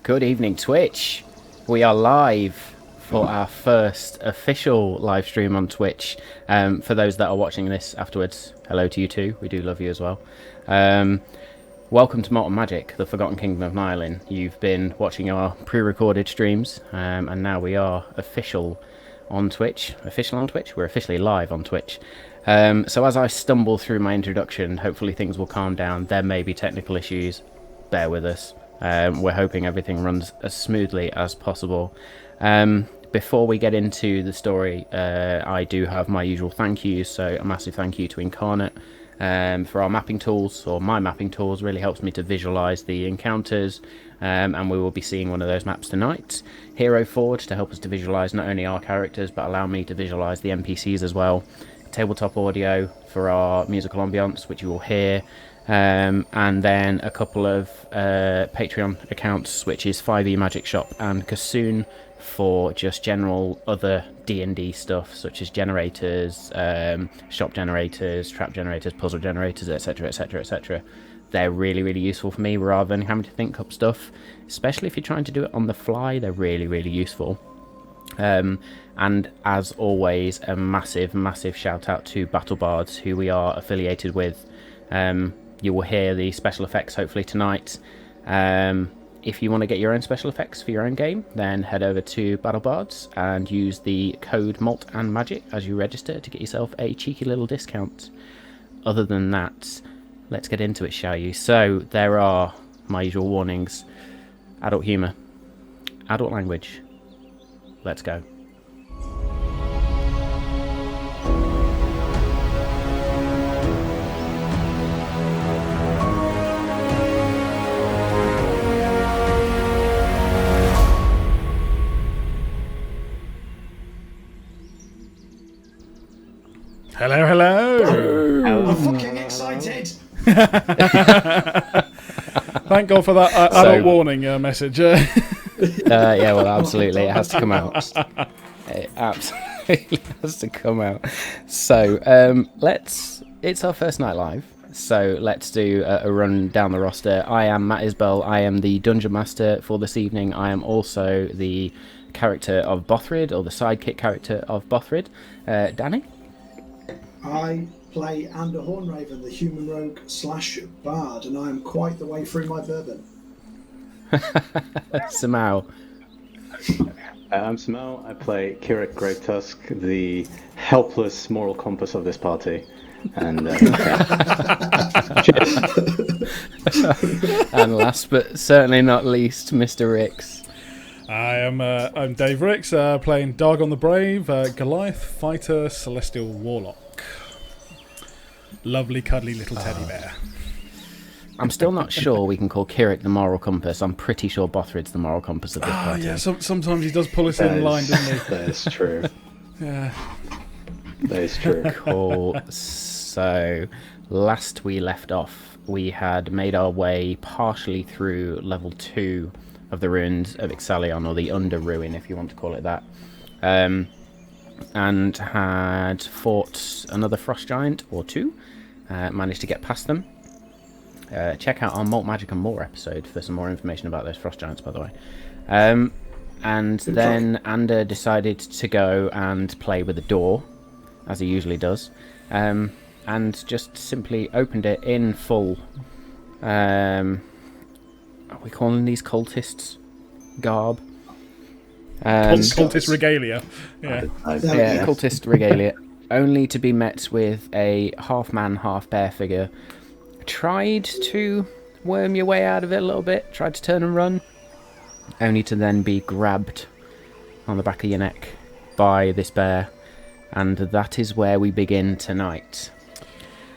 Good evening, Twitch. We are live for our first official live stream on Twitch. For those that are watching this afterwards, hello to you too. We do love you as well. Welcome to Malt and Magic, the Forgotten Kingdom of Nylin. You've been watching our pre-recorded streams, and now we are official on Twitch. Official on Twitch? We're officially live on Twitch. So as I stumble through my introduction, hopefully things will calm down. There may be technical issues. Bear with us. We're hoping everything runs as smoothly as possible. Before we get into the story, I do have my usual thank yous. So a massive thank you to Incarnate for our mapping tools, or my mapping tools. Really helps me to visualize the encounters, and we will be seeing one of those maps tonight. Hero Forge to help us to visualize not only our characters but allow me to visualize the NPCs as well. Tabletop Audio for our musical ambience, which you will hear. And then a couple of Patreon accounts, which is 5e Magic Shop and Kassoon, for just general other D&D stuff, such as generators, shop generators, trap generators, puzzle generators, etc, etc, etc. They're really, really useful for me rather than having to think up stuff, especially if you're trying to do it on the fly. They're really, really useful. And as always, a massive, massive shout out to Battle Bards, who we are affiliated with. You will hear the special effects hopefully tonight. If you want to get your own special effects for your own game, then head over to Battle Bards and use the code Malt and Magic as you register to get yourself a cheeky little discount. Other than that, let's get into it, shall you? So there are my usual warnings: adult humour, adult language. Let's go. Hello, hello. I'm fucking excited. Thank God for that adult warning message. Yeah, well, absolutely, it has to come out. It absolutely has to come out. So, it's our first night live, so let's do a run down the roster. I am Matt Isbell. I am the Dungeon Master for this evening. I am also the character of Bothrid, or the sidekick character of Bothrid. Danny? I play Ander Hornraven, the human rogue / bard, and I am quite the way through my bourbon. Samau. I'm Samau. I play Kirik Greatusk, the helpless moral compass of this party. And And last but certainly not least, Mr. Rix. I'm Dave Ricks, playing Dargon the Brave, Goliath Fighter, Celestial Warlock. Lovely, cuddly little teddy bear. I'm still not sure we can call Kirik the moral compass. I'm pretty sure Bothrid's the moral compass of this party. Yeah, sometimes he does pull us in line, doesn't he? that is true. Yeah. That is true. Cool. So, last we left off, we had made our way partially through level 2 of the ruins of Ixalion, or the Under Ruin, if you want to call it that. And had fought another frost giant or two. Managed to get past them. Check out our Malt, Magic and More episode for some more information about those frost giants, by the way. And then Ander decided to go and play with the door, as he usually does, and just simply opened it in full. Are we calling these cultists garb? Cultist regalia. Yeah. Yeah, cultist regalia. Only to be met with a half-man, half-bear figure. Tried to worm your way out of it a little bit. Tried to turn and run. Only to then be grabbed on the back of your neck by this bear. And that is where we begin tonight.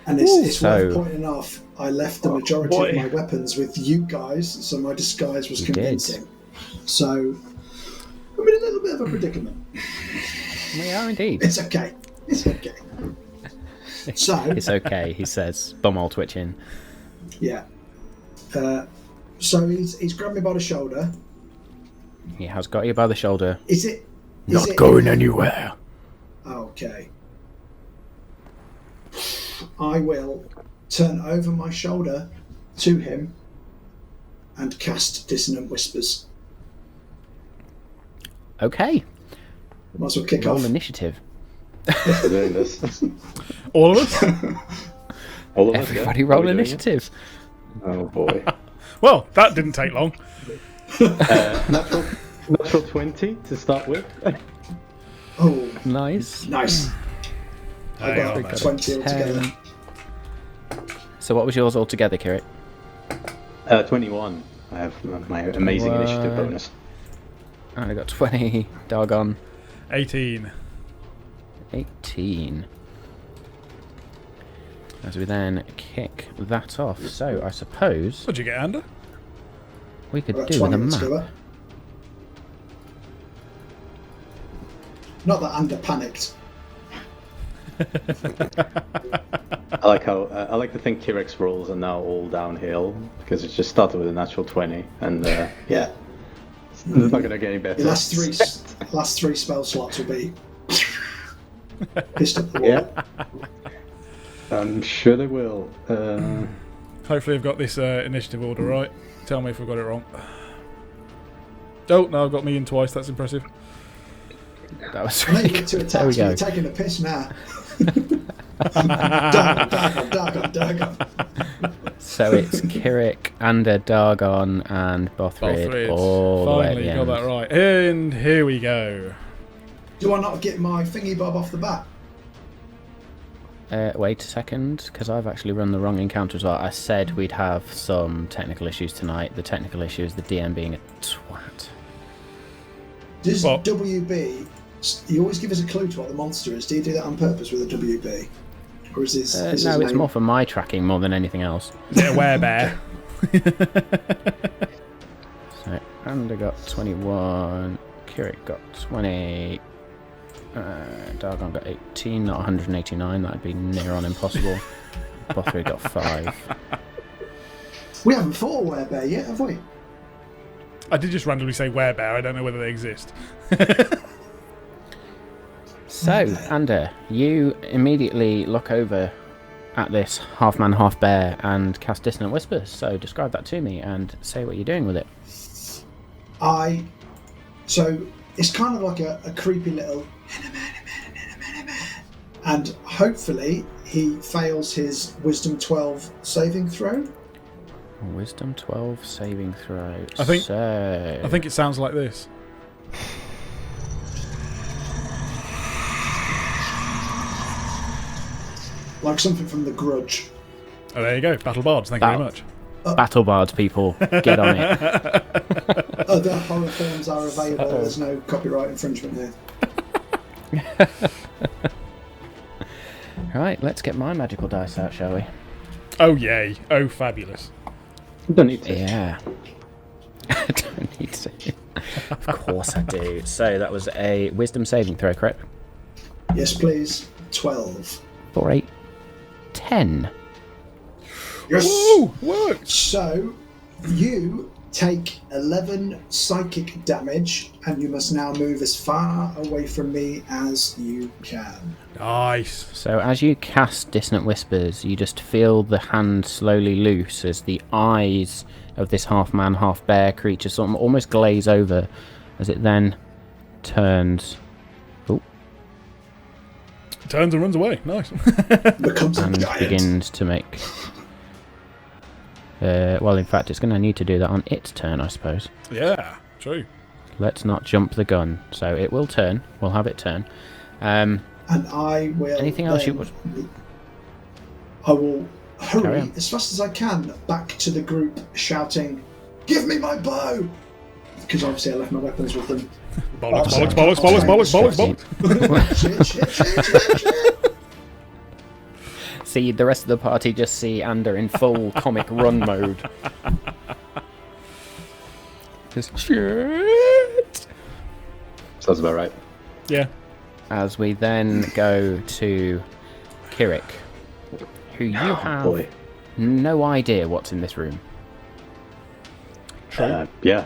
And it's worth pointing off, I left the majority of my weapons with you guys, so my disguise was convincing. So, I'm in a little bit of a predicament. We are indeed. It's okay. It's okay. So it's okay, he says, bumhole twitching. Yeah. So he's grabbed me by the shoulder. He has got you by the shoulder. Is it not going anywhere? Okay. I will turn over my shoulder to him and cast Dissonant Whispers Okay. Might as well kick Roll off. initiative. We're doing this. All of us? All of us, Everybody yeah? roll Are we doing it? initiative. Oh boy. Well, that didn't take long. Natural 20 to start with. Oh, Nice. nice. I Hang got on, mate. 20 altogether. 10. So what was yours altogether, Kirit? 21. I have my amazing initiative bonus. And I got 20. Dargon. 18. 18. As we then kick that off. So I suppose What'd you get, Ander? we could I got do with 20 a map. altogether. Not that Ander panicked. I like to think Kirek's rolls are now all downhill because it just started with a natural 20, and Yeah. it's not going to get any better. The last three spell slots will be pissed up the wall. Yeah, I'm sure they will. Hopefully I've got this initiative order right. Tell me if I've got it wrong. Oh, no, I've got me in twice. That's impressive. That was I know you really get to good. There we attacks, but go. you're taking a piss now. Dagon. So it's Kirik, Ander, Dargon, and Bothrid Bothrid. all the way at Finally the got end. that right. And here we go. Do I not get my thingy bob off the bat? Wait a second, because I've actually run the wrong encounter as well. I said we'd have some technical issues tonight. The technical issue is the DM being a twat. Does Well- WB, you always give us a clue to what the monster is. Do you do that on purpose with a WB? Or is this, is No, his it's name- more for my tracking more than anything else. Is it a werebear? So Ander got 21, Kirik got 20, Dargon got 18, not 189. That'd be near on impossible. Bothrid got 5. We haven't fought a werebear yet, have we? I did just randomly say werebear. I don't know whether they exist. So, Ander, you immediately look over at this half-man, half-bear and cast Dissonant Whispers. So describe that to me and say what you're doing with it. So it's kind of like a creepy little, and hopefully he fails his Wisdom 12 saving throw. Wisdom 12 saving throw. I think it sounds like this. Like something from The Grudge. Oh, there you go. Battle Bards. Thank you very much. Battle Bards, people, get on it. Other horror films are available. There's no copyright infringement here. Right, let's get my magical dice out, shall we? Oh, yay. Oh, fabulous. Don't need to. Yeah. I don't need to. Of course I do. So that was a wisdom saving throw, correct? Yes, please. 12. 4, 8, 10. Yes! Woo! Worked! So, you take 11 psychic damage, and you must now move as far away from me as you can. Nice. So as you cast Dissonant Whispers, you just feel the hand slowly loose as the eyes of this half-man, half-bear creature sort of almost glaze over as it then turns Turns and runs away. Nice. Becomes a and giant. begins to make... well, in fact, it's going to need to do that on its turn, I suppose. Yeah, true. Let's not jump the gun. So it will turn. We'll have it turn. And I will. Anything else you then- would... I will Carry hurry on. as fast as I can back to the group, shouting, "Give me my bow!" Because obviously I left my weapons with them. Bollocks, Oh, bollocks, sorry. bollocks, bollocks, bollocks, bollocks. Shit. See, the rest of the party just see Ander in full comic run mode. Just shit. Sounds about right. Yeah. As we then go to Kirik, who you Oh, have boy. no idea what's in this room. Yeah.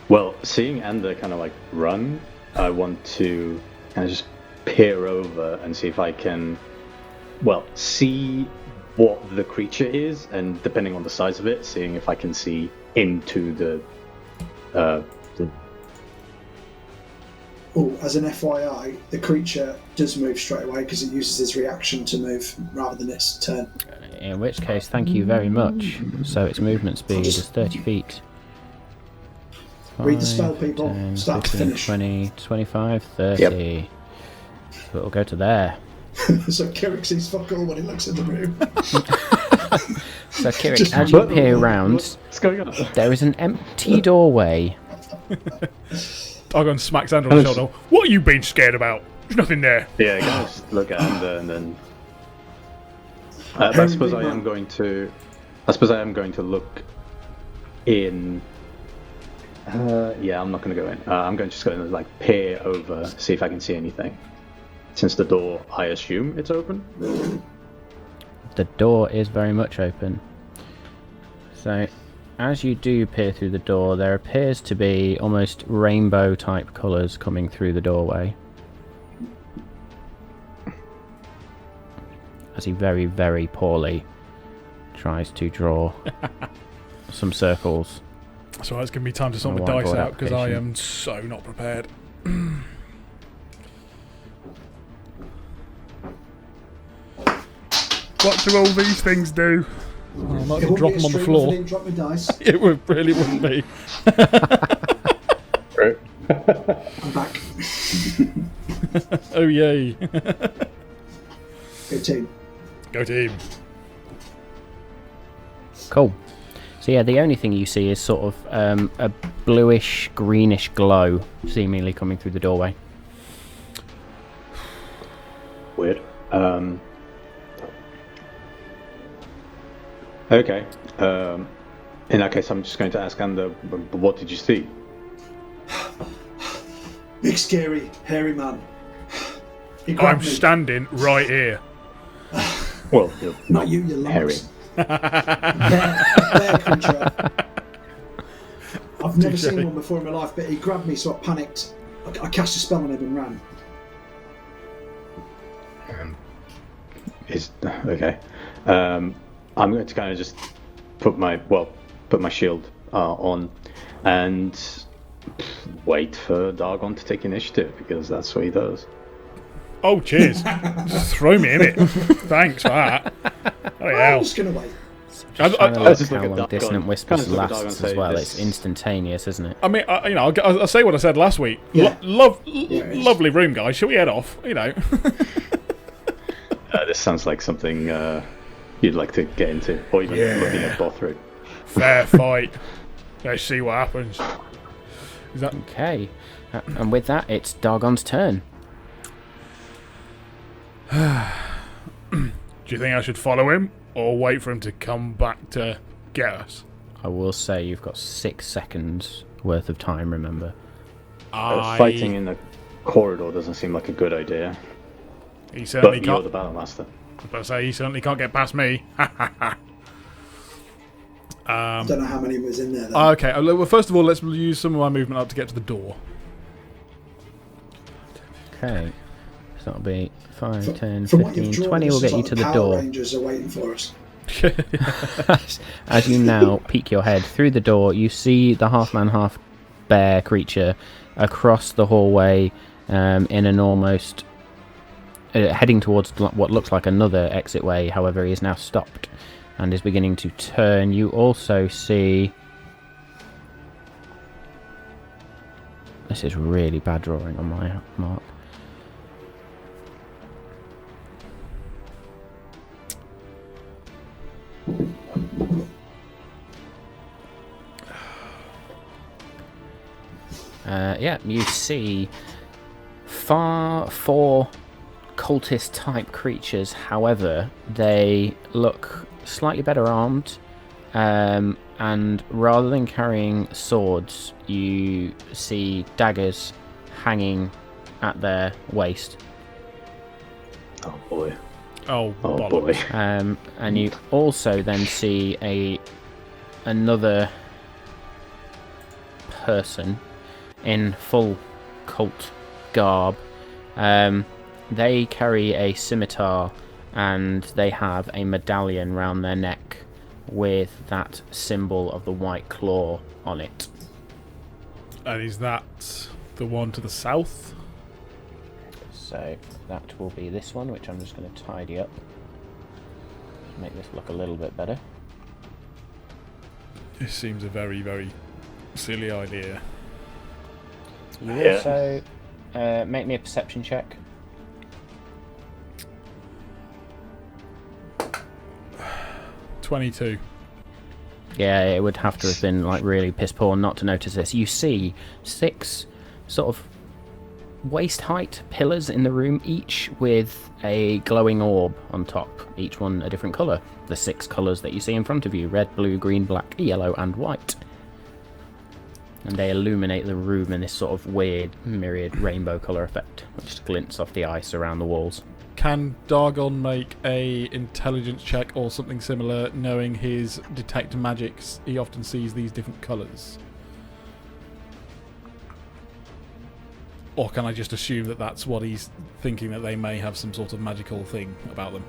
Well, seeing Ander kind of like run, I want to kind of just peer over and see if I can, well, see what the creature is, and depending on the size of it, seeing if I can see into the as an FYI, the creature does move straight away because it uses its reaction to move rather than its turn. In which case, thank you very much. So its movement speed is 30 feet. Read the spell, 5, people. 10, Start to 15, finish. 20, 25, 30. Yep. So it'll go to there. So Kirik sees fuck all when he looks in the room. So Kirik, Just as you what- peer around, What's going on? there is an empty doorway. Dogon smacks Andrew on the shoulder. What are you being scared about? There's nothing there. Yeah, I can just look at Ander and then. I suppose I am going to. I suppose I am going to look in. Yeah, I'm not going to go in. I'm going to just go in and like peer over, see if I can see anything. Since the door, I assume it's open. The door is very much open. So, as you do peer through the door, there appears to be almost rainbow type colours coming through the doorway. As he very, very poorly tries to draw some circles. So it's giving me time to sort my A dice whiteboard out because I application. am so not prepared. What do all these things do? Oh, I might It as well wouldn't drop be a them on the stream if I floor. didn't drop my dice. It really wouldn't be. Right. I'm back. Oh yay! Go team. Go team. Cool. So yeah, the only thing you see is sort of a bluish, greenish glow seemingly coming through the doorway. Weird. Okay. In that case, I'm just going to ask Ander, what did you see? Big, scary, hairy man. He I'm grabbed me. standing right here. Well, you're Not you, you Harry. lumps. Bear creature. I've never seen one before in my life, but he grabbed me, so I panicked. I cast a spell on him and ran. Is okay. I'm going to kind of just put my shield on and wait for Dargon to take initiative because that's what he does. Oh, cheers! Just throw me in it. Thanks for that. Oh I'm yeah. just going to wait. Trying to I look just look how at long Dargon. Dissonant Kind Whispers of look at Dargon and lasts say as well. this- It's instantaneous, isn't it? I mean, I'll say what I said last week. Yeah. Lovely room, guys. Shall we head off? This sounds like something you'd like to get into, or even looking at Bothrid. Fair fight. Let's see what happens. Is that Okay. And with that, it's Dargon's turn. Do you think I should follow him or wait for him to come back to get us? I will say you've got 6 seconds worth of time, remember. Fighting in the corridor doesn't seem like a good idea. He certainly But you're can't. the battle master. But say he certainly can't get past me. I don't know how many was in there. Then. Okay. Well, first of all, let's use some of my movement up to get to the door. Okay. So that'll be 5, 10, From what you've 15, drawn, 20 this will is get you like to the Power door. Rangers are waiting for us. As you now peek your head through the door, you see the half-man, half-bear creature across the hallway in an almost... heading towards what looks like another exit way. However, he is now stopped and is beginning to turn. You also see... This is really bad drawing on my mark. Yeah, you see four cultist type creatures. However, they look slightly better armed, and rather than carrying swords, you see daggers hanging at their waist. Oh boy. Oh, Oh bollocks. boy. And you also then see another person in full cult garb. They carry a scimitar and they have a medallion round their neck with that symbol of the white claw on it. And is that the one to the south? So that will be this one, which I'm just going to tidy up. Make this look a little bit better. This seems a very, very silly idea. You also make me a perception check. 22. Yeah, it would have to have been like really piss poor not to notice this. You see 6 sort of waist height pillars in the room, each with a glowing orb on top, each one a different colour. The 6 colours that you see in front of you: red, blue, green, black, yellow and white. And they illuminate the room in this sort of weird myriad rainbow colour effect, which glints off the ice around the walls. Can Dargon make a intelligence check or something similar, knowing his detect magics? He often sees these different colours. Or can I just assume that that's what he's thinking, that they may have some sort of magical thing about them?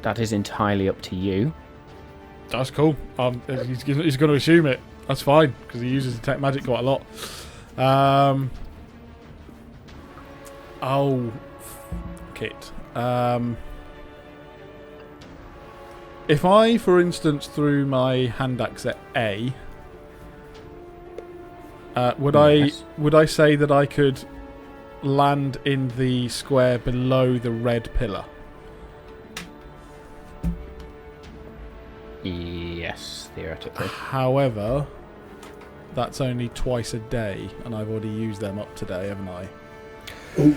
That is entirely up to you. That's cool. He's going to assume it. That's fine, because he uses detect magic quite a lot. Kit. If I, for instance, threw my hand axe at A, would I say that I could land in the square below the red pillar? Yes, theoretically. However, that's only twice a day, and I've already used them up today, haven't I? Ooh.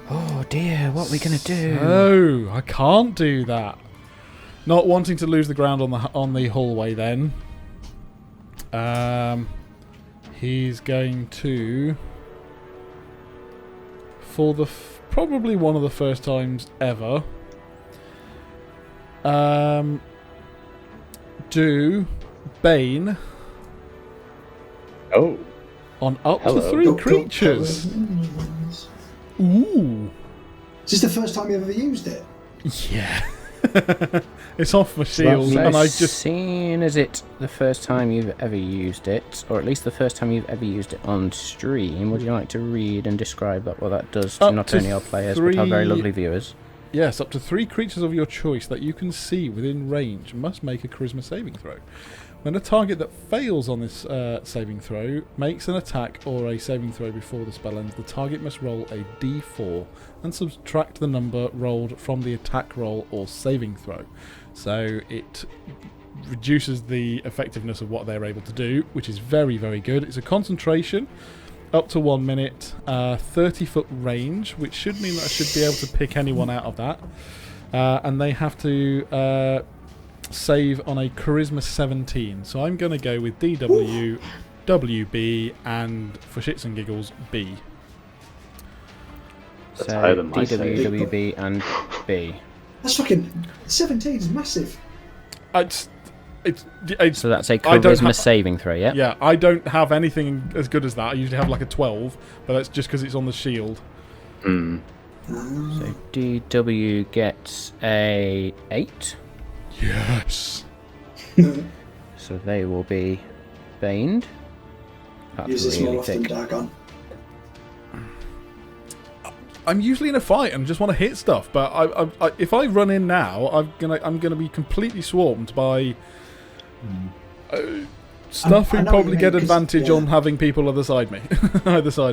Oh dear, what are we going to do? Oh, I can't do that. Not wanting to lose the ground on the hallway then. He's going to, for the probably one of the first times ever, do Bane on up to 3 creatures. Ooh. Is this the first time you ever used it? Yeah. It's off my shield, So and I just... Seeing as it the first time you've ever used it, or at least the first time you've ever used it on stream, would you like to read and describe what that does to not only our players, but our very lovely viewers? Yes, up to 3 creatures of your choice that you can see within range must make a charisma saving throw. When a target that fails on this saving throw makes an attack or a saving throw before the spell ends, the target must roll a d4 and subtract the number rolled from the attack roll or saving throw. So it reduces the effectiveness of what they're able to do, which is very, very good. It's a concentration, up to 1 minute, 30-foot range, which should mean that I should be able to pick anyone out of that. And they have to... save on a charisma 17, so I'm going to go with DW, WB, and for shits and giggles, B. So DW, WB, and B. That's fucking 17 is massive. It's so that's a charisma saving throw, yeah? Yeah, I don't have anything as good as that. I usually have like a 12, but that's just because it's on the shield. So DW gets a 8. Yes. So they will be baned. That's Use this really more often, thick. Dagon. I'm usually in a fight and just want to hit stuff, but I if I run in now, I'm gonna be completely swarmed by stuff who probably get advantage on having people either side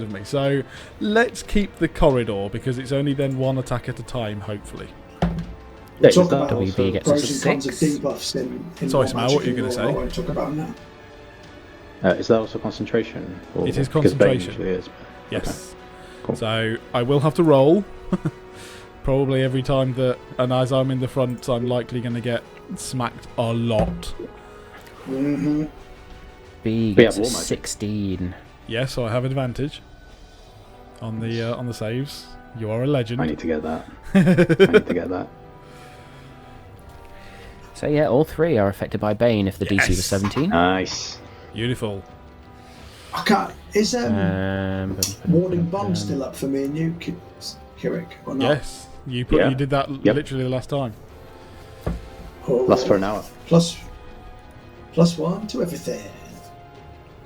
of me. So let's keep the corridor, because it's only then one attack at a time, hopefully. We'll talk about WB gets pros a and cons of 6. debuffs in Sorry, more Smile, magic what are you going to I say? won't talk about now. Is that also concentration? Or, It is because Bane concentration. usually is. Yes. Okay. Cool. So I will have to roll. Probably every time that, and as I'm in the front, I'm likely going to get smacked a lot. Mm-hmm. B We gets have a war magic. 16. Yes, so I have advantage on the saves. You are a legend. I need to get that. I need to get that. So yeah, all 3 are affected by Bane if the DC was 17. Nice. Beautiful. I can't. Is Warding Bond still up for me and you, Kirik, or not? Yes, you did that literally the last time. Oh. Lasts for an hour. Plus 1 to everything.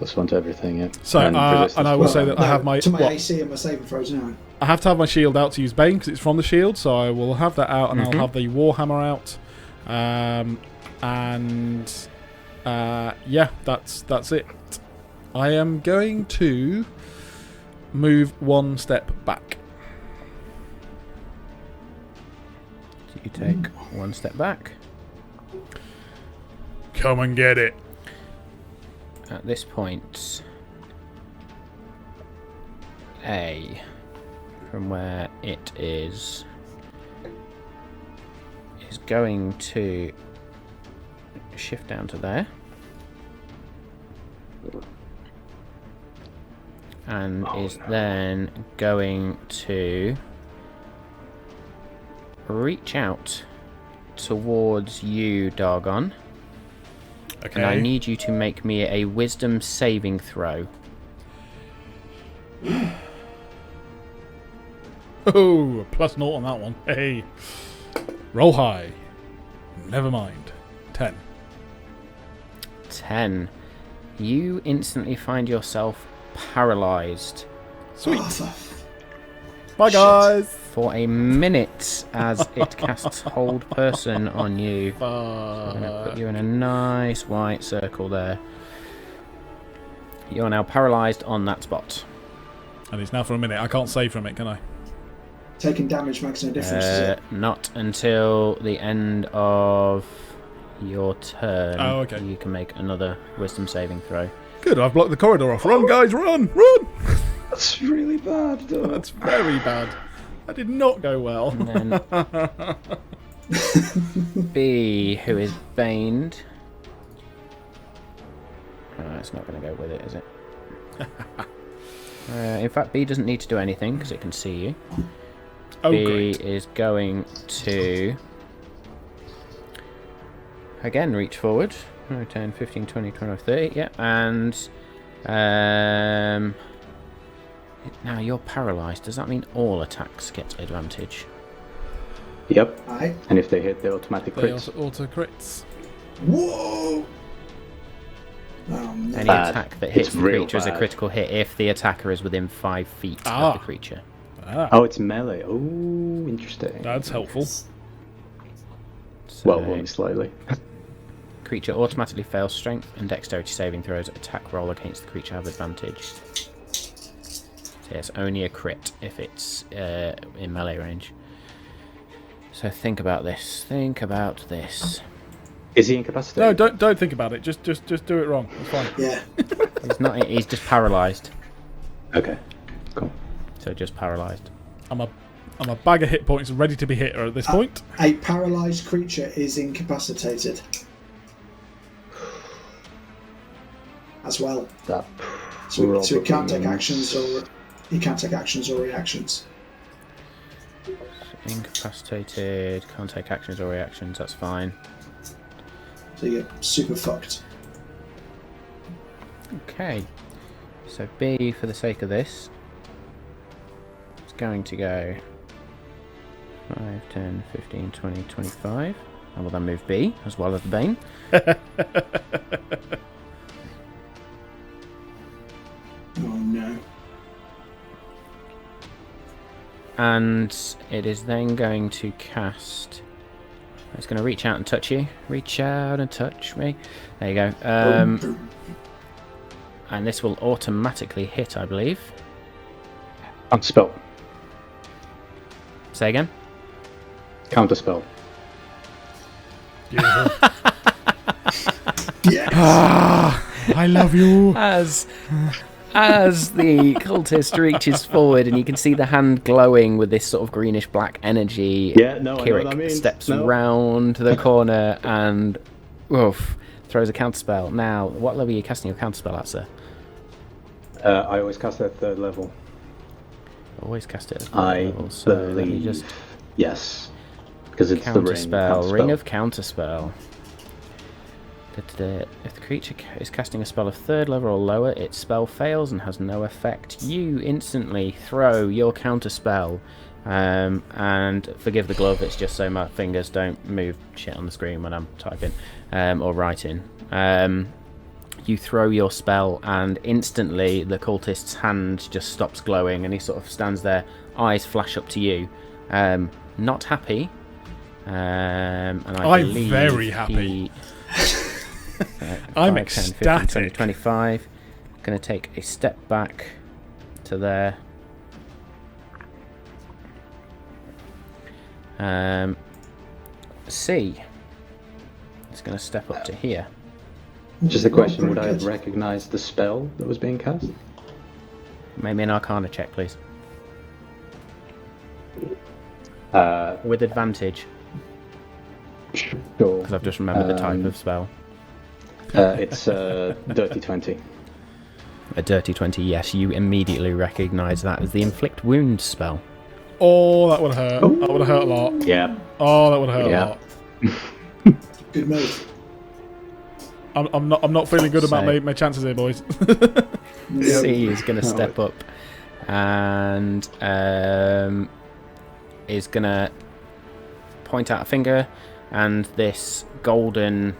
+1 to everything. Yeah. So, and I will say that I have my to my AC and my saving throws now. I have to have my shield out to use Bane because it's from the shield, so I will have that out, and I'll have the Warhammer out, yeah, that's it. I am going to move one step back. So you take one step back. Come and get it. At this point, A, from where it is going to shift down to there. And is then going to reach out towards you, Dargon. Okay. And I need you to make me a wisdom saving throw. Oh, +0 on that one. Hey. Roll high. Never mind. 10. 10. You instantly find yourself paralyzed. Sweet. Oh, Bye, guys. For a minute as it casts hold person on you. So I'm going to put you in a nice white circle there. You are now paralyzed on that spot. And it's now for a minute. I can't save from it, can I? taking damage makes no difference, does it? Not until the end of your turn. Oh, okay. You can make another wisdom saving throw. Good, I've blocked the corridor off. Run, guys, run! Run! That's really bad, though. That's very bad. That did not go well. And then B, who is baned. It's not going to go with it, is it? In fact, B doesn't need to do anything because it can see you. Oh, B great. is going to again reach forward. 10, 15, 20, 25, 30. Yeah, and now you're paralyzed. Does that mean all attacks get advantage? Yep. Aye. And if they hit, they're automatic They crits. also auto crits. Whoa! Any Bad. attack that hits It's the real creature is a bad. critical hit if the attacker is within 5 feet of the creature. Ah, Oh, it's melee. Oh, interesting. that's helpful. So Uh, Well, only slightly. creature automatically fails strength and dexterity saving throws. Attack roll against the creature have advantage. So it's only a crit if it's in melee range. So think about this. Think about this. Is he incapacitated? No, don't think about it. Just do it wrong. It's fine. Yeah. He's not. He's just paralyzed. Okay, cool. So just paralyzed. I'm a bag of hit points ready to be hit at this point. A paralyzed creature is incapacitated. As well. That So it can't take means- actions or he can't take actions or reactions. Incapacitated. Can't take actions or reactions. That's fine. So you're super fucked. Okay. So B, for the sake of this, is going to go 5, 10, 15, 20, 25. I will then move B as well as the Bane. Oh no. And it is then going to cast. It's going to reach out and touch you. Reach out and touch me. There you go. And this will automatically hit, I believe. Counterspell. Say again. Counterspell. Beautiful. Yes. I love you. As the cultist reaches forward, and you can see the hand glowing with this sort of greenish black energy. Yeah, no, I know what Kirik that means. steps No. round the corner and throws a counterspell. Now, what level are you casting your counterspell at, sir? I always cast at 3rd level. Always cast it at I level. So let me believe. just Yes. Because it's the Ring of Counterspell. If the creature is casting a spell of 3rd level or lower, its spell fails and has no effect. You instantly throw your counterspell, and forgive the glove, it's just so my fingers don't move shit on the screen when I'm typing or writing. you throw your spell, and instantly the cultist's hand just stops glowing, and he sort of stands there, eyes flash up to you, not happy. And I'm very happy. I'm 5, 10, 15, 20, ecstatic. 25. Going to take a step back to there. C is going to step up to here. Just a question, would I have recognized the spell that was being cast? Maybe an Arcana check, please. With advantage, Sure. because I've just remembered the type of spell. It's Dirty 20. A dirty 20, yes. You immediately recognise that as the Inflict Wound spell. Oh, that would hurt. That would hurt a lot. Yeah. Oh, that would hurt a lot. Good move. I'm not feeling good about my chances here, boys. C is going to step up and is going to point out a finger, and this golden,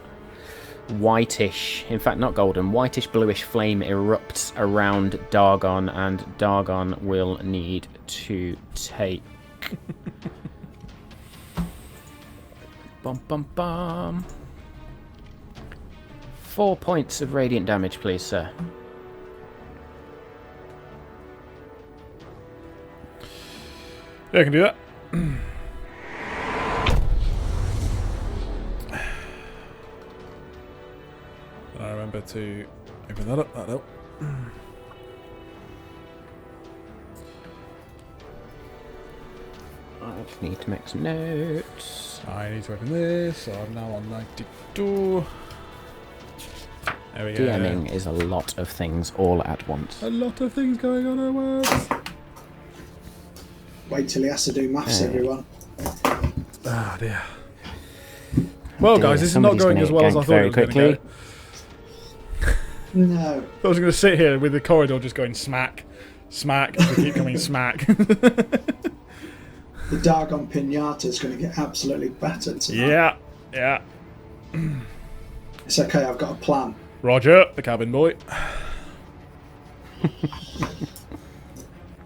whitish, in fact not golden, whitish bluish flame erupts around Dargon, and Dargon will need to take bum bum bum 4 points of radiant damage, please, sir. Yeah, I can do that. I remember to open that up. That'll help. I just need to make some notes. I need to open this. So I'm now on 92. There we go. DMing is a lot of things all at once. A lot of things going on at once. Wait till he has to do maths, everyone. Ah, dear. Well, guys, this is not going as well as I thought it was going to go. No. I was going to sit here with the corridor just going smack, smack, and we keep coming smack. The Dargon Pinata is going to get absolutely battered tonight. Yeah. It's okay, I've got a plan. Roger, the cabin boy.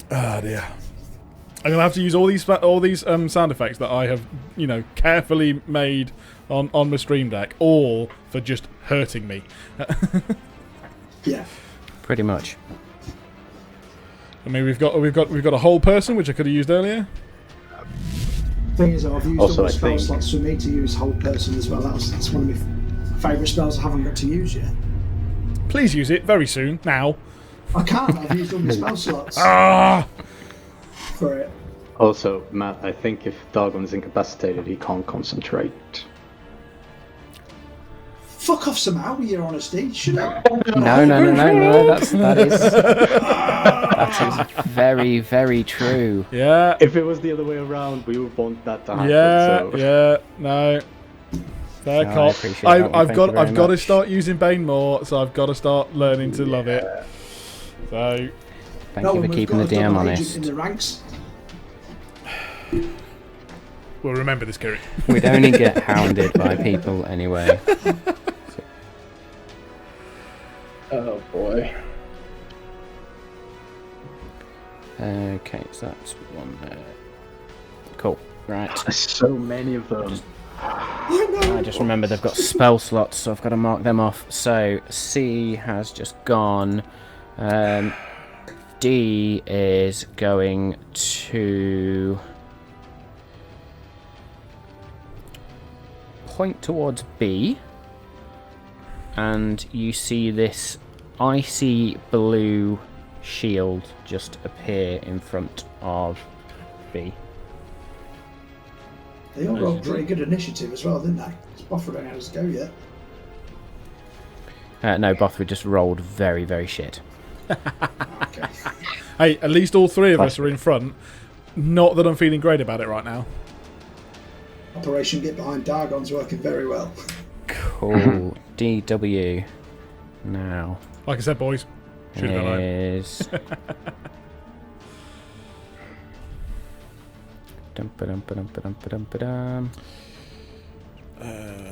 Ah, dear. I'm going to have to use all these sound effects that I have, carefully made on my stream deck, all for just hurting me. Yeah. Pretty much. I mean, we've got a whole person, which I could have used earlier. Thing is, I've used Also, all the spell I think- slots for me to use whole person as well. That's one of my favourite spells I haven't got to use yet. Please use it very soon, now. I can't. I've used all the spell slots for it. Also, Matt, I think if Dargon's incapacitated, he can't concentrate. Fuck off somehow with your honesty. Should I? No. That is very, very true. Yeah. If it was the other way around, we would want that to happen. No. Fair No, I cop. appreciate that one. I've Thank you very got to much. start using Bane more, so I've got to start learning to love it. So, Thank you for keeping the DM honest. In the ranks. we'll remember this, Kerry. We'd only get hounded by people anyway. Oh boy. Okay, so that's one there. Cool. Right. There's so many of them. I just remember they've got spell slots, so I've got to mark them off. So C has just gone. D is going to point towards B, and you see this icy blue shield just appear in front of B. They all rolled pretty good initiative as well, didn't they? Spofford don't know how to go yet. No, Bothwood just rolled very, very shit. Okay. Hey, at least all three of us are in front. Not that I'm feeling great about it right now. Operation Get Behind Dargon's working very well. Cool. DW now Like I said, boys, should have gone is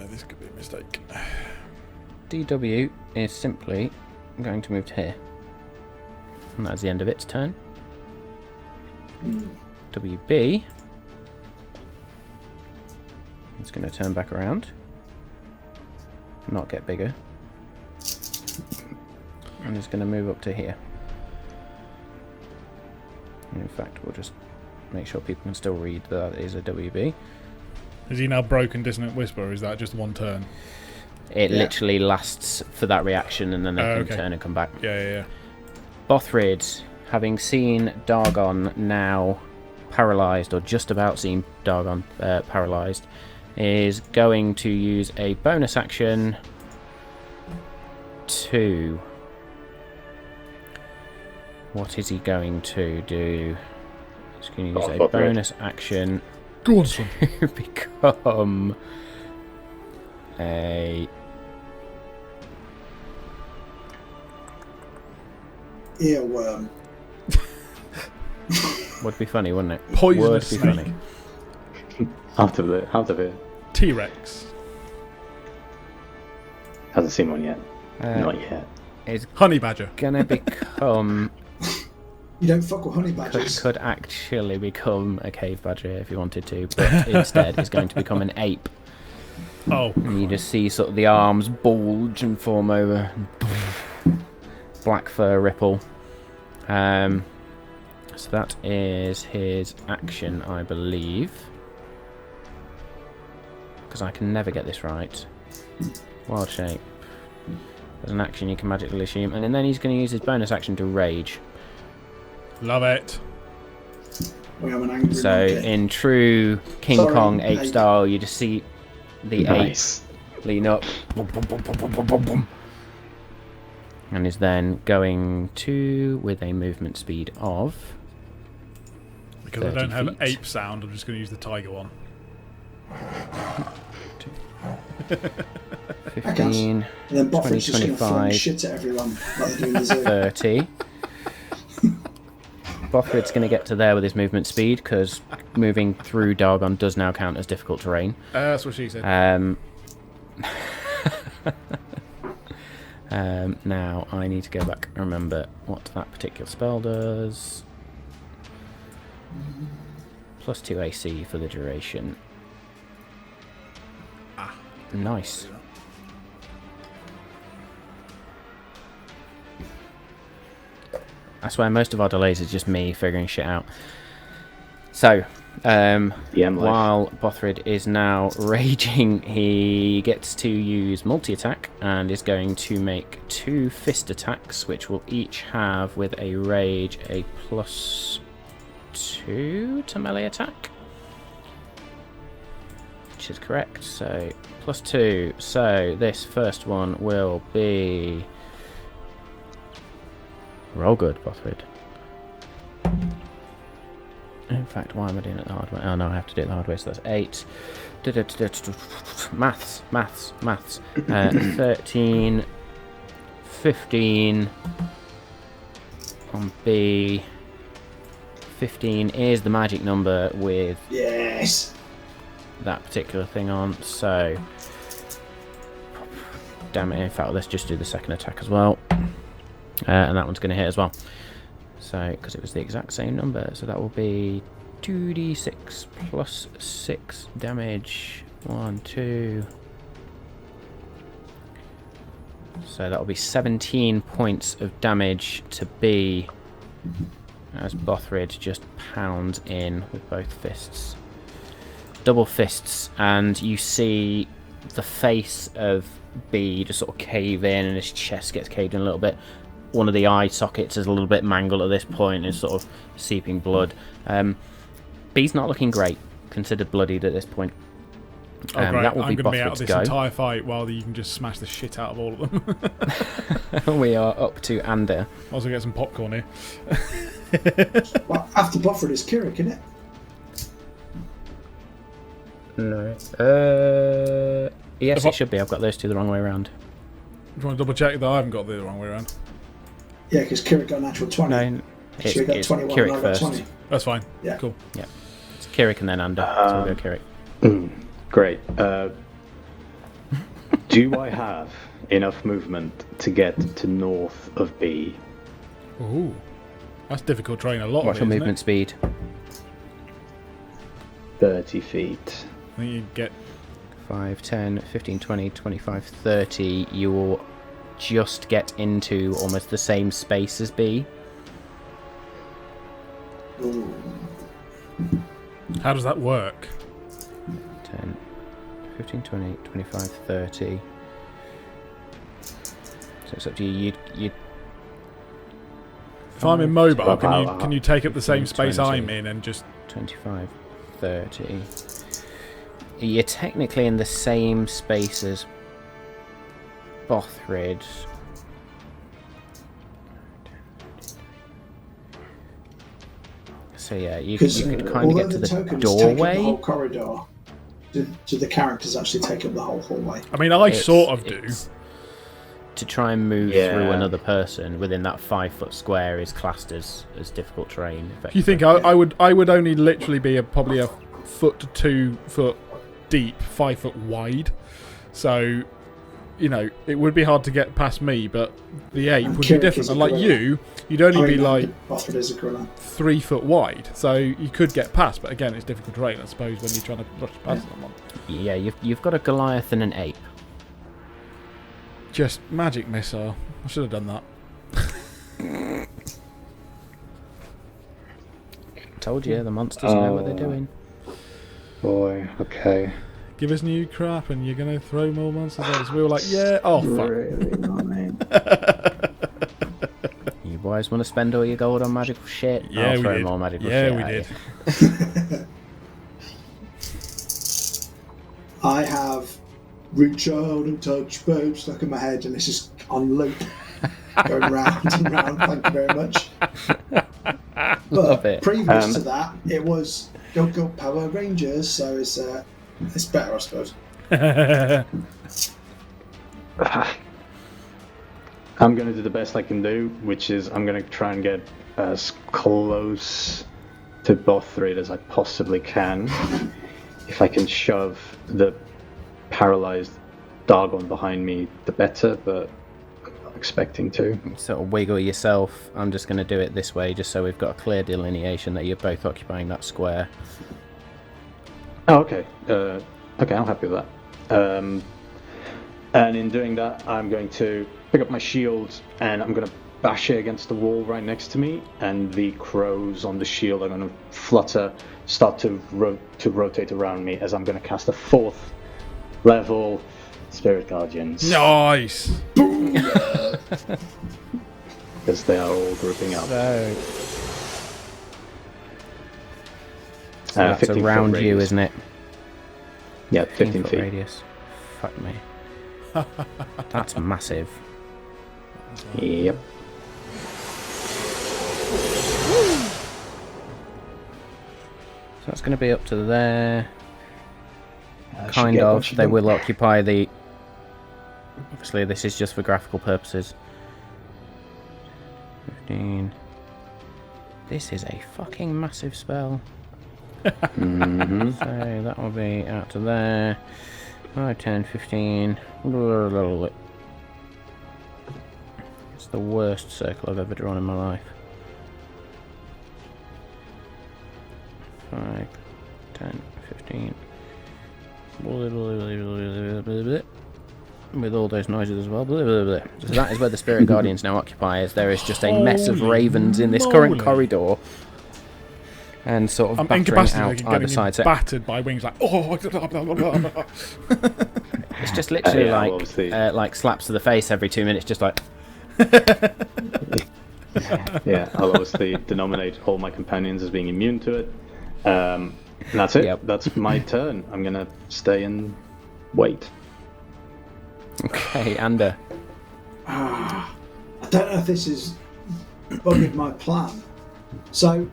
This could be a mistake. DW is simply going to move to here. And that's the end of its turn. WB is going to turn back around. Not get bigger. And is going to move up to here. And in fact, we'll just make sure people can still read that is a WB. Is he now broken Dissonant Whisper, or is that just one turn? It literally lasts for that reaction, and then they can turn and come back. Yeah. Bothrid, having seen Dargon now paralysed, or just about seen Dargon paralysed, is going to use a bonus action to... What is he going to do? He's going to use a bonus action Go on, to become a... Earworm. Would be funny, wouldn't it? Poisonous Would be snake. funny. Out of it. T-Rex. Hasn't seen one yet. Not yet. It's Honey Badger. gonna become... You don't fuck with honey badgers. could actually become a cave badger if you wanted to, but instead is going to become an ape. Oh. And you just see sort of the arms bulge and form over. Black fur ripple. So that is his action, I believe. Because I can never get this right. Wild shape. As an action you can magically assume. And then he's going to use his bonus action to rage. Love it. We have an angry So monkey. in true King Kong ape ape. style, you just see the Nice. ape lean up. Boom, boom, boom, boom, boom, boom, boom, boom. And is then going to, with a movement speed of... Because I don't 30 have feet. ape sound, I'm just going to use the tiger one. 15, And then 20, Boffin's just going to 25, fling shit at everyone like they do in the zoo. 30. Bothrid's going to get to there with his movement speed, because moving through Dargon does now count as difficult terrain. That's what she said. Now I need to go back and remember what that particular spell does. Plus 2 AC for the duration. Nice. I swear most of our delays is just me figuring shit out. So, while Bothrid is now raging, he gets to use multi-attack and is going to make 2 fist attacks, which will each have, with a rage, a +2 to melee attack. Which is correct, so +2. So this first one will be... Roll good, Bothrid. In fact, why am I doing it the hard way? Oh no, I have to do it the hard way, so that's 8. Maths. 13, 15 on B. 15 is the magic number with Yes. that particular thing on, so... Damn it, in fact, let's just do the second attack as well. And that one's going to hit as well. So, because it was the exact same number, so that will be 2d6 plus 6 damage. 1, 2. So that will be 17 points of damage to B as Bothrid just pounds in with both fists. Double fists, and you see the face of B just sort of cave in, and his chest gets caved in a little bit. One of the eye sockets is a little bit mangled at this point, and is sort of seeping blood. B's not looking great, considered bloodied at this point. Oh, great. That will I'm be going to be out of Bothrid's this go. entire fight while you can just smash the shit out of all of them. We are up to Ander. I'll also get some popcorn here. Well, after Bofford is Kirik, isn't it? No. Yes, it should be. I've got those two the wrong way around. Do you want to double check that I haven't got the wrong way around? Yeah, because Kirik got a natural 20. No, She got it's 21 Kirik and I got first. 20. That's fine. Yeah. Cool. Yeah. It's Kirik and then Ander. So we'll go Kirik. Great. Do I have enough movement to get to north of B? Ooh. That's difficult terrain, a lot What's of your it, movement speed? 30 feet. I think you get 5, 10, 15, 20, 25, 30. You will just get into almost the same space as B. Ooh. How does that work? 10, 15, 20, 25, 30. So it's up to you. If I'm immobile, Well, can you take up the same space 20. I'm in and just... 25, 30. You're technically in the same space as Bothrid. So yeah, you could kind of get to the tokens doorway. take up the whole corridor, do the characters actually take up the whole hallway? I mean, I sort of do. To try and move through another person within that 5-foot square is classed as difficult terrain. You think I would only literally be probably a foot to 2 foot deep, 5 foot wide. So, you know, it would be hard to get past me, but the ape would be different. And like you'd only be like 3 foot wide. So you could get past, but again, it's difficult terrain, I suppose, when you're trying to rush past someone. Yeah, you've got a Goliath and an ape. Just magic missile. I should have done that. Told you, the monsters know what they're doing. Boy, okay. Give us new crap and you're going to throw more monsters at us. We were like, yeah, oh fuck. Really not, You boys want to spend all your gold on magical shit? Yeah, I'll we throw did. more magical Yeah, shit we at did. you. I have reach out and touch babe stuck in my head, and it's just on loop, going round and round. Thank you very much. Love But it. previous to that, it was Go Power Rangers, so it's better, I suppose. I'm going to do the best I can do, which is I'm going to try and get as close to Bothrid as I possibly can. If I can shove the paralyzed Dargon behind me, the better, but I'm not expecting to. Sort of wiggle yourself. I'm just going to do it this way, just so we've got a clear delineation that you're both occupying that square. Oh, okay. Okay, I'm happy with that. And in doing that, I'm going to pick up my shield and I'm going to bash it against the wall right next to me, and the crows on the shield are going to flutter, start to rotate around me as I'm going to cast a 4th level Spirit Guardians. Nice! Because they are all grouping up. So that's 15 foot around you, radius. isn't it? Yeah, 15 foot feet. radius. Fuck me. That's massive. Yep. So that's going to be up to there. Should Kind get a of. bunch They them. will occupy the... Obviously, this is just for graphical purposes. 15. This is a fucking massive spell. Mm-hmm. So that will be out to there. 5, 10, 15. It's the worst circle I've ever drawn in my life. 5, 10, 15. With all those noises as well. So that is where the Spirit Guardians now occupy, as there is just a mess of ravens in this current corridor. And sort of I'm battering incapacitated, out either getting side. So battered by wings like, oh, it's just literally Yeah, like obviously. like slaps to the face every 2 minutes, just like... Yeah, I'll obviously denominate all my companions as being immune to it. And that's it. Yep. That's my turn. I'm going to stay and wait. Okay, Ander. I don't know if this is buggered my plan. So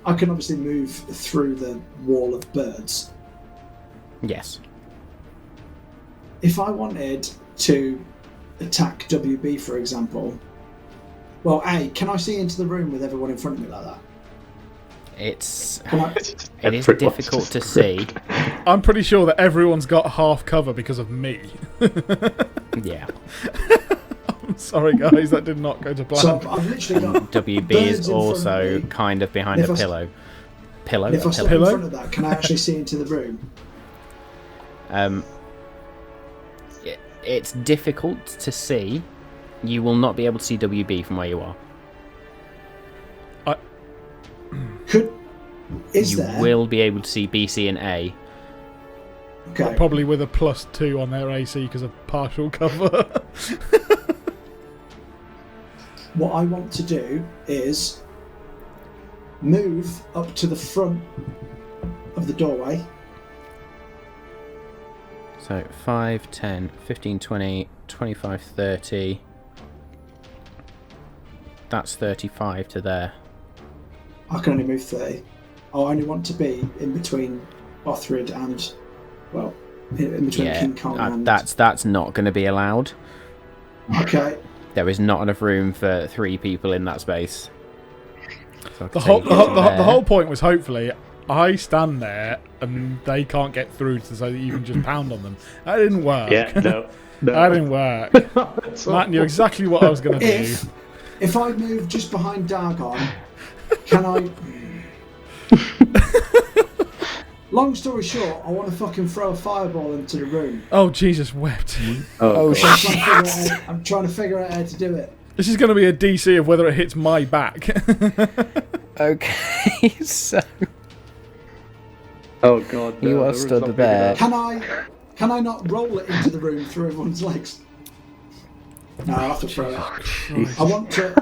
I can obviously move through the wall of birds. Yes. If I wanted to attack WB, for example, well, A, can I see into the room with everyone in front of me like that? It is Everyone's difficult just to see. I'm pretty sure that everyone's got half cover because of me. Yeah. I'm sorry, guys, that did not go to plan. So I've literally got WB birds is in front also of me. kind of behind If a I s- pillow. Pillow? And if I A step pillow? in front of that, can I actually see into the room? It's difficult to see. You will not be able to see WB from where you are. Is You there? will be able to see B, C, and A. Okay. Probably with a +2 on their AC because of partial cover. What I want to do is move up to the front of the doorway. So 5, 10, 15, 20, 25, 30. That's 35 to there. I can only move 30. I only want to be in between Bothrid and, well, in between King Kong and... That's not going to be allowed. Okay. There is not enough room for 3 people in that space. So The whole point was hopefully I stand there and they can't get through so that you can just pound on them. That didn't work. Yeah, no. That didn't work. Matt knew exactly what I was going to do. If I move just behind Dargon, can I... Long story short, I want to fucking throw a fireball into the room. Oh, Jesus wept. Oh, shit. I'm trying to figure out how to do it. This is going to be a DC of whether it hits my back. Okay, so Oh god. you are stood there. Can I not roll it into the room through everyone's legs? No, I'll have to throw it.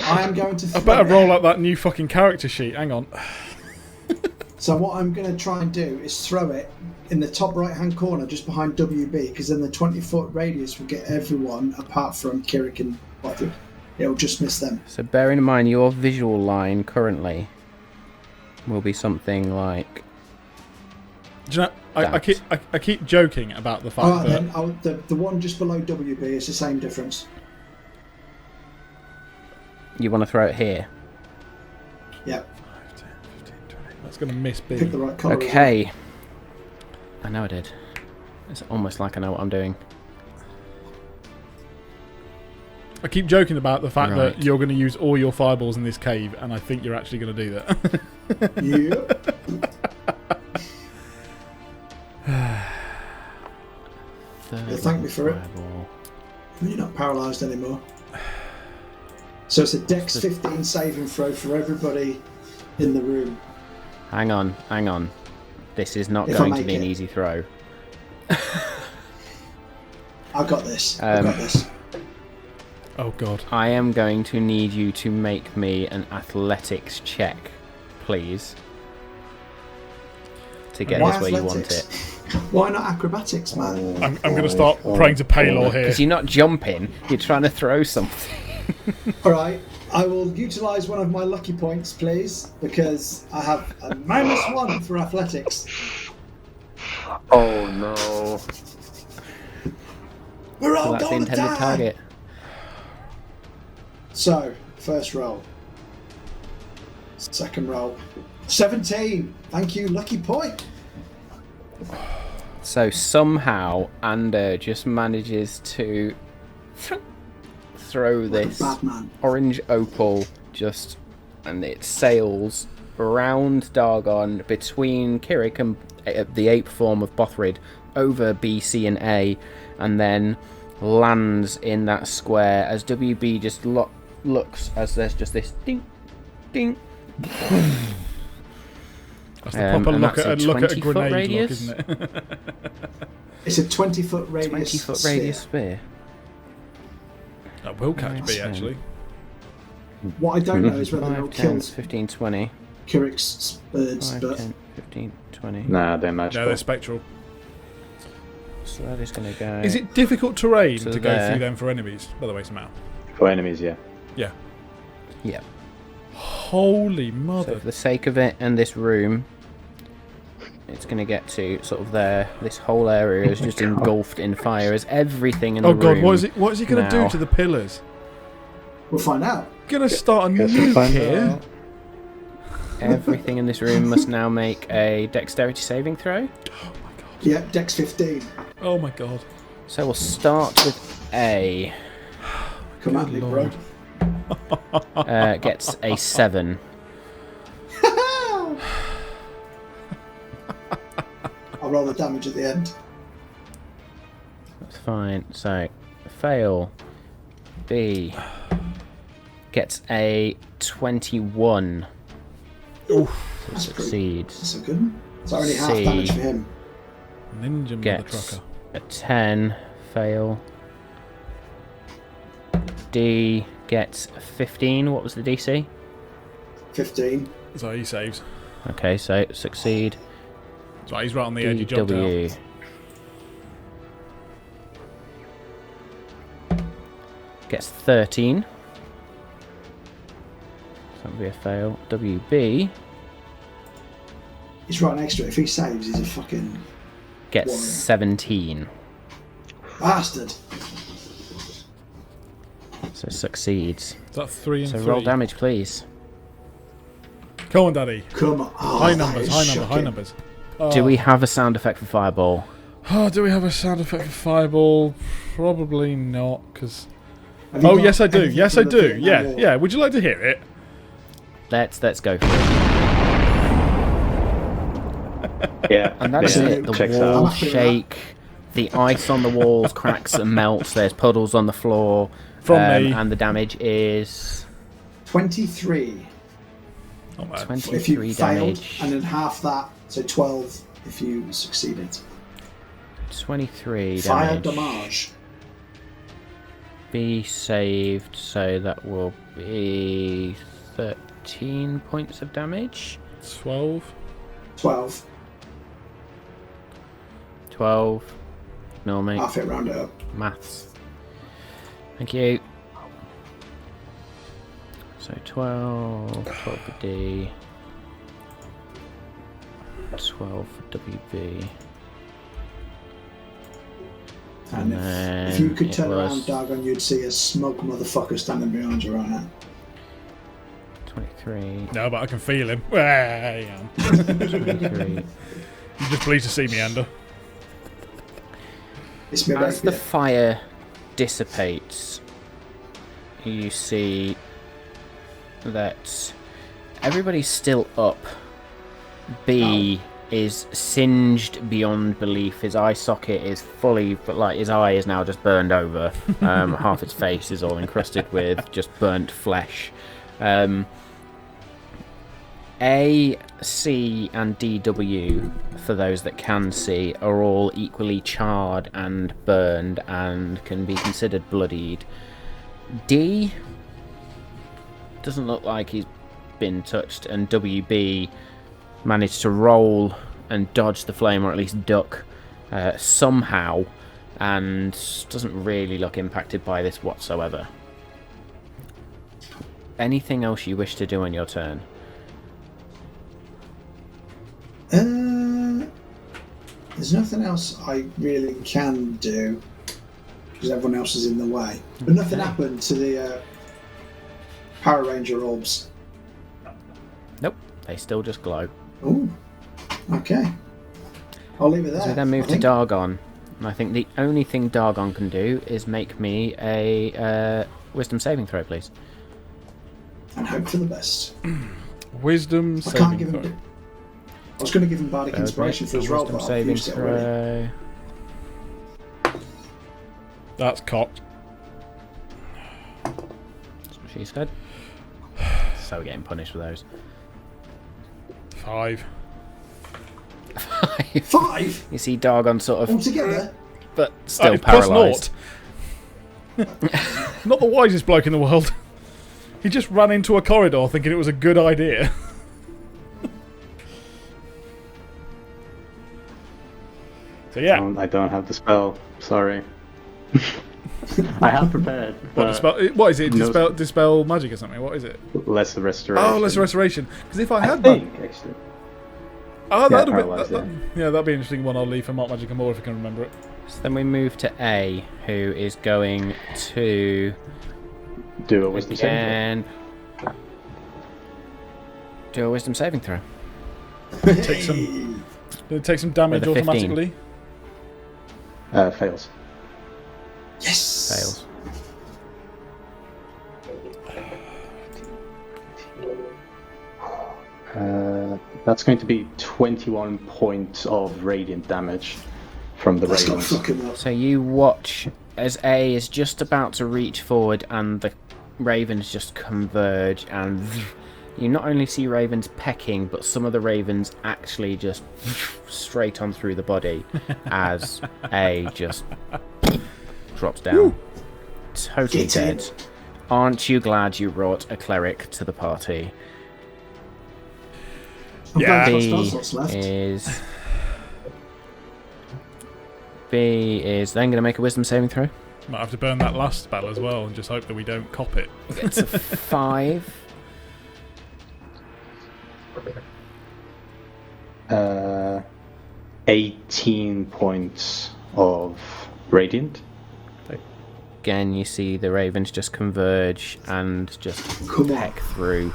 I am going to I throw better it. roll out that new fucking character sheet. Hang on. So what I'm going to try and do is throw it in the top right-hand corner just behind WB, because then the 20-foot radius will get everyone apart from Kirik and Bothrid. It'll just miss them. So bearing in mind your visual line currently will be something like... Do you know, I keep joking about the fact Alright that... then, the one just below WB is the same difference. You want to throw it here? Yep. 5, 10, 15, 20. That's going to miss Pick big. the right colour. Okay. I know I did. It's almost like I know what I'm doing. I keep joking about the fact Right. that you're going to use all your fireballs in this cave, and I think you're actually going to do that. Yep. Third thank me for it. fireball. You're not paralysed anymore. So it's a Dex 15 saving throw for everybody in the room. Hang on. This is not If I going to make be an it. easy throw. I got this. I got this. Oh, God. I am going to need you to make me an athletics check, please. To get Why this where you want athletics? it. Why not acrobatics, man? I'm going to start praying to Paylor here. Because you're not jumping, you're trying to throw something. Alright, I will utilise one of my lucky points, please, because I have a -1 for athletics. Oh no. We're So all that's the going to intended die! target. So, first roll. Second roll. 17! Thank you, lucky point! So somehow Ander just manages to throw Like a this bad man. orange opal and it sails around Dargon between Kirik and the ape form of Bothrid over B, C and A, and then lands in that square as WB just looks as there's just this ding ding. That's the proper and look that's at a a 20-foot grenade radius? look, isn't it? It's a 20-foot radius. 20-foot radius sphere. That will catch Nice. B, actually. What I don't know is whether 5, it'll 10, kill 15, 20. Kirik's birds, 5, but 10, 15, 20. Nah, they're No, magical. they're spectral. So that is going to go... Is it difficult terrain So to go there. through them for enemies, by the way, somehow? For enemies, yeah. Yeah. Yeah. Holy So mother. for the sake of it and this room, it's going to get to sort of there. This whole area is just engulfed in fire as everything in the Oh, room. God, what is he going to do now. to the pillars? we'll find out. Going to start a Guess we'll nuke find here? out. Everything in this room must now make a dexterity saving throw. Oh my god. Yeah, Dex 15. Oh my god. So we'll start with A. Come at me, bro. Gets a 7. I'll roll the damage at the end. That's fine. So, fail. B. Gets a 21. Oof. So That's succeeds. That's a good one. It's only half C. damage for him. Ninja Gets mother a 10. Fail. D gets a 15. What was the DC? 15. So he saves. Okay, so succeed. So he's right on the edge. He jumped DW out. gets 13. So that would be a fail. WB He's right next to it. If he saves, he's a fucking gets warrior. 17. Bastard. So succeeds. Is that 3 and So 3? roll damage, please. Come on, Daddy. Come on. Oh, High that numbers, is high shocking. numbers. Do we have a sound effect for Fireball? Oh, do we have a sound effect for Fireball? Probably not, because... Have you Oh, got yes, I do. anything Yes, from I the do. Vietnam Yeah, War? yeah. Would you like to hear it? Let's go for it. Yeah. And that's Yeah, it. The checks walls I'm happy with that. shake. The ice on the walls cracks and melts. There's puddles on the floor. From me. And the damage is 23 Oh, man. 23 if you failed, damage. and then half that, so 12 if you succeeded. 23 Fire damage. damage. Be saved, so that will be 13 points of damage. 12. 12. 12. Ignore me. Half it, round it up. Maths. Thank you. So 12 for D. 12 for WB. And And if you could it turn was- around, Dagon, you'd see a smug motherfucker standing behind you right now. 23. No, but I can feel him. There you am. 23. You're just pleased to see me, Ender. It's me, As the baby. fire dissipates, you see that everybody's still up. B is singed beyond belief. His eye socket is fully, but like his eye is now just burned over. Half its face is all encrusted with just burnt flesh. A, C, and DW, for those that can see, are all equally charred and burned and can be considered bloodied. D doesn't look like he's been touched, and WB managed to roll and dodge the flame, or at least duck somehow, and doesn't really look impacted by this whatsoever. Anything else you wish to do on your turn? There's nothing else I really can do because everyone else is in the way. But nothing happened to the Power Ranger orbs. Nope, they still just glow. Ooh, okay. I'll leave it there. So we then move I to think. Dargon. And I think the only thing Dargon can do is make me a wisdom saving throw, please. And hope for the best. Wisdom I can't saving give throw. him. I was going to give him bardic inspiration for his roll, wisdom but I've saving used it already. throw. That's cocked. That's what she said. So we're getting punished for those. 5. 5 You see Dargon sort of, altogether. but still It's plus paralysed. naught. Not the wisest bloke in the world. He just ran into a corridor thinking it was a good idea. So yeah, I don't have the spell. Sorry. I have prepared. what is it? no- Dispel magic or something? What is it? Lesser restoration. Oh, lesser restoration. Because if I I had that, think, actually. oh, that'd be paralyzed, yeah, that'd be an interesting one. I'll leave for Malt Magic and more if I can remember it. So then we move to A, who is going to Do a wisdom saving again Do a wisdom saving throw. Take some damage With a 15. automatically. Fails. Yes. Fails. That's going to be 21 points of radiant damage from the That's not ravens. fucking up. So you watch as A is just about to reach forward and the ravens just converge, and you not only see ravens pecking, but some of the ravens actually just straight on through the body as A just drops down. Woo. Totally Get in. dead. Aren't you glad you brought a cleric to the party? I'm Yeah. glad I've got B spell slots left. is then going to make a wisdom saving throw. Might have to burn that last spell as well and just hope that we don't cop it. It's a 5. 18 points of radiant. Again, you see the ravens just converge and just Come on. peck through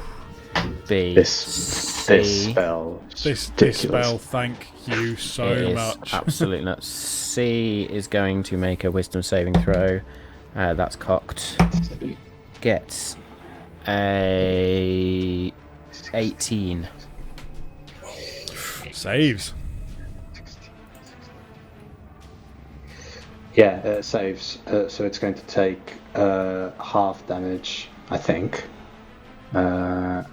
B. This C spell. is This ridiculous. spell, thank you so is much. absolutely nuts. C is going to make a wisdom saving throw. That's cocked. Gets a 18. Saves. Yeah, saves. So it's going to take half damage, I think. Half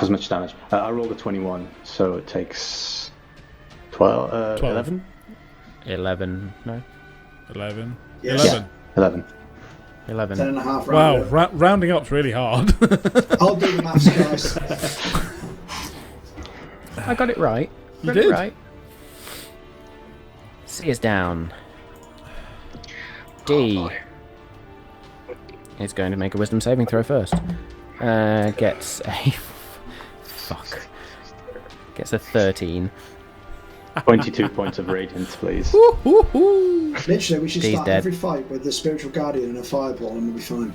as much damage. I rolled a 21, so it takes 12. 11? 11. No. 11. Yes. 11. 11. 11. 10 and a half Wow, round. rounding up's really hard. I'll do the maths, guys. I got it right. You Got it did. right. C is down. D is going to make a wisdom saving throw first. Gets a fuck. Gets a 13. 22 points of radiant, please. Literally, we should He's start dead. every fight with the spiritual guardian and a fireball, and we'll be fine.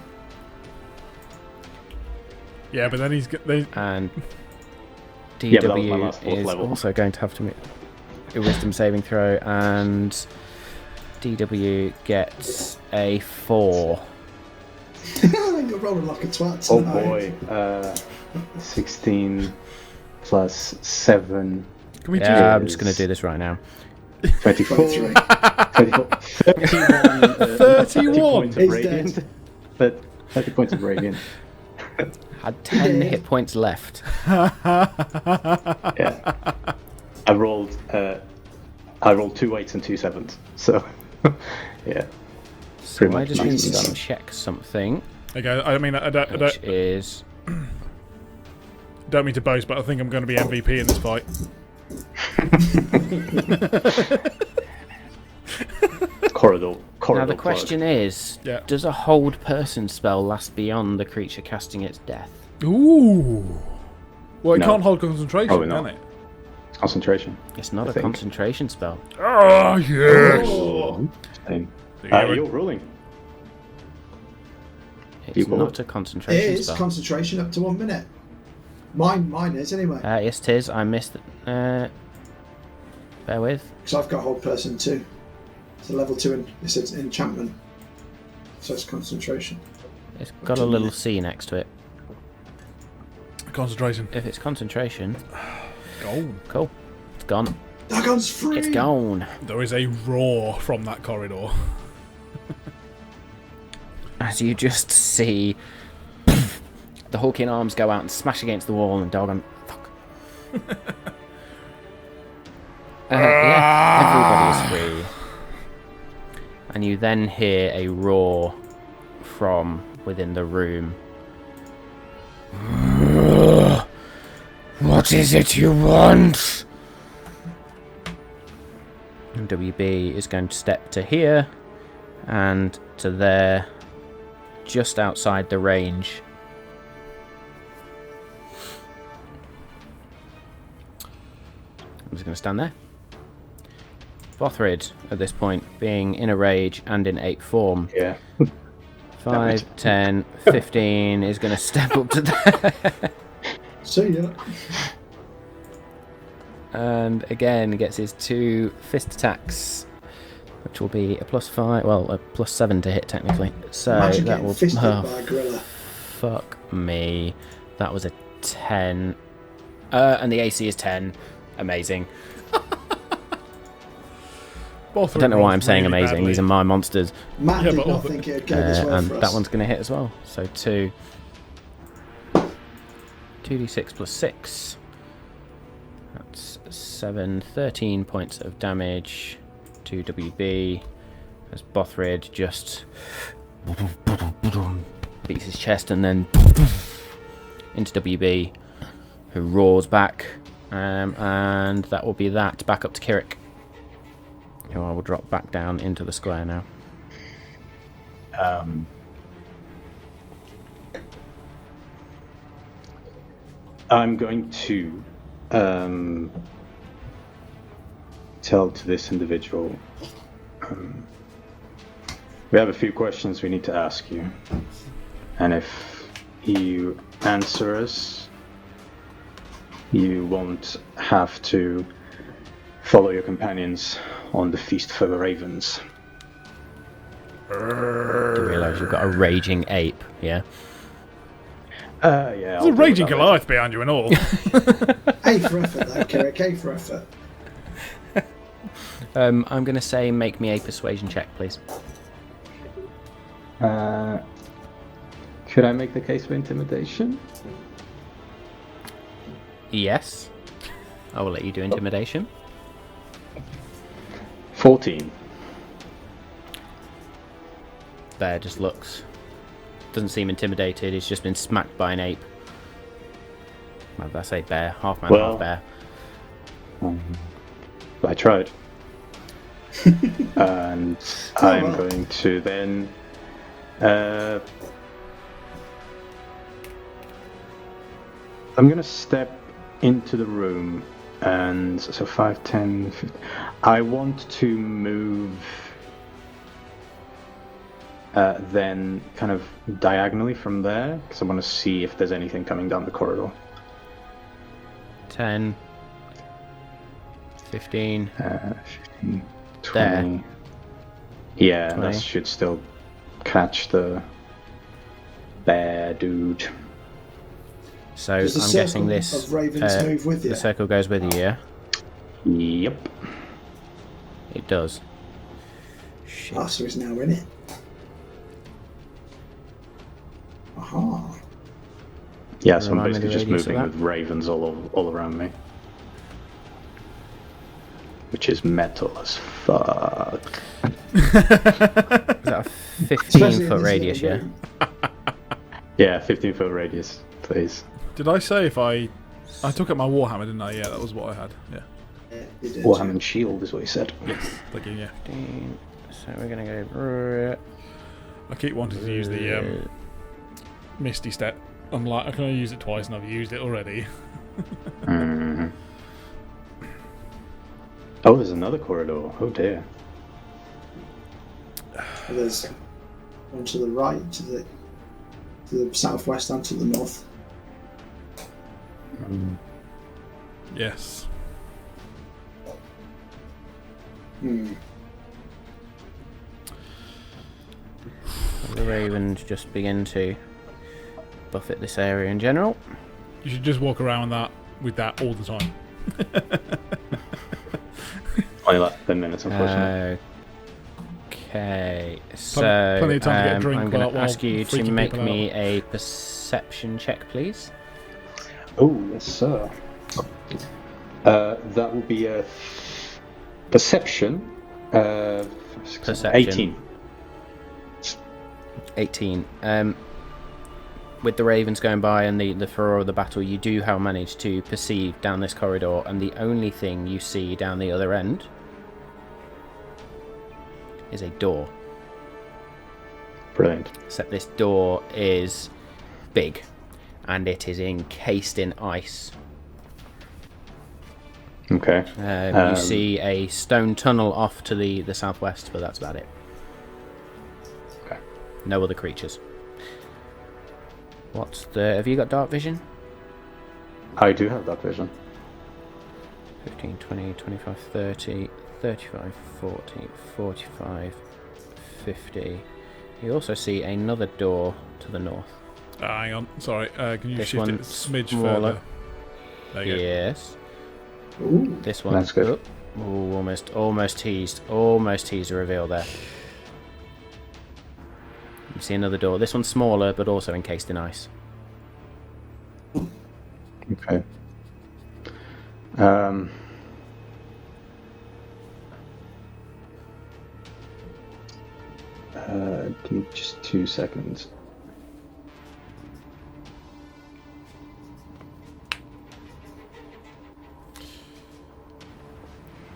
Yeah, but then he's they, And Yeah, but that was my DW last fourth is level. also going to have to make a wisdom saving throw, and DW gets a 4. You're rolling like a twat. Oh tonight. boy. 16 plus 7. can we Yeah, I'm do just going to do this right now. 24. 23. 24. 31. 31. Points of He's radiant. dead. But 30 points of radiant. Had 10 hit points left. Yeah. I rolled 2 8s and 2 7s. So, yeah. So Pretty I much just need to nice. check something, Okay, I mean, I which is don't mean to boast, but I think I'm going to be MVP in this fight. Corridor. now the question is, Yeah. does a hold person spell last beyond the creature casting its death? Ooh. Well, it No. can't hold concentration, Probably can not. it? Concentration. It's not I a think. concentration spell. Oh, yes. Oh, Same. Yeah, You're ruling. It's You will. not a it concentration is spell. concentration up to 1 minute. Mine is anyway. Yes, it is. I missed it. Bear with. Because I've got hold person too. It's a level 2 it's an enchantment. So it's concentration. It's got a little C next to it. Concentration. If it's concentration, Gold. cool. It's gone. That gun's free! It's gone. There is a roar from that corridor. As you just see the hulking arms go out and smash against the wall, and Dogon, fuck. Yeah, everybody is free. And you then hear a roar from within the room. What is it you want? And WB is going to step to here and to there, just outside the range. I'm just going to stand there. Bothrid, at this point, being in a rage and in ape form, Yeah. 5, 10, 15 is going to step up to that. See ya. And again, gets his 2 fist attacks, which will be a +5, well, a +7 to hit technically. So Imagine that getting will. fisted by a gorilla. Fuck me. That was a 10. And the AC is 10. Amazing. Both I don't know why I'm saying really amazing. badly. These are my monsters. Matt Yeah, did but not all the- think it would go this well And for us. that one's going to hit as well. So 2. 2d6 plus 6. That's 7. 13 points of damage to WB. As Bothrid just beats his chest and then into WB, who roars back. And that will be that. Back up to Kirik, who I will drop back down into the square now. I'm going to tell to this individual, we have a few questions we need to ask you, and if you answer us, you won't have to follow your companions on the feast for the ravens. You realise you've got a raging ape, yeah? Yeah. There's a raging Goliath behind you and all. A for effort, though, Kirik. A for effort. I'm going to say make me a persuasion check, please. Could I make the case for intimidation? Yes. I will let you do intimidation. 14. Bear just looks. Doesn't seem intimidated. He's just been smacked by an ape. Well, I say bear. Half man, Well, half bear. I tried. And I'm well. going to then I'm going to step into the room, and so 5, 10, 15. I want to move then kind of diagonally from there, because I want to see if there's anything coming down the corridor. 10. 15. 15, 20. There. Yeah, 20. that should still catch the bear dude. So Does the I'm circle guessing this. of ravens move with you? The circle goes with you, yeah? Yep. It does. Shit. Arthur is now in it. Aha. Yeah, so I'm Remind me basically the just radius of moving that. with ravens all around me. Which is metal as fuck. Is that a 15 foot radius, yeah? Yeah, 15-foot radius, please. Did I say if I took up my Warhammer, didn't I? Yeah, that was what I had. Yeah. Yeah, you did. Warhammer and shield is what you said. Yes. Thank you, yeah. 15. So we're going to go. I keep wanting to use the Misty Step. I'm like, I can only use it twice and I've used it already. Mhm. Oh, there's another corridor. Oh dear. There's one to the right, to the southwest, and to the north. Yes. The ravens just begin to buffet this area in general. You should just walk around with that all the time. Only last 10 minutes, unfortunately. Okay, so plenty of time to get a drink I'm going to while ask you to freaking make people me a perception check, please. Oh, yes, sir. That will be a perception. Perception. 18. 18. With the ravens going by and the furore of the battle, you do how manage to perceive down this corridor, and the only thing you see down the other end is a door. Brilliant. Except this door is big, and it is encased in ice. Okay. You see a stone tunnel off to the southwest, but that's about it. Okay. No other creatures. Have you got dark vision? I do have dark vision. 15, 20, 25, 30, 35, 40, 45, 50. You also see another door to the north. Hang on, sorry. Can you This shift it a one's smidge smaller. further? There you Yes. Ooh. This one. That's good. Oh, almost teased. Almost teased a reveal there. You see another door. This one's smaller, but also encased in ice. Okay. Give me just 2 seconds.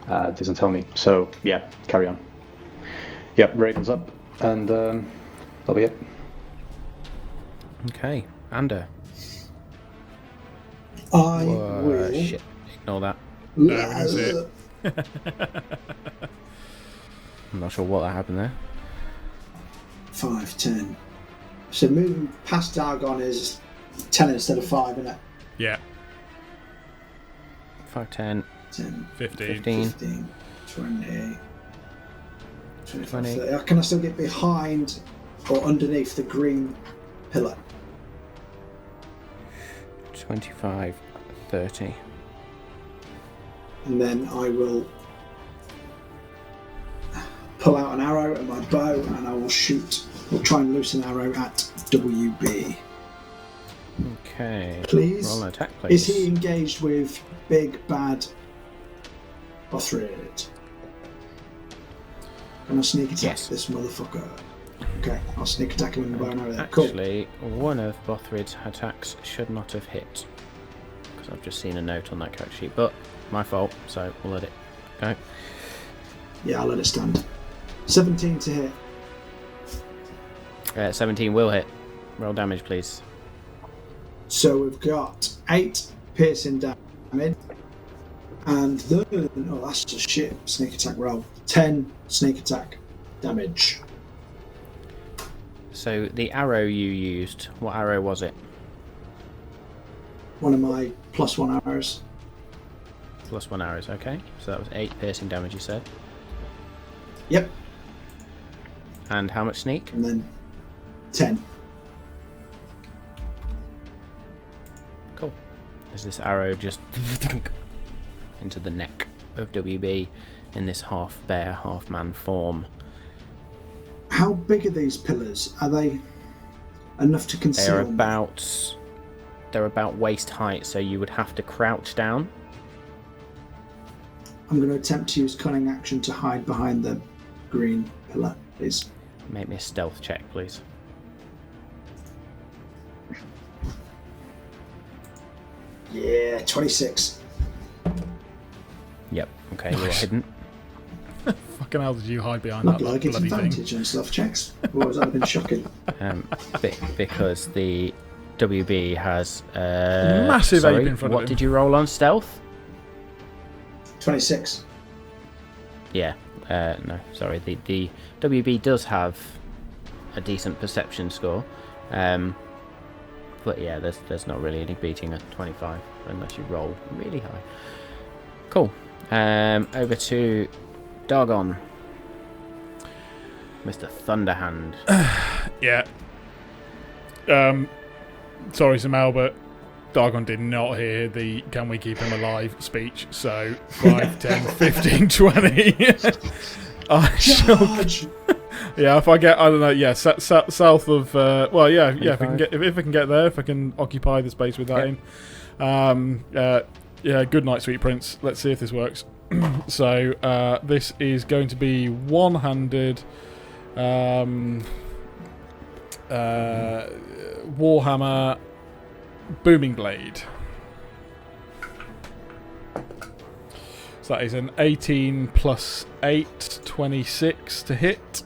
It doesn't tell me. So, yeah, carry on. Yep, Raven's up, and that'll be it. Okay, Ander. I Whoa, will. shit. Ignore that. we can see it. I'm not sure what that happened there. 5, 10. So moving past Dargon is 10 instead of 5, isn't it? Yeah, 5, 10, 10, 15. 15. 15, 20, 25, 20. 30. Can I still get behind or underneath the green pillar? 25, 30. And then I will pull out an arrow and my bow and I will shoot. We'll try and loose an arrow at WB. Okay. Please. Roll an attack, please. Is he engaged with big bad Bothrid? Can I sneak attack Yes. this motherfucker? Okay, I'll sneak attack him in the bow and arrow. Cool. Actually, one of Bothrid's attacks should not have hit. Because I've just seen a note on that character sheet. But, my fault, so we'll let it go. Yeah, I'll let it stand. 17 to hit. 17 will hit. Roll damage, please. So we've got 8 piercing damage. And then, oh, that's just shit. Sneak attack roll. 10 sneak attack damage. So, the arrow you used, what arrow was it? One of my +1 arrows. +1 arrows, okay. So that was 8 piercing damage, you said. Yep. And how much sneak? And then 10. Cool. As this arrow just into the neck of WB in this half bear, half man form. How big are these pillars? Are they enough to conceal? They're about waist height, so you would have to crouch down. I'm going to attempt to use cunning action to hide behind the green pillar, please. Make me a stealth check, please. Yeah, 26. Yep. Okay, you're hidden. Fucking hell, did you hide behind Not that like it's bloody thing? advantage on stealth checks. Or has that been shocking? Because the WB has Massive sorry, ape in front of what him. did you roll on stealth? 26. Yeah. No, sorry. The WB does have a decent perception score. But yeah, there's not really any beating a 25 unless you roll really high. Cool. Over to Dargon. Mr. Thunderhand. Yeah. Sorry, Samal, but Dargon did not hear the "can we keep him alive" speech, so 5, 10, 15, 20. I shall, Charge! yeah, if I get, I don't know, yeah, south of, well, yeah, if I can 25. get, if I can get there, if I can occupy the space with that in. Yeah, good night, sweet prince. Let's see if this works. So, this is going to be one-handed, Warhammer Booming Blade. So that is an 18 plus 8, 26 to hit.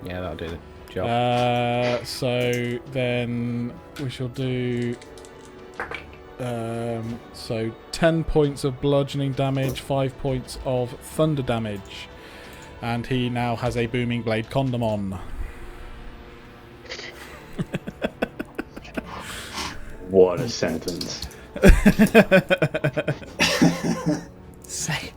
Yeah, that'll do the job. So then we shall do so 10 points of bludgeoning damage, 5 points of thunder damage, and he now has a Booming Blade condom on. What a sentence.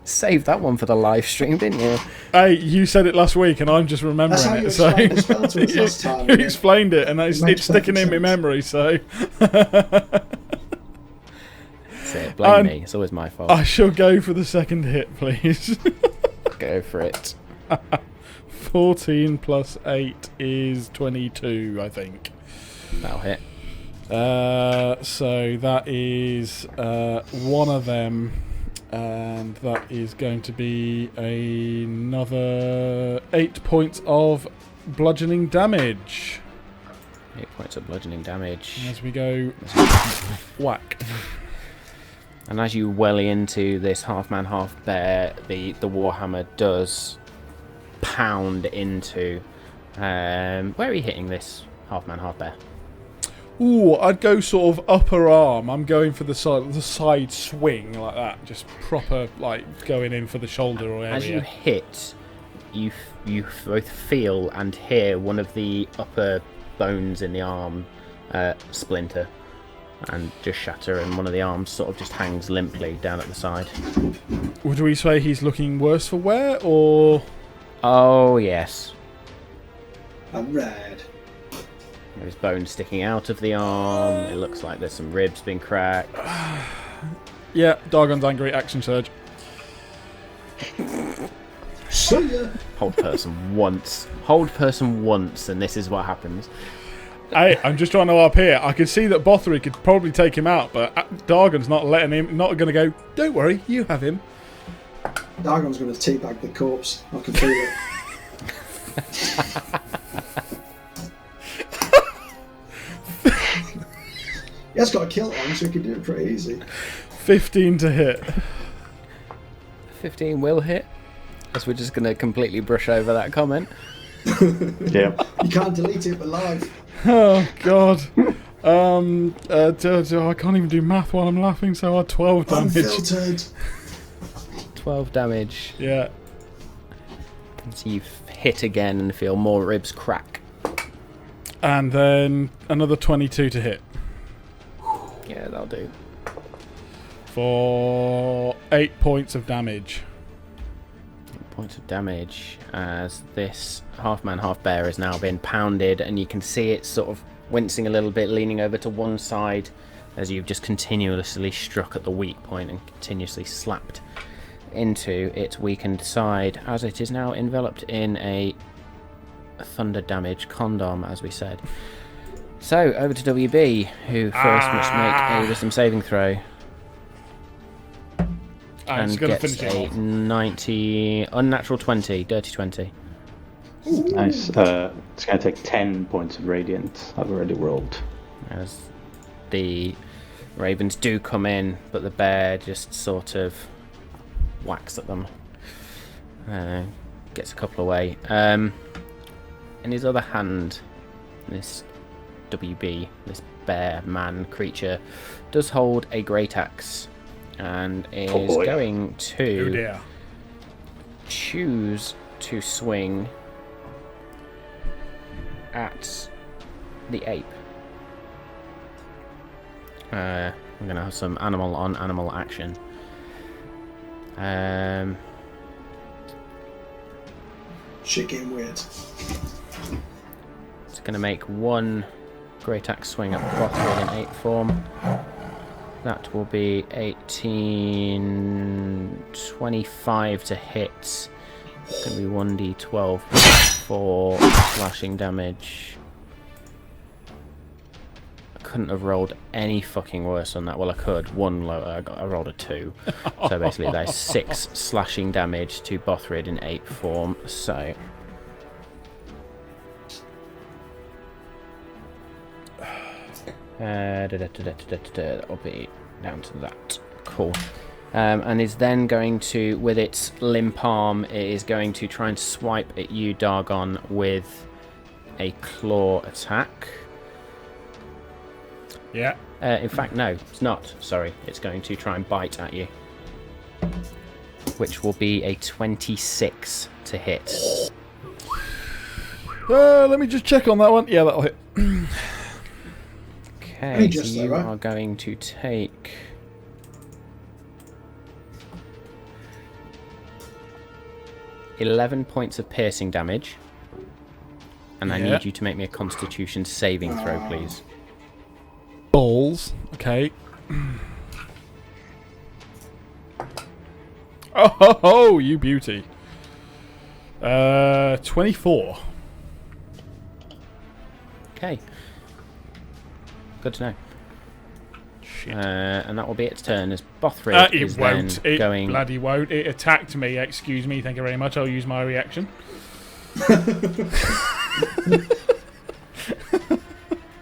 Save that one for the live stream, didn't you? Hey, you said it last week, and I'm just remembering That's how you it. So explained the spell to us last time. you explained it, and it's Makes sticking in perfect my sense. memory. So That's it. Blame me. It's always my fault. I shall go for the second hit, please. Go for it. 14 plus 8 is 22, I think. That'll hit. So that is one of them, and that is going to be another 8 points of bludgeoning damage 8 points of bludgeoning damage. as we go whack. And as you welly into this half man, half bear, the warhammer does pound into. Where are you hitting this half man, half bear? Ooh, I'd go sort of upper arm. I'm going for the side swing like that, just proper like going in for the shoulder or area. As you hit, you both feel and hear one of the upper bones in the arm splinter and just shatter, and one of the arms sort of just hangs limply down at the side. Would we say he's looking worse for wear, or? Oh yes, I'm red. there's bones sticking out of the arm. It looks like there's some ribs being cracked. Yeah, Dargon's angry. Action surge. See ya. Hold person once. Hold person once, and this is what happens. Hey, I'm just trying to up here. I could see that Bothery could probably take him out, but Dargon's not letting him. Not going to go. Don't worry, you have him. Dargon's going to teabag the corpse. I can feel it. He has got a kilt on, so he can do it pretty easy. 15 to hit. 15 will hit. As we're just going to completely brush over that comment. Yeah. You can't delete it, but live. Oh God. I can't even do math while I'm laughing. So 12 damage. Unfiltered. 12 damage. Yeah. So you hit again and feel more ribs crack. And then another 22 to hit Yeah, that'll do. for 8 points of damage. 8 points of damage as this half man, half bear has now been pounded, and you can see it sort of wincing a little bit, leaning over to one side as you've just continuously struck at the weak point and continuously slapped into its weakened side, as it is now enveloped in a thunder damage condom, as we said. So over to WB, who first must make a wisdom saving throw I'm just and going to gets finish it a off. 90 unnatural 20, dirty 20. Nice. It's going to take 10 points of radiant. I've already rolled. As the ravens do come in, but the bear just sort of whacks at them. Gets a couple away. In his other hand, this WB, this bear man creature, does hold a great axe and is going Oh to dear. choose to swing at the ape. I'm going to have some animal on animal action. Shit getting weird. It's going to make one great axe swing at Bothrid in ape form. That will be 18, 25 to hit. It's going to be 1d12 for slashing damage. I couldn't have rolled any fucking worse than that. Well, I could. One lower. I rolled a 2. So basically, that's 6 slashing damage to Bothrid in ape form. So. That'll be down to that. Cool. And is then going to, with its limp arm, it is going to try and swipe at you, Dargon, with a claw attack. Yeah. In fact, no, it's not. Sorry, it's going to try and bite at you, which will be a 26 to hit. Let me just check on that one. Yeah, that'll hit. Okay, Only so just you though, right? are going to take 11 points of piercing damage. And I Yeah. need you to make me a Constitution saving throw, please. Balls. Okay. Oh, ho, ho, you beauty. 24. Okay. Good to know. Shit. And that will be its turn as Bothrid It is won't. then It going... bloody won't. It attacked me. Excuse me. Thank you very much. I'll use my reaction.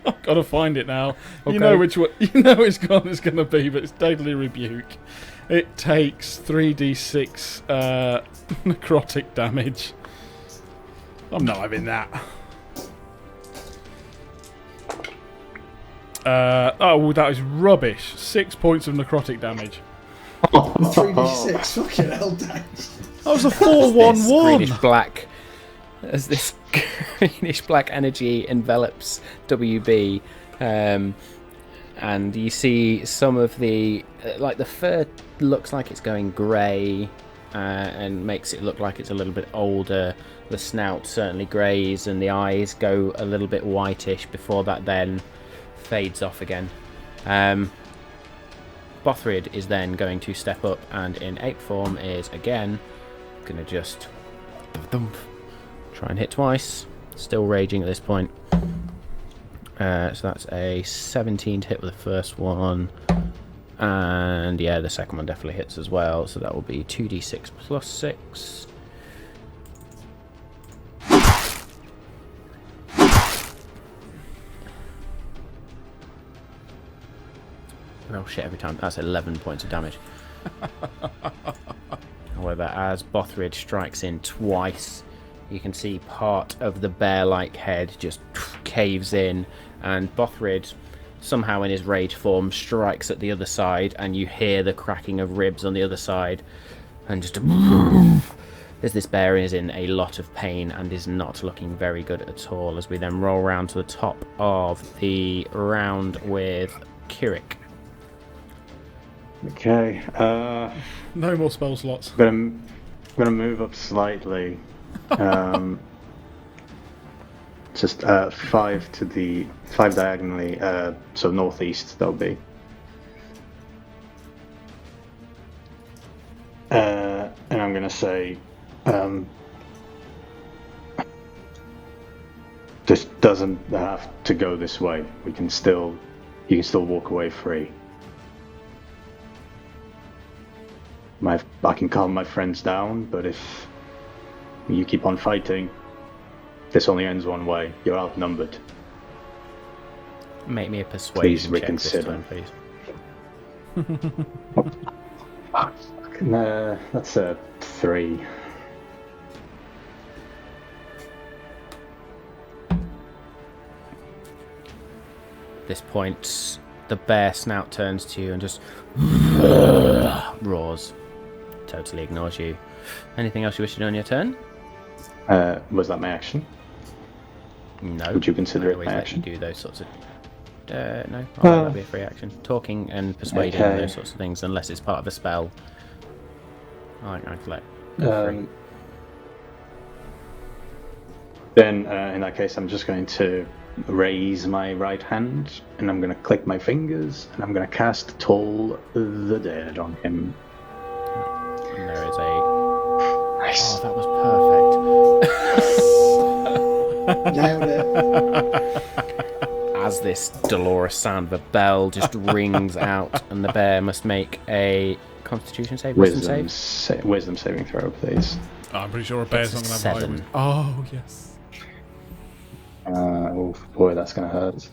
I've got to find it now. Okay. You know which one. You know which one it's going to be, but it's Deadly Rebuke. It takes 3d6 necrotic damage. I'm not having that. Oh, that is rubbish. 6 points of necrotic damage. 3d6, fucking hell, Dave. That was a This 4-1-1. greenish black... As this greenish black energy envelops WB, and you see some of the like the fur looks like it's going grey, and makes it look like it's a little bit older. The snout certainly greys, and the eyes go a little bit whitish before that then fades off again. Bothrid is then going to step up, and in ape form is again going to just try and hit twice. Still raging at this point. So that's a 17 to hit with the first one. And yeah, the second one definitely hits as well. So that will be 2d6 plus 6. Oh shit, every time. That's 11 points of damage. However, as Bothrid strikes in twice, you can see part of the bear-like head just caves in, and Bothrid, somehow in his rage form, strikes at the other side, and you hear the cracking of ribs on the other side, and just as this bear is in a lot of pain and is not looking very good at all. As we then roll round to the top of the round with Kirik. Okay. No more spell slots. I'm gonna move up slightly. Just 5 to the 5 diagonally, so northeast that'll be. And I'm gonna say, this doesn't have to go this way. You can still walk away free. I can calm my friends down, but if you keep on fighting, this only ends one way. You're outnumbered. Make me a persuasion Please check reconsider. this time, please. That's a 3. At this point, the bear snout turns to you and just roars. Totally ignores you. Anything else you wish to do on your turn? Was that my action? No. Would you consider I it always my let action? you do those sorts of... no, that'll be a free action. Talking and persuading and Okay. those sorts of things, unless it's part of a spell. I'd let go free. Then, in that case, I'm just going to raise my right hand, and I'm going to click my fingers, and I'm going to cast Toll the Dead on him. And there is a... Nice. Oh, that was perfect. Nailed it. As this dolorous sound of a bell just rings out, and the bear must make a Constitution save, wisdom save. Wisdom saving throw, please. Oh, I'm pretty sure a bear's not going to have 7. a high. Oh, yes. Oh boy, that's going to hurt.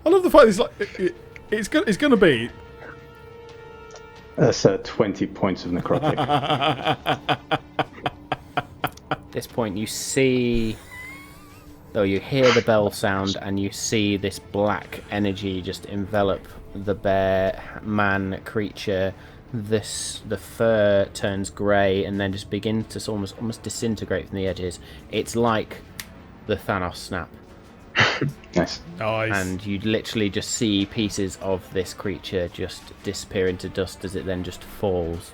I love the fact it's like it's going to be. That's 20 points of necrotic. At this point, you see, though you hear the bell sound, and you see this black energy just envelop the bear man creature. The fur turns grey and then just begins to almost disintegrate from the edges. It's like the Thanos snap. Nice. And you literally just see pieces of this creature just disappear into dust as it then just falls.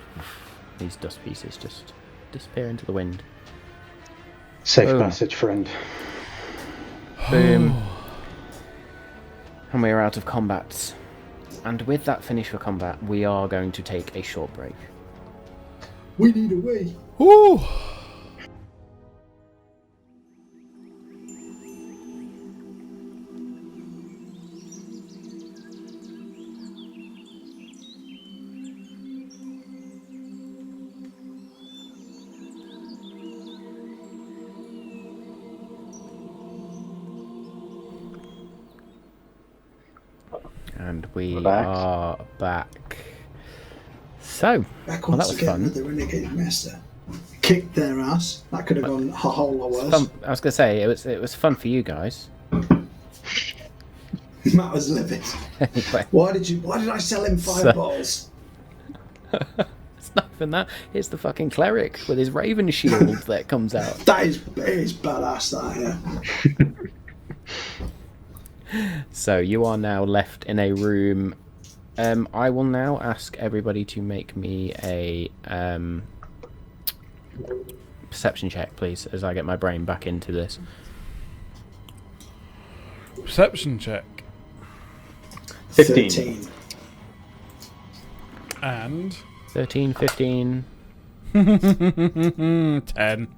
These dust pieces just disappear into the wind. Safe Boom. passage, friend. Boom. And we are out of combat. And with that finish for combat, we are going to take a short break. We need a wee. Woo! And we back. are back. So, Back well, that once was again fun. with the Renegade Master. Kicked their ass. That could have gone a whole lot worse. I was going to say, it was fun for you guys. Matt was livid. Anyway, Why did I sell him fireballs? it's not even that. It's the fucking cleric with his raven shield that comes out. That is badass, that, yeah. So you are now left in a room. I will now ask everybody to make me a perception check, please, as I get my brain back into this. Perception check. 15. 13. And 13, 15, 10.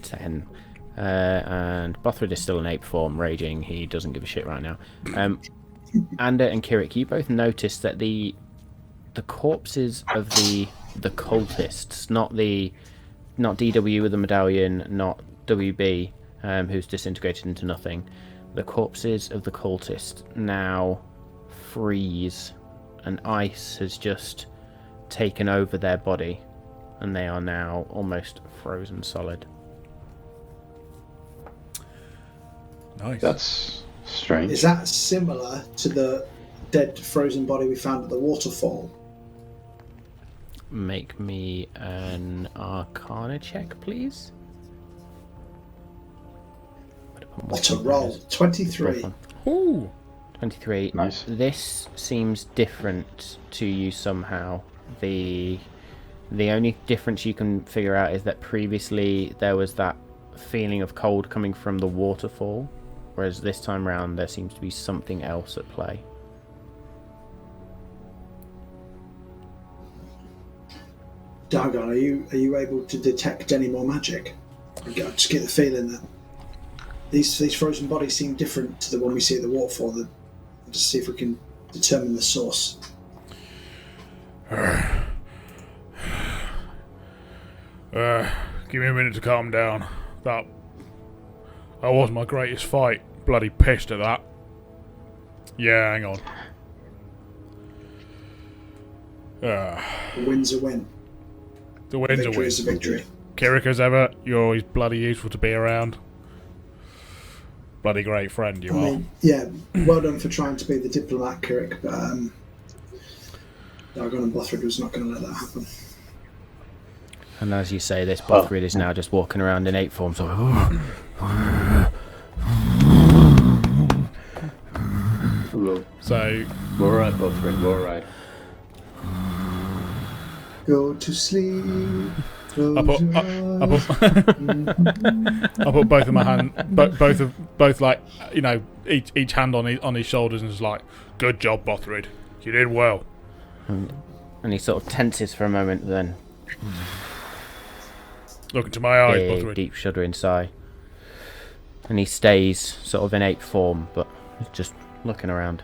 10. And Bothrid is still in ape form, raging. He doesn't give a shit right now. Ander and Kirik, you both notice that the corpses of the cultists, not DW with the medallion, not WB, who's disintegrated into nothing. The corpses of the cultists now freeze, and ice has just taken over their body, and they are now almost frozen solid. Nice. That's strange. Is that similar to the dead frozen body we found at the waterfall? Make me an Arcana check, please. What a roll. 23. Ooh. 23. Nice. This seems different to you somehow. The only difference you can figure out is that previously there was that feeling of cold coming from the waterfall, whereas this time round there seems to be something else at play. Dagon, are you able to detect any more magic? I just get the feeling that these frozen bodies seem different to the one we see at the waterfall. Just see if we can determine the source. Give me a minute to calm down. That was my greatest fight. Bloody pissed at that. Yeah, hang on. The win's a win. The win's a Victory win. is a victory. Kirik, as ever, you're always bloody useful to be around. Bloody great friend you I are. mean, yeah, well done for trying to be the diplomat, Kirik, but Dagon and Bothrid was not going to let that happen. And as you say, this Bothrid is now just walking around in ape form, so So, We're alright, Bothrid, we're alright. Go to sleep. I put both of my hand, both like, you know, each hand on his shoulders, and just like, good job, Bothrid. You did well. and he sort of tenses for a moment, then Look into my eyes, big, Bothrid. deep shuddering sigh, and he stays sort of in ape form, but just looking around.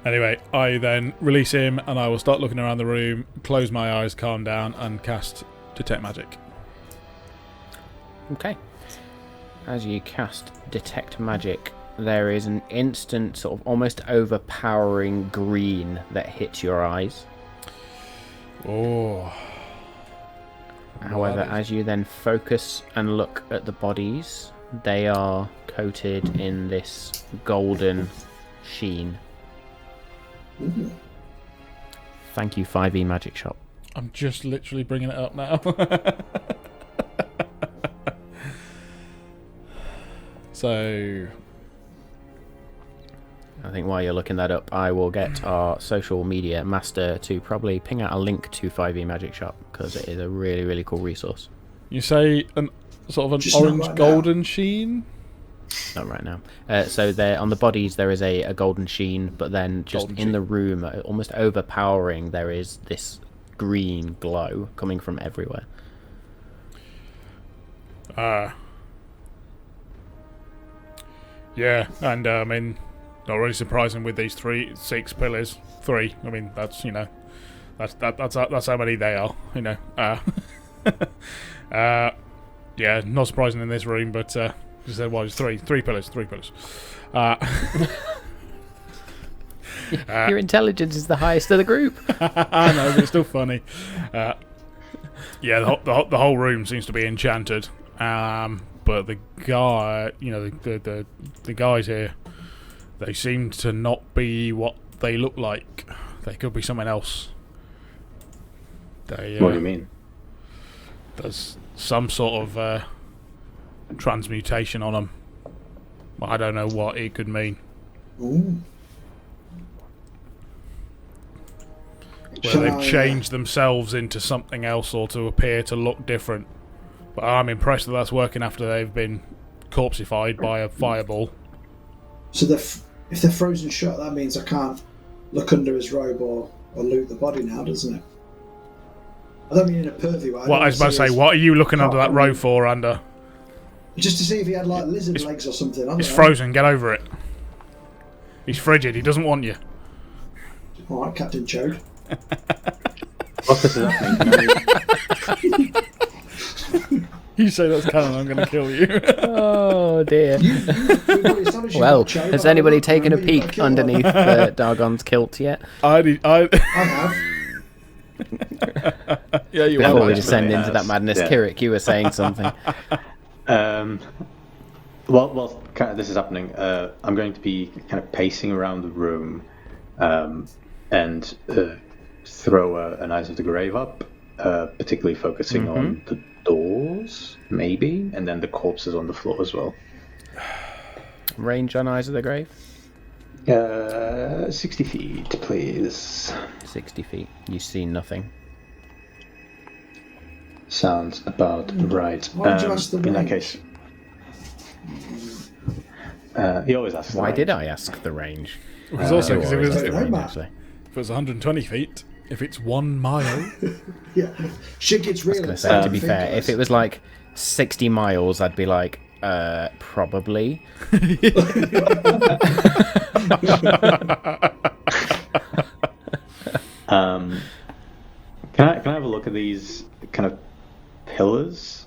Anyway, I then release him, and I will start looking around the room, close my eyes, calm down, and cast Detect Magic. Okay. As you cast Detect Magic, there is an instant sort of almost overpowering green that hits your eyes. Oh. However, as you then focus and look at the bodies, they are coated in this golden sheen. Ooh. Thank you, 5e Magic Shop. I'm just literally bringing it up now. So I think while you're looking that up, I will get our social media master to probably ping out a link to 5e Magic Shop, because it is a really, really cool resource. you say an sort of an Just not orange right golden sheen. Not right now. So there on the bodies there is a golden sheen, but then just Golden in sheen. the room, almost overpowering, there is this green glow coming from everywhere. Yeah, and I mean, not really surprising with these 6 pillars. 3. I mean, that's that's how many they are. Yeah, not surprising in this room, but you said it's 3 pillars. 3 pillars. Your intelligence is the highest of the group. I know, but it's still funny. Yeah, the whole room seems to be enchanted. But the guy, the guys here, they seem to not be what they look like. They could be someone else. What do you mean? There's some sort of transmutation on them. I don't know what it could mean. Ooh. Whether they've changed themselves into something else or to appear to look different. But I'm impressed that's working after they've been corpseified by a fireball. So if they're frozen shut, that means I can't look under his robe or loot the body now, doesn't it? I don't mean in a pervy way. What I was about to say, what are you looking under that robe for, Ander? Just to see if he had like lizard legs or something. I don't He's know. frozen, get over it. He's frigid, he doesn't want you. Alright, Captain Chode. What does that mean? You say that's canon, I'm going to kill you. Oh dear. We've already established you've Well, got Chode. has I anybody don't taken a remember you've got peek kill underneath her. Dargon's kilt yet? I I have. yeah, you Before are. we descend yes. into that madness, Yeah. Kirik, you were saying something. Well, kind of, this is happening. I'm going to be kind of pacing around the room, and throw an Eyes of the Grave up, particularly focusing on the doors, maybe, and then the corpses on the floor as well. Range on Eyes of the Grave? 60 feet, please. 60 feet. You see nothing. Sounds about right. Why did you ask the in that range? case, he always asks. Why the did I ask the range? It's also You because it always was, ask the don't know, range, Matt. actually. if it was 120 feet, if it's 1 mile, Yeah. Shit gets real. I was going to say, to be fair, if it was like 60 miles, I'd be like, probably. Can I have a look at these kind of pillars?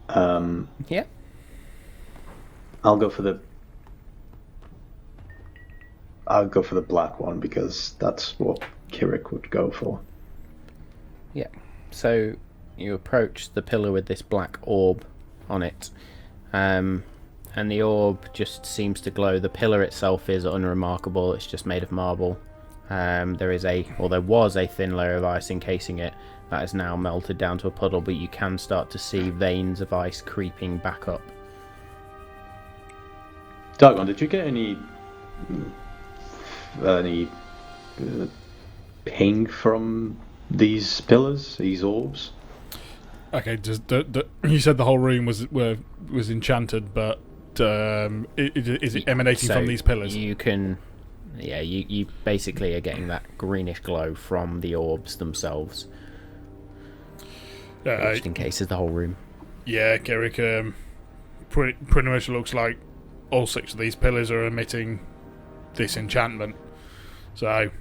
Yeah. I'll go for the black one because that's what Kirik would go for. Yeah. So you approach the pillar with this black orb on it, and the orb just seems to glow. The pillar itself is unremarkable. It's just made of marble. There was a thin layer of ice encasing it that is now melted down to a puddle, but you can start to see veins of ice creeping back up. Dargon, did you get any ping from these pillars, these orbs? Okay, you said the whole room was enchanted, but is it emanating So from these pillars? You can, you basically are getting that greenish glow from the orbs themselves, which encases the whole room. Yeah, Kirik, pretty much looks like all 6 of these pillars are emitting this enchantment. So,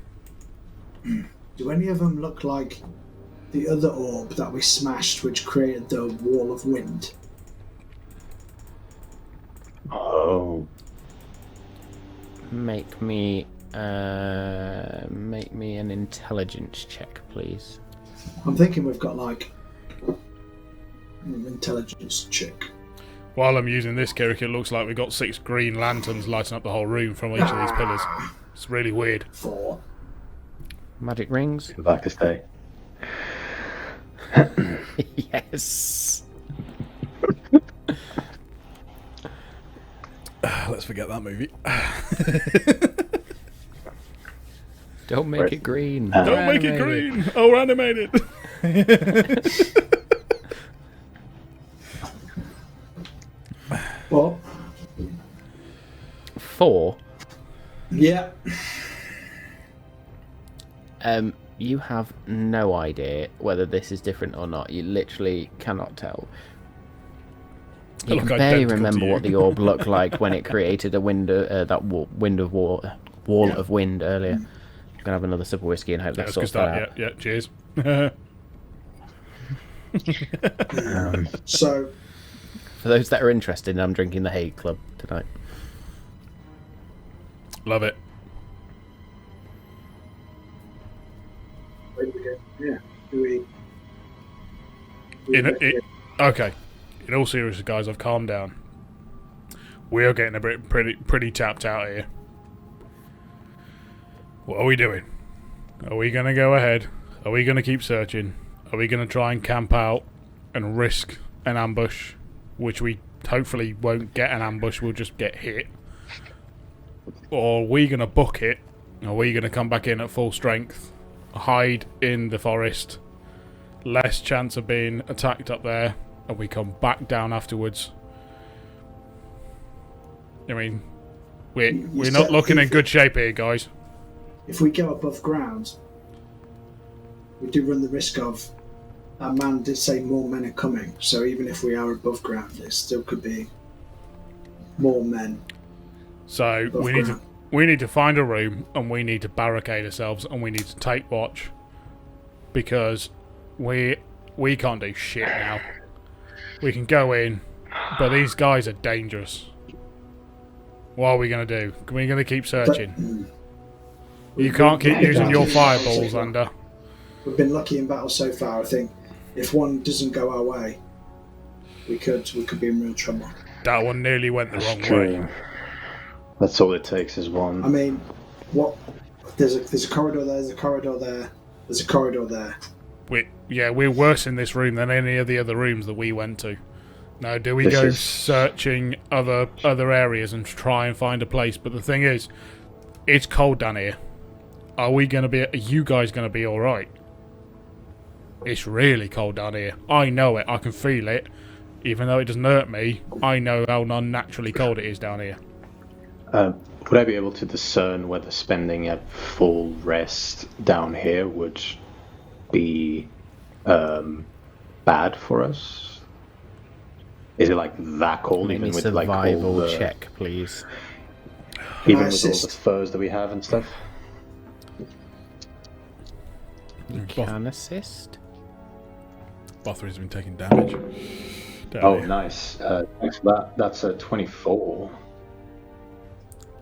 Do any of them look like the other orb that we smashed, which created the wall of wind? Oh, Make me an intelligence check, please. I'm thinking we've got like an intelligence check. while I'm using this, Kirik, it looks like we've got 6 green lanterns lighting up the whole room from each of these pillars. It's really weird. 4. Magic rings? back to stay. Yes. forget that movie. Don't make it green. Don't make it green. Oh, animated. Well, 4. yeah. You have no idea whether this is different or not. You literally cannot tell. You look can barely identical to remember you. what the orb looked like when it created a window, wall of wind earlier. I'm gonna have another sip of whiskey and hope that Let's sorts go that start. out. Yeah, cheers. So, For those that are interested, I'm drinking the Hague Club tonight. Love it. yeah. Do we? Okay. In all seriousness, guys, I've calmed down. We are getting a bit pretty tapped out here. What are we doing? Are we going to go ahead? Are we going to keep searching? Are we going to try and camp out and risk an ambush, which we hopefully won't get an ambush, we'll just get hit? Or are we going to book it? Are we going to come back in at full strength, hide in the forest, less chance of being attacked up there, and we come back down afterwards? I mean, we're not looking in good shape here, guys. If we go above ground, we do run the risk of. Our man did say more men are coming, so even if we are above ground, there still could be more men. So above we ground. need to find a room, and we need to barricade ourselves, and we need to take watch, because we can't do shit now. We can go in, but these guys are dangerous. What are we going to do? We're going to keep searching. You can't keep using your fireballs, Ander. We've been lucky in battle so far. I think if one doesn't go our way, we could be in real trouble. That one nearly went the wrong way. True. That's all it takes is one. I mean, what? There's a corridor there. There's a corridor there. There's a corridor there. We're worse in this room than any of the other rooms that we went to. Now, do we This go is- searching other areas and try and find a place? But the thing is, it's cold down here. Are you guys gonna be all right? It's really cold down here. I know it. I can feel it. Even though it doesn't hurt me, I know how unnaturally cold it is down here. Would I be able to discern whether spending a full rest down here would be bad for us? Is it like that cold, Make me even with like all survival the, check, please. even I with all the assist. furs that we have and stuff? You can assist. Bothray's been taking damage. Down Oh, here. nice. Thanks for that. That's a 24.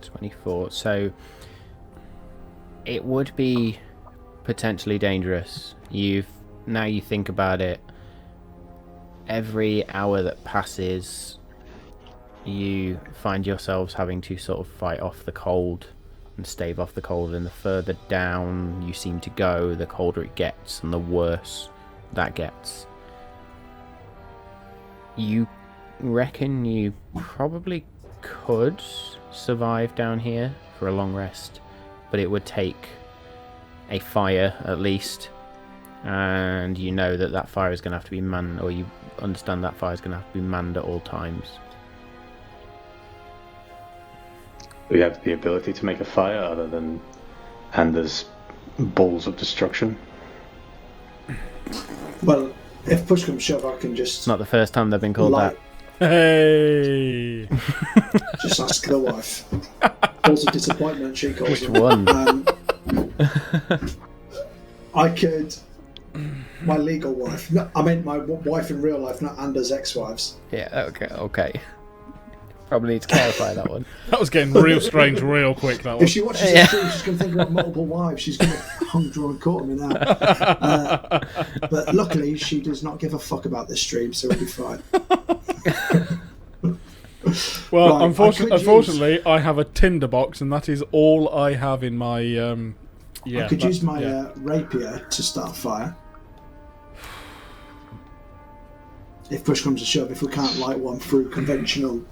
24. So it would be potentially dangerous. Now you think about it, every hour that passes you find yourselves having to sort of fight off the cold and stave off the cold, and the further down you seem to go, the colder it gets and the worse that gets. You reckon you probably could survive down here for a long rest, but it would take a fire at least, and you know that fire is going to have to be manned, or you understand that fire is going to have to be manned at all times. Do we have the ability to make a fire other than Anders' balls of destruction? Well, if push comes shove, I can just It's not the first time they've been called light. Hey! Just ask the wife. Balls of disappointment, she calls Which them. one? I could. My legal wife. No, I meant my wife in real life, not Anders' ex-wives. Yeah, okay. Probably need to clarify that one. That was getting real strange real quick, that If one. she watches this stream, she's going to think about multiple wives. She's going to hung, drawn, and quarter me now. But luckily, she does not give a fuck about this stream, so we'll be fine. Well, Right, unfortunately, I have a tinder box, and that is all I have in my. I could use my rapier to start a fire. If push comes to shove, if we can't light one through conventional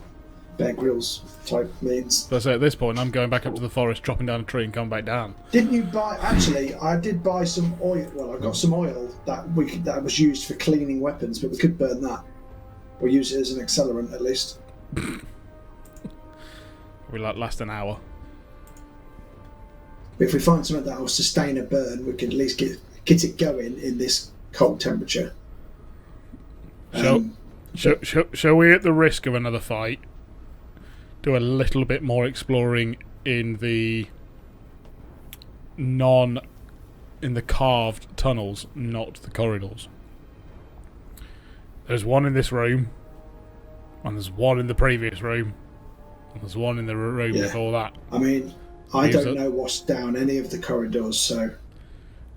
Bear Grylls type means. But I say at this point, I'm going back up to the forest, dropping down a tree, and coming back down. Didn't you buy? Actually, I did buy some oil. Well, I got some oil that was used for cleaning weapons, but we could burn that or use it as an accelerant at least. We last an hour. If we find something that will sustain a burn, we can at least get it going in this cold temperature. Shall we, at the risk of another fight, do a little bit more exploring in the carved tunnels, not the corridors? There's one in this room, and there's one in the previous room, and there's one in the room before that. I mean, I don't know what's down any of the corridors, so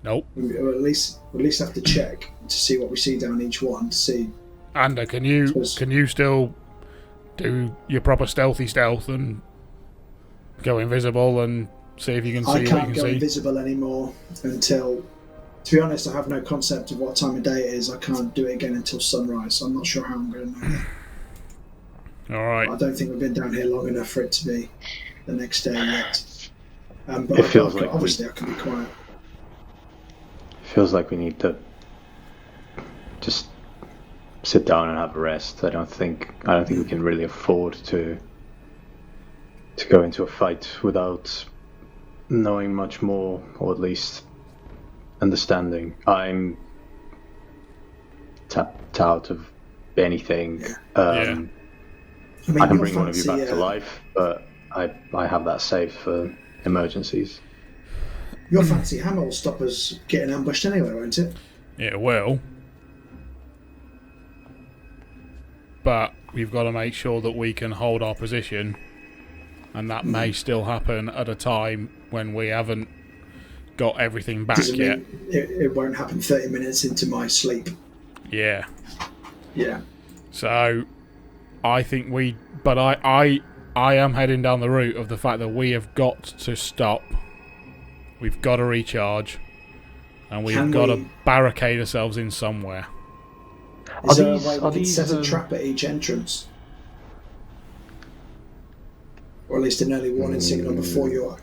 nope. We'll at least have to check to see what we see down each one to see. Anda, can you still do your proper stealth and go invisible and see if you can see what you can see? I can't go invisible anymore until, to be honest, I have no concept of what time of day it is. I can't do it again until sunrise, so I'm not sure how I'm going to know. Alright. I don't think we've been down here long enough for it to be the next day yet. But it feels like obviously I can be quiet. Feels like we need to just sit down and have a rest. I don't think we can really afford to go into a fight without knowing much more, or at least understanding. I'm tapped out of anything. I mean, I can bring one of you back to life, but I have that saved for emergencies. Your fancy hammer will stop us getting ambushed anyway, won't it? It will. But we've got to make sure that we can hold our position, and that may still happen at a time when we haven't got everything back yet. It won't happen 30 minutes into my sleep. Yeah. Yeah. So, I think I am heading down the route of the fact that we have got to stop. We've got to recharge, and we've got to barricade ourselves in somewhere. Is there a way we can set a trap at each entrance? Or at least an early warning signal before your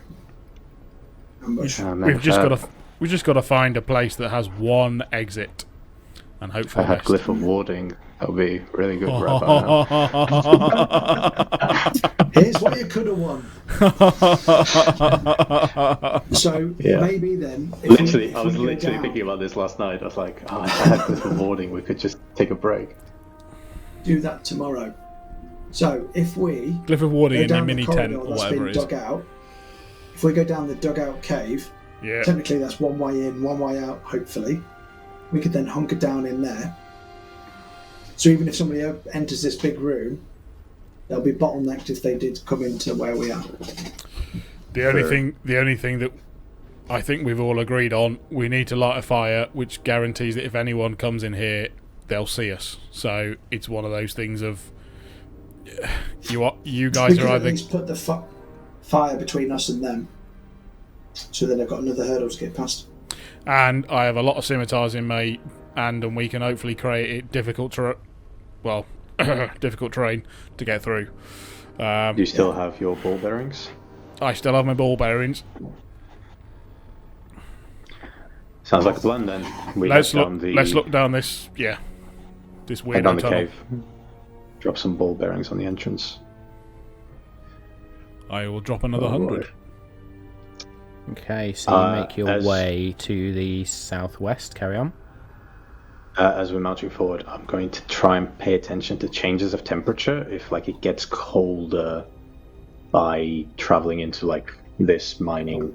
ambush? We've just got to find a place that has one exit, and hope for I the had best. glyph of warding. That would be really good. Here's what you could have won. So maybe then, I was literally thinking about this last night. I was like, if I had glyph of warding, we could just take a break. Do that tomorrow. So if we Glyph of warding in a the mini tent or whatever it is. dug out, if we go down the dugout cave, technically that's one way in, one way out. Hopefully, we could then hunker down in there. So even if somebody enters this big room, they'll be bottlenecked if they did come into where we are. The only thing that I think we've all agreed on, we need to light a fire, which guarantees that if anyone comes in here, they'll see us. So it's one of those things of you guys we are could either at least put the fire between us and them, so then they've got another hurdle to get past. And I have a lot of scimitars in my hand, and we can hopefully create it difficult terrain to get through. Do you still have your ball bearings? I still have my ball bearings. Sounds like a plan then. Let's look down this. This weird down the tunnel. cave. Drop some ball bearings on the entrance. I will drop another 100. Okay, so you make your way to the southwest. Carry on. As we're marching forward, I'm going to try and pay attention to changes of temperature. If it gets colder by traveling into this mining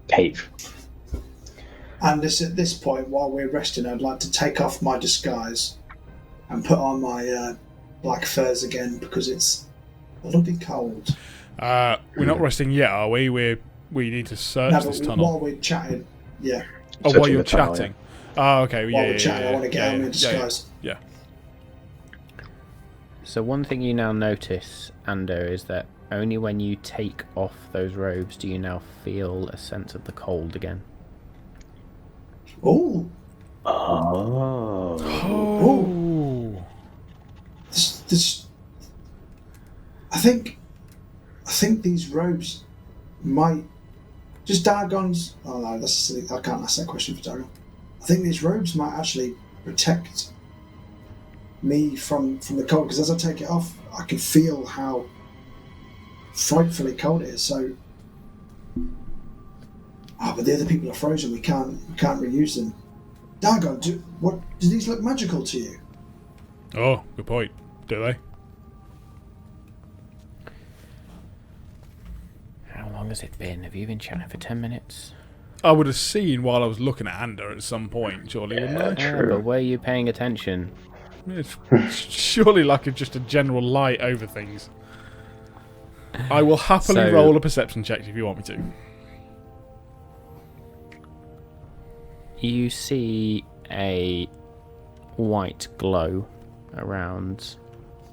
cave. And at this point, while we're resting, I'd like to take off my disguise and put on my black furs again, because it's bloody cold. We're not resting yet, are we? We need to search this tunnel. While we're chatting, yeah. Oh, while you're chatting. Oh, okay. While we're chatting, I want to get out of my disguise. Yeah. So one thing you now notice, Ando, is that only when you take off those robes do you now feel a sense of the cold again. Oh. Oh. Oh. I think these robes might just Dargon's. Oh no, that's silly. I can't ask that question for Dargon. I think these robes might actually protect me from the cold, because as I take it off, I can feel how frightfully cold it is. So, but the other people are frozen. We can't reuse them. Dargon, do these look magical to you? Oh, good point. Do they? How long has it been? Have you been chatting for 10 minutes? I would have seen while I was looking at Ander at some point, surely, wouldn't I? Yeah, but were you paying attention? It's surely like just a general light over things. I will happily roll a perception check if you want me to. You see a white glow around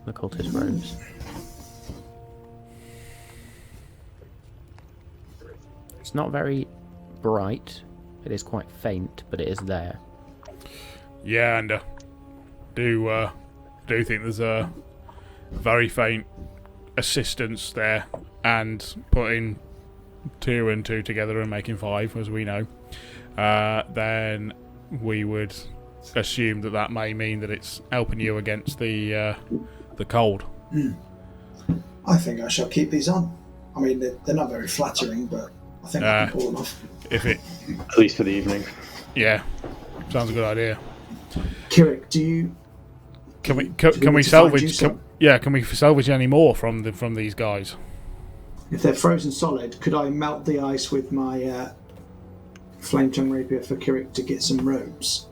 the cultist robes. It's not very bright. It is quite faint, but it is there. Yeah, and do think there's a very faint assistance there, and putting 2 and 2 together and making 5, as we know, then we would assume that may mean that it's helping you against the cold. I think I shall keep these on. I mean, they're not very flattering, but I think I can pull them off. If it, At least for the evening. yeah, sounds a good idea. Kirik, do you? Can we do can we need to find you salvage? some? Can we salvage any more from these guys? If they're frozen solid, could I melt the ice with my flame tongue rapier for Kirik to get some robes?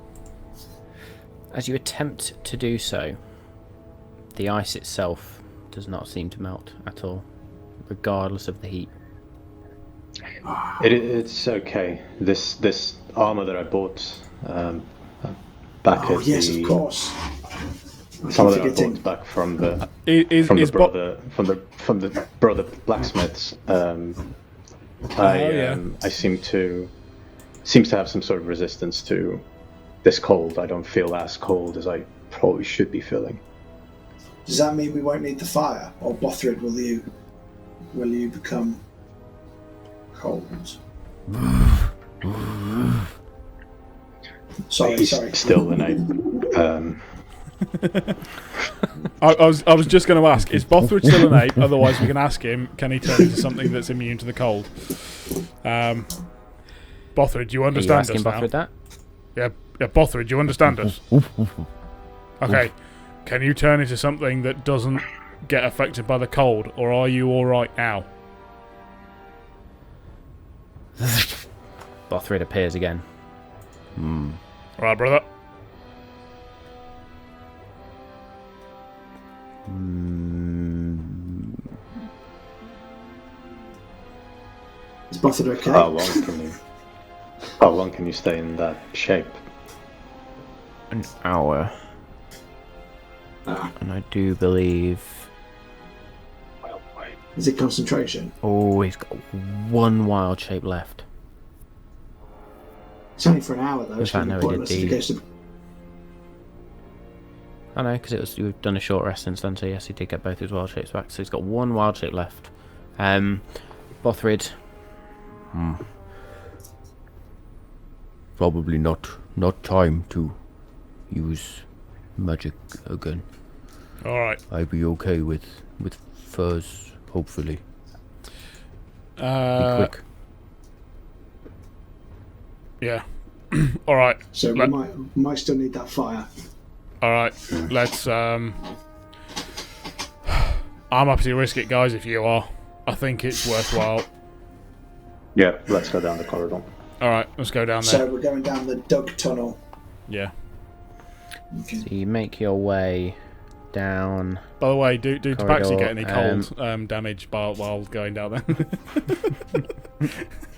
As you attempt to do so, the ice itself does not seem to melt at all, regardless of the heat. It's okay. This armor that I bought back Oh at yes, the of course. some of that I bought back from the brother blacksmiths. I seems to have some sort of resistance to this cold. I don't feel as cold as I probably should be feeling. Does that mean we won't need the fire, or Bothrid, will you become cold? Sorry. Still the night. I was just going to ask, is Bothrid still an ape? Otherwise, we can ask him, can he turn into something that's immune to the cold? Bothrid, do you understand us now? Bothrid that? Yeah, Bothrid, do you understand us? Okay, can you turn into something that doesn't get affected by the cold, or are you alright now? Bothrid appears again. Alright, brother. Is Bothrid okay? How long can you stay in that shape? An hour. And I do believe... Is it concentration? Oh, he's got one wild shape left. It's only for an hour though. In fact, no, he did If it goes to... I know, because you've done a short rest since then, so yes, he did get both his wild shapes back. So he's got one wild shape left. Bothrid. Probably not time to use magic again. Alright. I'd be okay with furs, hopefully. Be quick. Yeah. Alright. So we might still need that fire. Alright, let's I'm happy to risk it, guys, if you are. I think it's worthwhile. Yeah, let's go down the corridor. Alright, let's go down there. So we're going down the dug tunnel. Yeah. Okay. So you make your way down. By the way, do Tabaxi get any corridor, cold damage while going down there?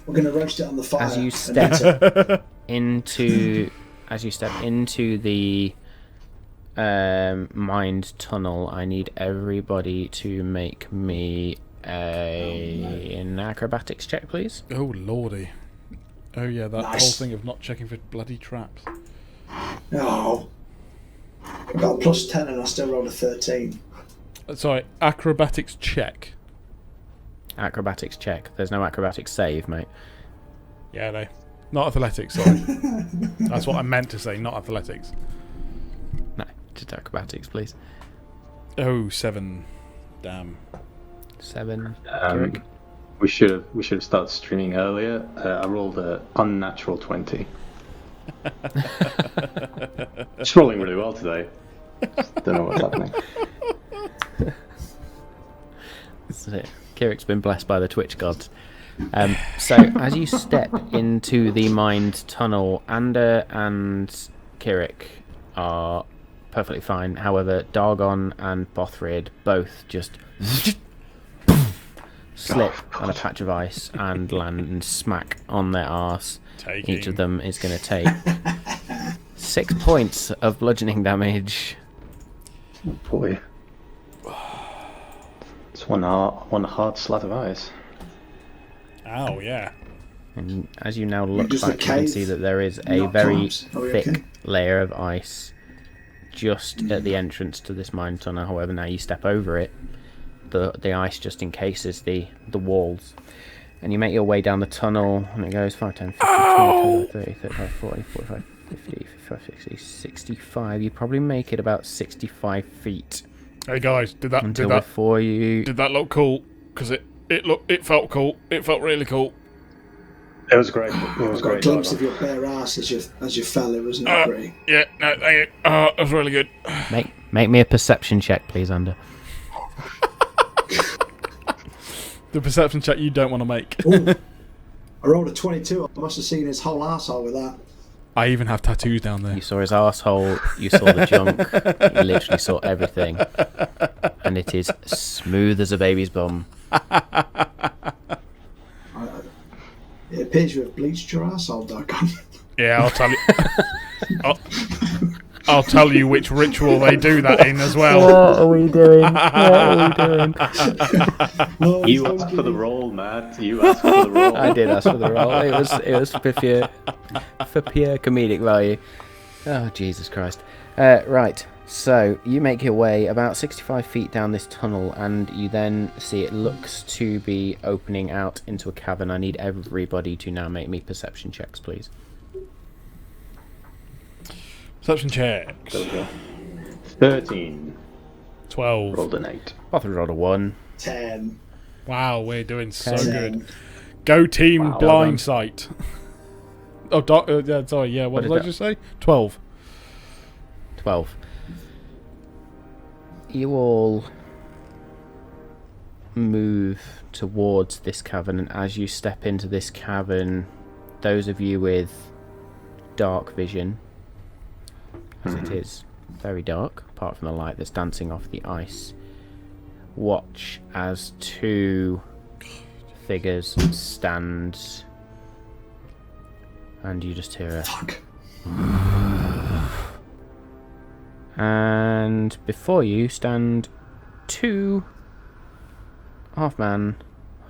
We're going to roast it on the fire. As you and step eat it. into the mined tunnel, I need everybody to make me an acrobatics check, please. Oh, lordy. Oh, yeah, that Nice. whole thing of not checking for bloody traps. Oh. I got a +10 and I still rolled a 13. Sorry, acrobatics check. Acrobatics check. There's no acrobatics save, mate. Yeah, no. Not athletics, sorry. That's what I meant to say, not athletics. No, just acrobatics, please. Oh, 7. Damn. 7. Kirik? We should have started streaming earlier. I rolled a unnatural 20. It's rolling really well today. Just don't know what's happening. This is it. Kirik's been blessed by the Twitch gods. So, as you step into the mined tunnel, Ander and Kirik are perfectly fine. However, Dargon and Bothrid both just slip on a patch of ice and land and smack on their arse. Each of them is going to take 6 points of bludgeoning damage. Oh boy. It's one hard slat of ice. Ow, yeah. And as you now look Just back, a you can cave, see that there is a not very collapse. Are we thick okay? layer of ice just at the entrance to this mine tunnel. However, now you step over it, the ice just encases the walls. And you make your way down the tunnel, and it goes 5, 10, 15, 20, 30, 35, 40, 45, 50, 55, 60, 65. You probably make it about 65 feet. Hey guys, did that Before you... did that look cool? Because it felt cool. It felt really cool. It was great. It was I got a great. glimpse of your bare ass as you fell. It wasn't pretty. Yeah, no, thank you. That was really good. Make me a perception check, please, Ander. The perception check you don't want to make. Ooh, I rolled a 22. I must have seen his whole arsehole with that. I even have tattoos down there. You saw his arsehole, you saw the junk, you literally saw everything. And it is smooth as a baby's bum. It appears you have bleached your arsehole, Dargon. Yeah, I'll tell you. I'll tell you which ritual they do that in as well. What are we doing? What are we doing? No, You asked for the roll, Matt. You asked for the roll. I did ask for the roll. It was for pure comedic value. Oh, Jesus Christ. Right, so you make your way about 65 feet down this tunnel, and you then see it looks to be opening out into a cavern. I need everybody to now make me perception checks, please. Perception checks. 13. 12. Rolled an 8. Bothrid rolled a 1. 10. Wow, we're doing so 10. good. Go team Wow. blind sight. Oh, yeah, sorry, yeah, what did I just say? 12. 12. You all move towards this cavern, and as you step into this cavern, those of you with dark vision, as it is very dark, apart from the light that's dancing off the ice, watch as 2 figures stand, and you just hear a... Fuck. And before you stand 2 half-man,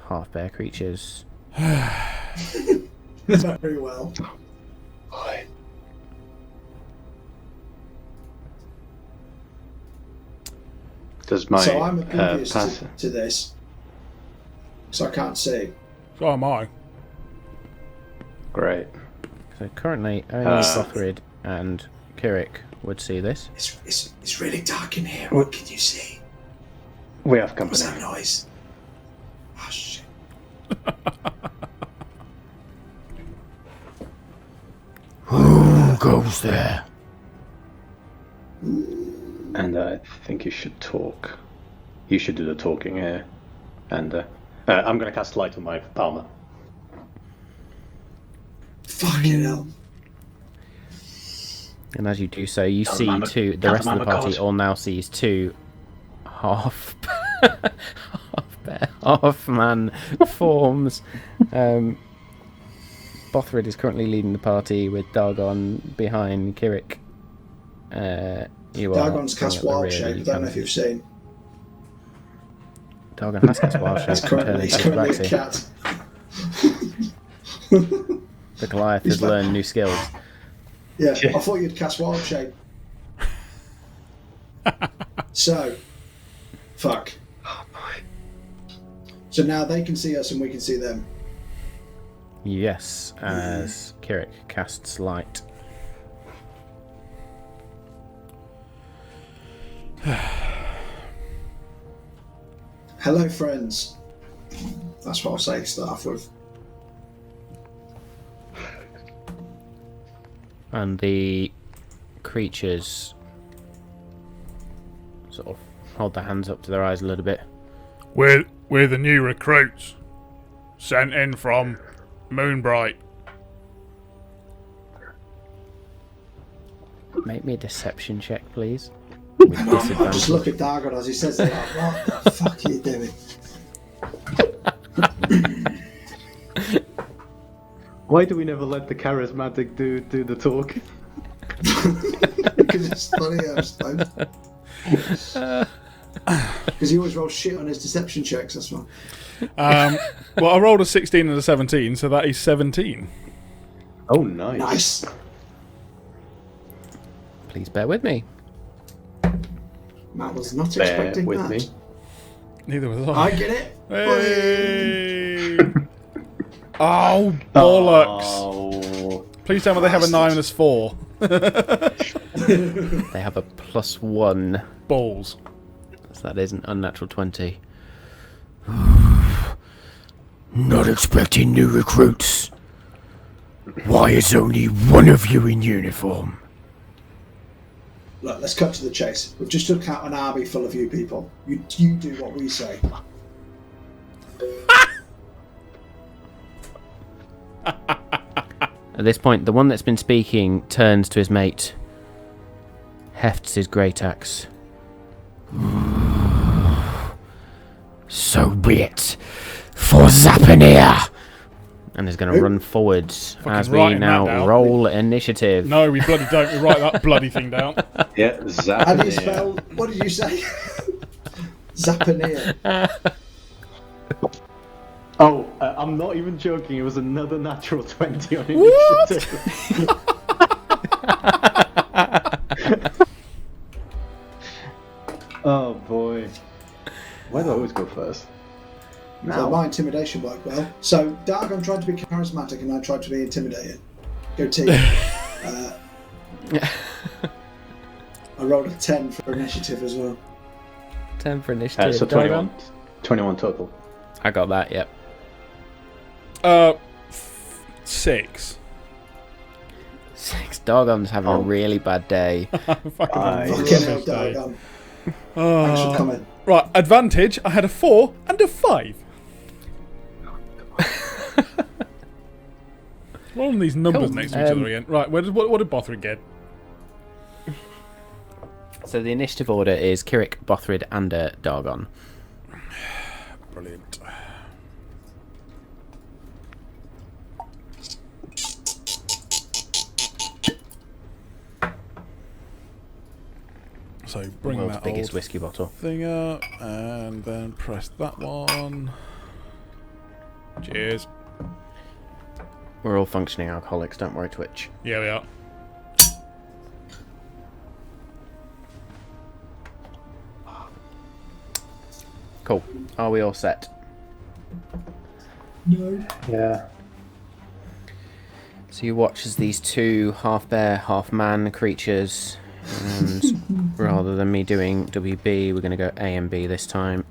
half-bear creatures. Very well. Does my So I'm oblivious pass? to this, so I can't see. So am I. Great. So currently only Bothrid and Kirik would see this. It's really dark in here. What can you see? We have What's company. that noise? Oh shit! Who goes there? And I think you should talk. You should do the talking here. And I'm going to cast light on my armor. Fucking hell! And as you do so, you Tell see them I'm a- 2. The tell rest them of the I'm a party god. all now sees 2 half-man forms. Bothrid is currently leading the party with Dargon behind Kirik. You are Dargon's cast at the wild rear, shape. I you don't can know if see- you've seen. Dargon has cast wild shape. He's currently a Tabaxi. cat. The Goliath He's has back. learned new skills. Yeah, I thought you'd cast wild shape. So, Fuck. Oh boy. So now they can see us and we can see them. Yes, as Kirik casts light. Hello, friends. That's what I'll say to start off with. And the creatures sort of hold their hands up to their eyes a little bit. We're the new recruits, sent in from Moonbright. Make me a deception check, please. With I disadvantage. just look at Dargon as he says that. Like, what the fuck are you doing? Why do we never let the charismatic dude do the talk? Because it's funny, I suppose. Because he always rolls shit on his deception checks, that's why. Well, I rolled a 16 and a 17, so that is 17. Oh, nice. Nice. Please bear with me. Matt was not Bear expecting with that. me. Neither was I I. get it. Hey! Oh, bollocks. Oh. Please tell me they have a -4. They have a +1. Balls. So that is an unnatural 20. Not expecting new recruits. Why is only one of you in uniform? Look, let's cut to the chase. We've just took out an army full of you people. You do what we say. At this point, the one that's been speaking turns to his mate, hefts his great axe. So be it, for Zapanir! And is going to run forwards as we writing that now down. roll initiative. No, we bloody don't. We write that bloody thing down. Yeah, How do you Zapanir. spell? What did you say? Zapanir. Oh, I'm not even joking. It was another natural 20 on initiative. Oh boy. Why do I always go first? So my intimidation worked well. So Dargon tried to be charismatic and I tried to be intimidating. Go team. I rolled a 10 for initiative as well. 10 for initiative. So Dargon? 21 total. I got that, yep. 6. 6. Dargon's having a really bad day. Fucking Nice. Fucking hell, rubbish day. Dargon. Thanks for coming. Right, advantage. I had a 4 and a 5. Rolling these numbers Cool. next to each other again. Right, what did Bothrid get? So the initiative order is Kirik, Bothrid, and Dargon. Brilliant. So bring World's that biggest old whiskey bottle. thing up and then press that one. Cheers. We're all functioning alcoholics, don't worry, Twitch. Yeah, we are. Cool. Are we all set? No. Yeah. So you watch as these two half-bear, half-man creatures, and rather than me doing WB, we're going to go A and B this time.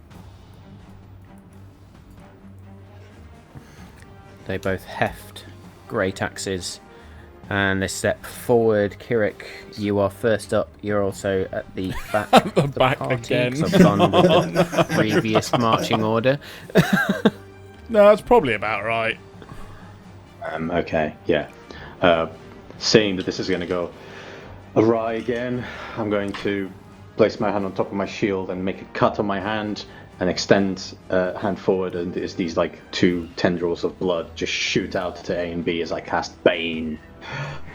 They both heft great axes, and they step forward. Kirik, you are first up. You're also at the back of the back party, again. 'cause I've gone with the previous marching order. No, that's probably about right. Okay, yeah. Seeing that this is going to go awry again, I'm going to place my hand on top of my shield and make a cut on my hand and extend hand forward, and there's these like two tendrils of blood just shoot out to A and B as I cast Bane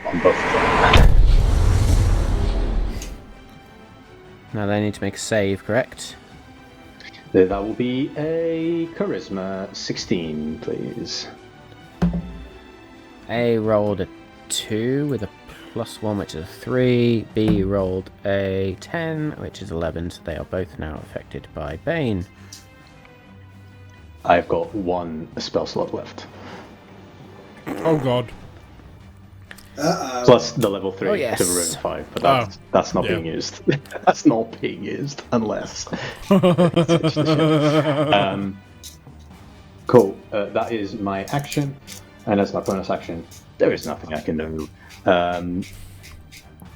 on both of them. Now they need to make a save, correct? That will be a Charisma 16, please. A rolled a 2 with a +1, which is a 3. B rolled a 10, which is 11. So they are both now affected by Bane. I've got 1 spell slot left. Oh god. Plus the level 3 Oh, yes. to ruin 5, but that's not being used. That's not being used unless. Cool. That is my action, and as my bonus action, there is nothing I can do. I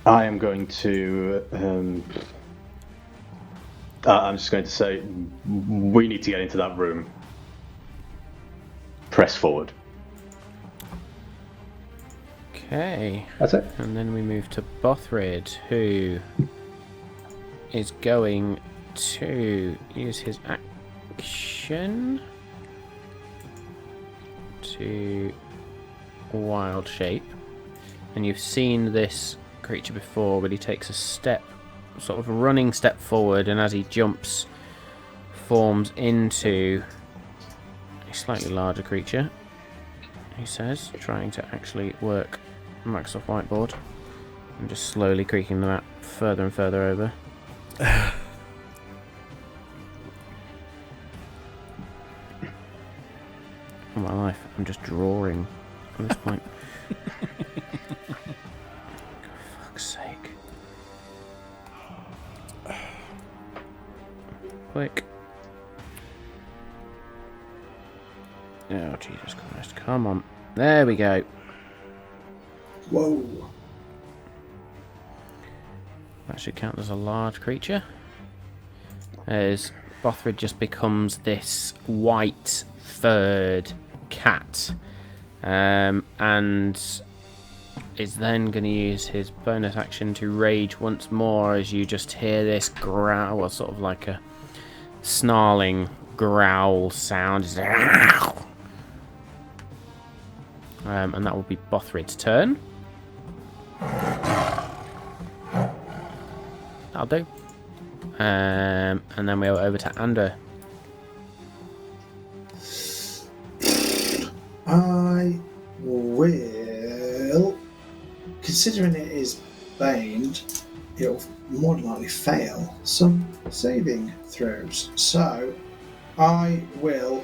am going to. I'm just going to say we need to get into that room. Press forward. Okay. That's it. And then we move to Bothrid, who is going to use his action to wild shape. And you've seen this creature before, but he takes a step, sort of a running step forward, and as he jumps, forms into a slightly larger creature, he says, trying to actually work Microsoft Whiteboard and just slowly creaking the map further and further over. All my life, I'm just drawing at this point. For fuck's sake. Click. Oh, Jesus Christ. Come on. There we go. Whoa. That should count as a large creature. As Bothrid just becomes this white furred cat. And is then going to use his bonus action to rage once more as you just hear this growl, or sort of like a snarling growl sound. And that will be Bothrid's turn. That'll do. And then we're over to Ander. I will, considering it is baned, it'll more than likely fail some saving throws. So I will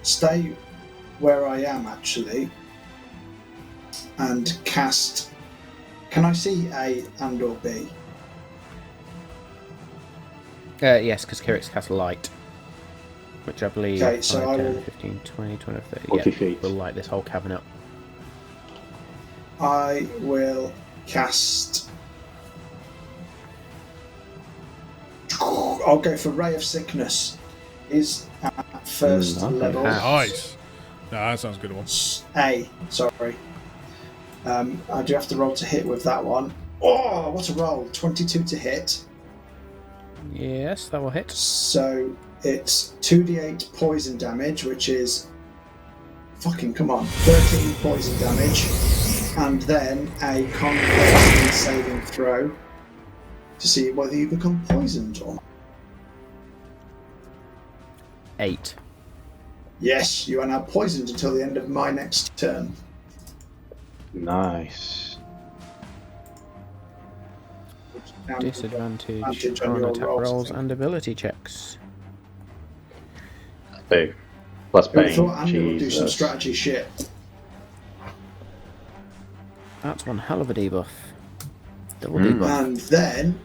stay where I am actually and cast. Can I see A and or B? Yes, because Kirik's cast light, which I believe 5, 10, 15, 20, 20, 30. 40 Yeah, feet. will light this whole cabin up. I will cast. I'll go for Ray of Sickness. Is at first level. Nice. No, that sounds good one. A, sorry. I do have to roll to hit with that one. Oh, what a roll! 22 to hit. Yes, that will hit. So it's 2d8 poison damage, which is fucking come on, 13 poison damage, and then a Constitution saving throw to see whether you become poisoned or not. 8. Yes, you are now poisoned until the end of my next turn. Nice. Disadvantage on on your attack rolls, I rolls think. and ability checks. Big. Plus I Bane. thought Andy would do some Jesus. strategy shit. That's one hell of a debuff. Double debuff. And then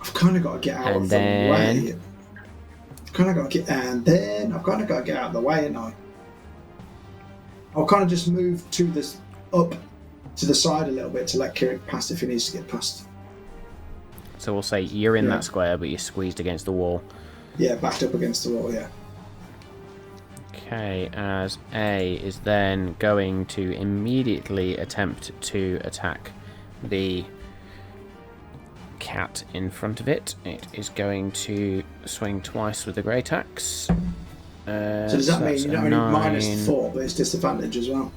I've kind of got to get out And of the then- way. I've kind of got to get out of the way, and I'll kind of just move to this up to the side a little bit to let Kirik pass if he needs to get past. So we'll say you're in Yeah. that square, but you're squeezed against the wall. Yeah, backed up against the wall. Yeah. Okay, as A is then going to immediately attempt to attack the cat in front of it. It is going to swing twice with the great axe. So does that mean that's you're a not only nine. -4, but it's disadvantage as well?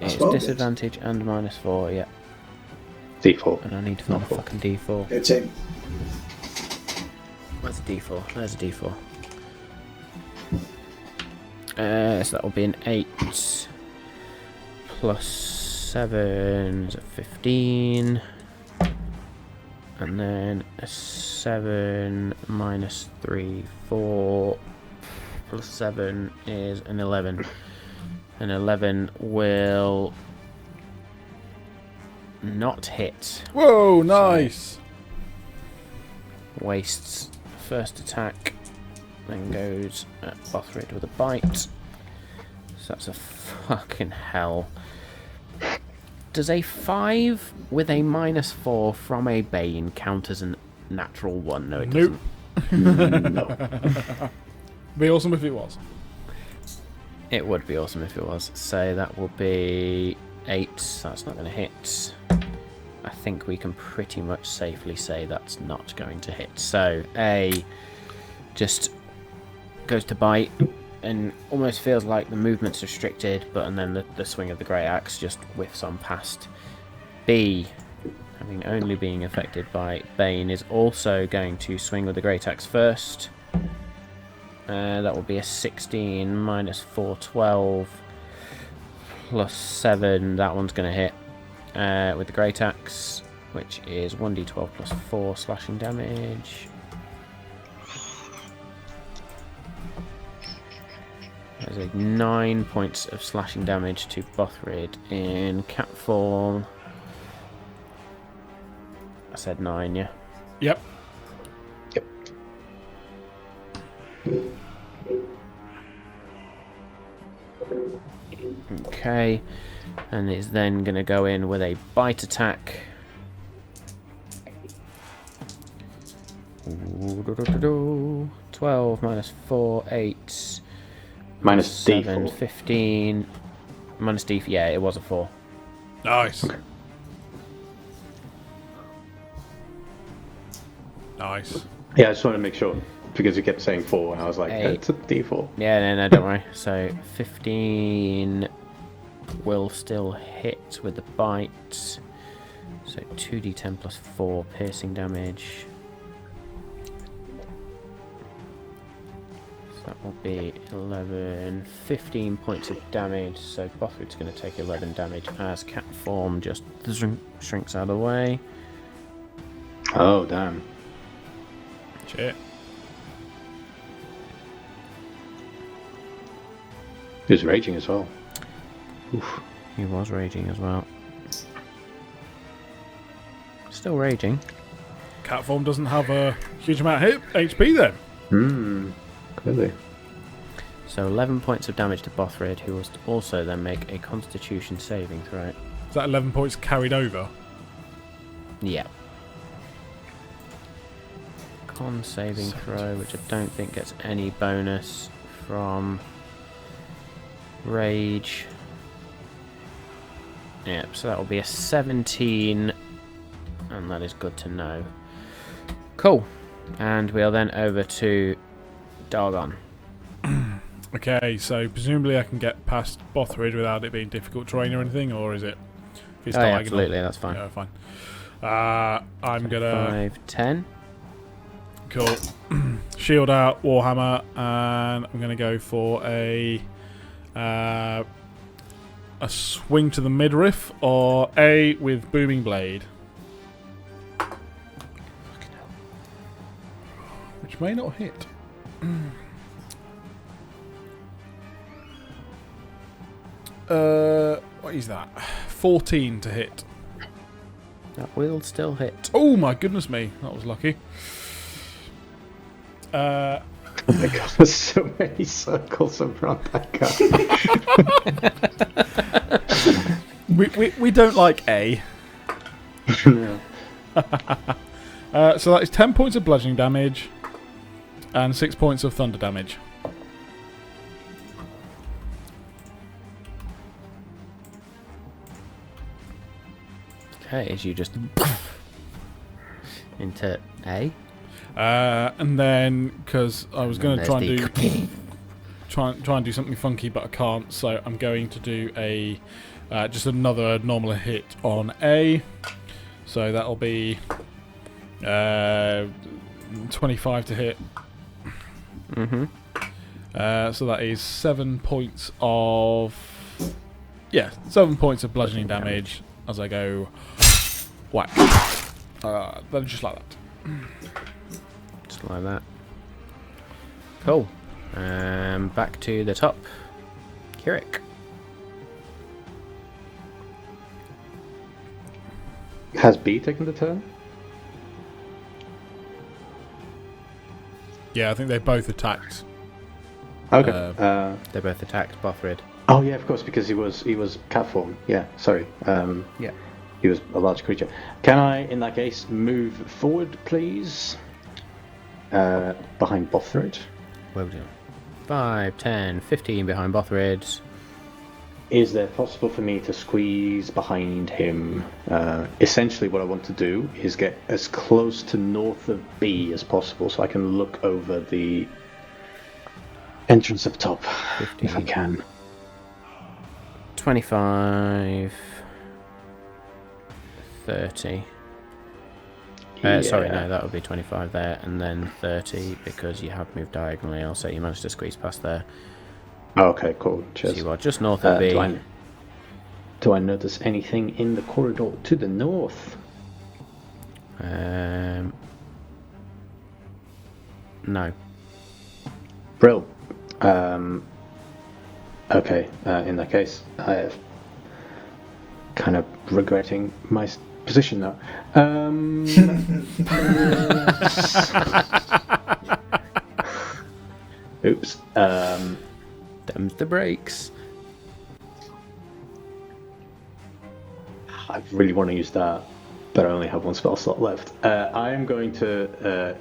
That's It's well good. disadvantage and -4, yeah. D4. And I need to find a Not fucking D4. Go team. Where's a D4? There's a D4. So that will be an 8 plus 7 is a 15. And then a 7 minus 3, 4 plus 7 is an 11. An 11 will not hit. Whoa, nice! So wastes first attack, then goes at Bothrid with a bite. So that's a fucking hell. Does a 5 with a -4 from a Bane count as a natural 1? No, it Nope. doesn't. No. Be awesome if it was. It would be awesome if it was. So that will be 8. That's not going to hit. I think we can pretty much safely say that's not going to hit. So A just goes to bite and almost feels like the movement's restricted, and then the swing of the great axe just whiffs on past. B, having only being affected by Bane, is also going to swing with the great axe first. That will be a 16 minus 4, 12 plus 7. That one's going to hit with the great axe, which is 1d12 plus 4 slashing damage. There's 9 points of slashing damage to Bothrid in cat form. I said 9, yeah? Yep. Yep. Okay, and it's then going to go in with a bite attack. Ooh, 12 minus 4, 8. Minus 7, D4. 15. Minus D4, yeah, it was a 4. Nice. Okay. Nice. Yeah, I just wanted to make sure because you kept saying 4, and I was like, 8. it's a D4. Yeah, no, don't worry. So 15 will still hit with the bite. So 2d10 plus 4 piercing damage. So that will be 11, 15 points of damage. So Bothrid's going to take 11 damage as cat form just shrinks out of the way. Oh, damn. Shit. He was raging as well. Oof. He was raging as well. Still raging. Cat form doesn't have a huge amount of HP then. Clearly. So 11 points of damage to Bothrid, who will also then make a Constitution saving throw. Is that 11 points carried over? Yeah. Con saving throw, which I don't think gets any bonus from rage. Yep, so that will be a 17, and that is good to know. Cool. And we are then over to Dargon. Okay, so presumably I can get past Bothrid without it being difficult terrain or anything, or is it? If it's Oh, yeah, diagonal? absolutely, that's fine. Yeah, fine. I'm gonna 5, 10. cool. Shield out, Warhammer, and I'm gonna go for a swing to the midriff or A with booming blade, which may not hit. What is that? 14 to hit. That will still hit. Oh my goodness me, that was lucky. Oh my god, there's so many circles around that guy. we don't like A. No. So that is 10 points of bludgeoning damage and 6 points of thunder damage. Okay, as you just into A. And then, because I was going to try and There's do try and do something funky, but I can't, so I'm going to do a just another normal hit on A. So that'll be 25 to hit. Mm-hmm. So that is 7 points of... Yeah, 7 points of bludgeoning damage as I go... whack. Then just like that. Just like that. Cool. Back to the top. Kirik. Has B taken the turn? Yeah, I think they both attacked. Okay. They both attacked Bothrid. Oh yeah, of course, because he was cat form. Yeah, sorry. Yeah. He was a large creature. Can I, in that case, move forward, please? Behind Bothrid. Will do. 5, 10, 15 behind Bothrid. Is there possible for me to squeeze behind him? Essentially, what I want to do is get as close to north of B as possible, so I can look over the entrance up top, 15. if I can. 25, 30. Sorry, no, that would be 25 there, and then 30 because you have moved diagonally. I'll say you managed to squeeze past there. Oh, okay, cool. Cheers. So you are just north of B. Do I notice anything in the corridor to the north? No. Brill. Okay, in that case, I have kind of regretting my position now. Oops. Them's the brakes. I really want to use that, but I only have one spell slot left. I am going to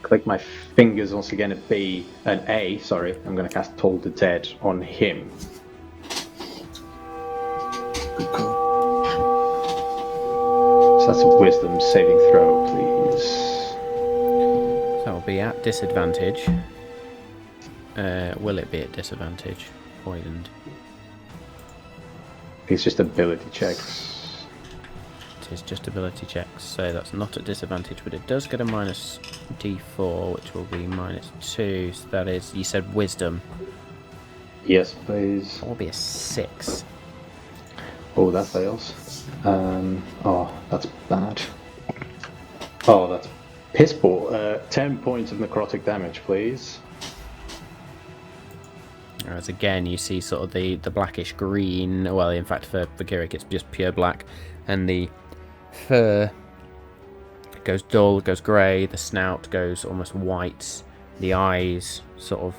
click my fingers once again at B and A. Sorry, I'm going to cast Toll the Dead on him. Good call. So that's a Wisdom saving throw, please. So it'll be at disadvantage. Will it be at disadvantage? Poisoned. It's just ability checks. It is just ability checks, so that's not at disadvantage, but it does get a minus D4, which will be minus 2. So that is, you said wisdom. Yes, please. That will be a 6. Oh, that fails. Oh, that's bad. Oh, that's piss poor. 10 points of necrotic damage, please. Whereas again, you see sort of the blackish green. Well, in fact, for Kirik, it's just pure black, and the fur goes dull, goes grey. The snout goes almost white. The eyes sort of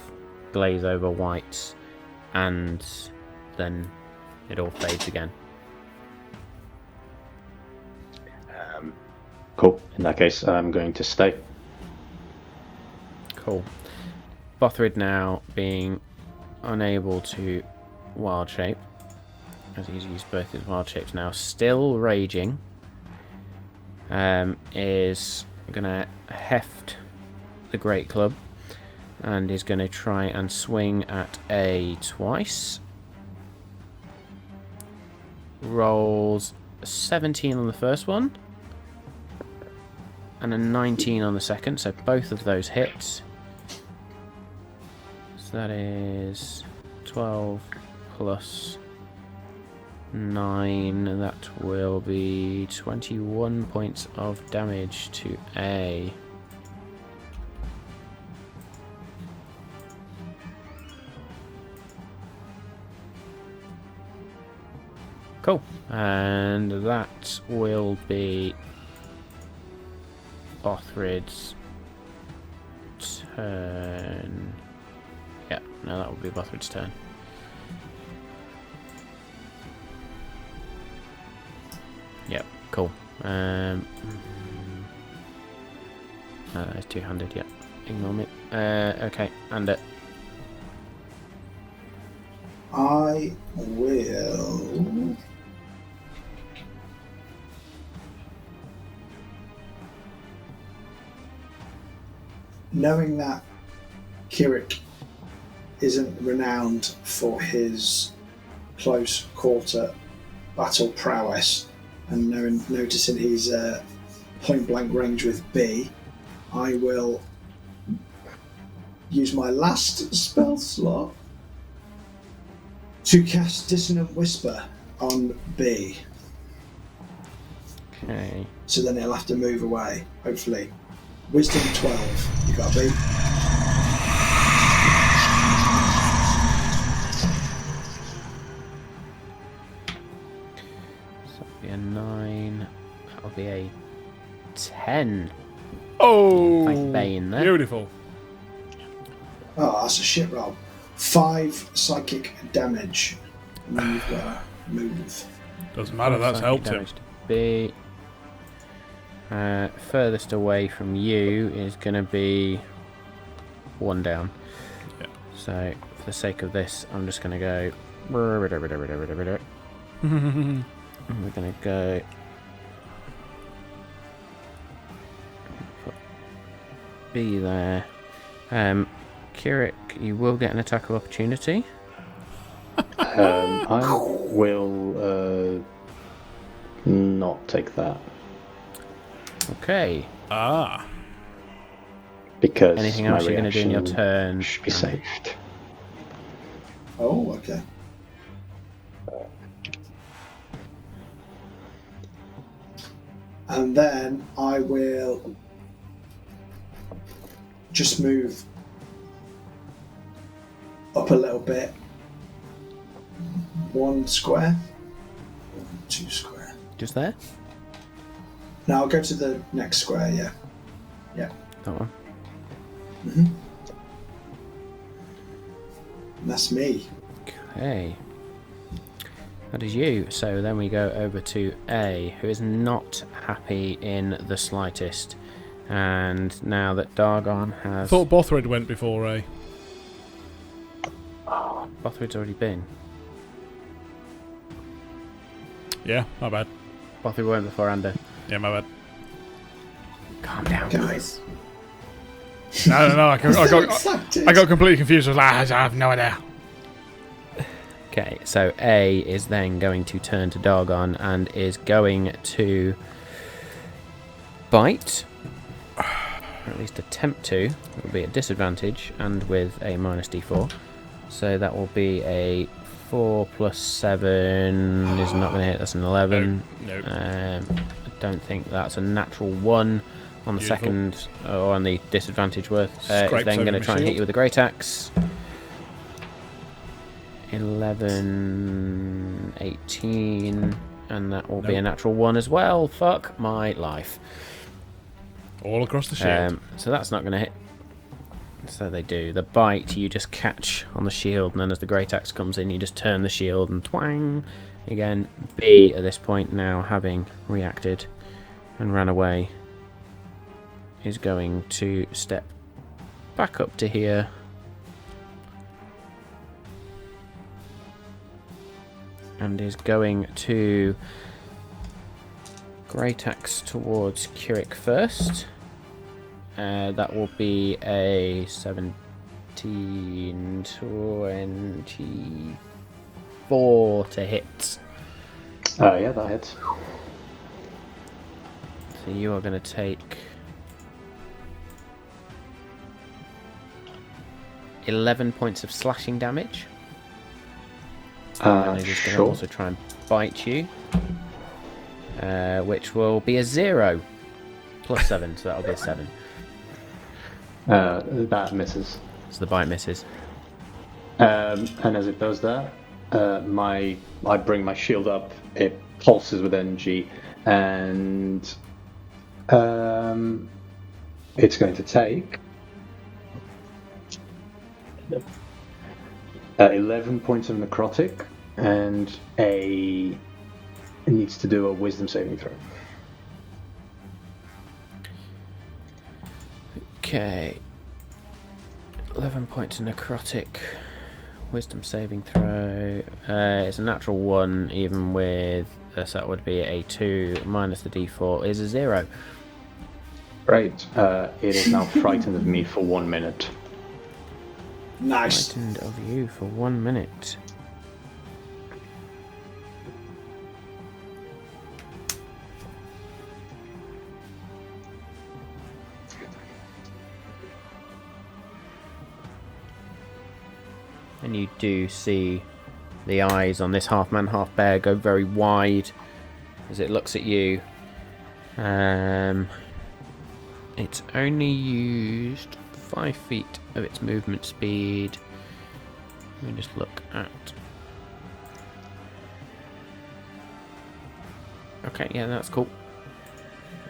glaze over white, and then it all fades again. Cool. In that case, I'm going to stay. Cool. Bothrid now being unable to wild shape, as he's used both his wild shapes now, still raging, is gonna heft the great club and is gonna try and swing at A twice. Rolls a 17 on the first one and a 19 on the second, so both of those hits. So that is 12 plus 9, and that will be 21 points of damage to A. Cool. And that will be Bothrid's turn. Yeah, no, that will be Bothrid's turn. Yep, cool. No, that is two-handed, yep. Ignore me. Okay, and it. I will... Knowing that Kirik isn't renowned for his close quarter battle prowess, and noticing he's point blank range with B, I will use my last spell slot to cast Dissonant Whisper on B. Okay. So then he'll have to move away, hopefully. Wisdom 12. You got B. So that'll be a 9. That'll be a 10. Oh, Nice bane there. beautiful. Oh, that's a shit roll. 5 psychic damage. And then you've got to move. Doesn't matter. That's Psychic helped him. damage to B. Furthest away from you is going to be 1 down. Yeah. So, for the sake of this, I'm just going to go. And we're going to go. Put B there. Kirik, you will get an attack of opportunity. I will not take that Okay. Ah. because Anything my else you're going to do in your reaction turn? should be saved. Oh, okay. And then I will just move up a little bit. 1 square. 2 square. Just there? Now I'll go to the next square, yeah. Yeah. That one. And that's me. Okay. That is you. So then we go over to A, who is not happy in the slightest. And now that Dargon I has... thought Bothrid went before Ray. Bothrid's already been. Yeah, my bad. Bothrid went before Ander. Yeah, my bad. Calm down, Okay. guys. No, I got completely confused. I was like, I have no idea. Okay, so A is then going to turn to Dargon and is going to bite. Or at least attempt to. It will be at disadvantage and with a minus d4. So that will be a 4 plus 7 is not going to hit. That's an 11. No. I don't think that's a natural 1 on the Beautiful. second, or on the disadvantage worth. Is Scrapes then over going to my try and hit shield. you with a great axe. 11, 18, and that will be Nope. a natural 1 as well. Fuck my life. All across the shield. So that's not going to hit. So they do. The bite, you just catch on the shield, and then as the great axe comes in, you just turn the shield and twang. Again, B at this point, now having reacted and ran away, is going to step back up to here. And is going to great axe towards Kirik first. That will be a 17, 24 to hit. Yeah, that hits. So you are going to take 11 points of slashing damage. And it is going to Sure. also try and bite you, which will be a 0 plus 7, so that'll be a 7. That misses. So the bite misses. And as it does that, I bring my shield up. It pulses with energy, and it's going to take 11 points of necrotic, and it needs to do a wisdom saving throw. Okay. 11 points of necrotic. Wisdom saving throw. It's a natural 1, even with. So that would be a 2 minus the d4 is a 0. Great. It is now frightened of me for 1 minute. Nice. Frightened of you for 1 minute. and you do see the eyes on this half-man, half-bear go very wide as it looks at you. It's only used 5 feet of its movement speed. Let me just look at... Okay, yeah, that's cool.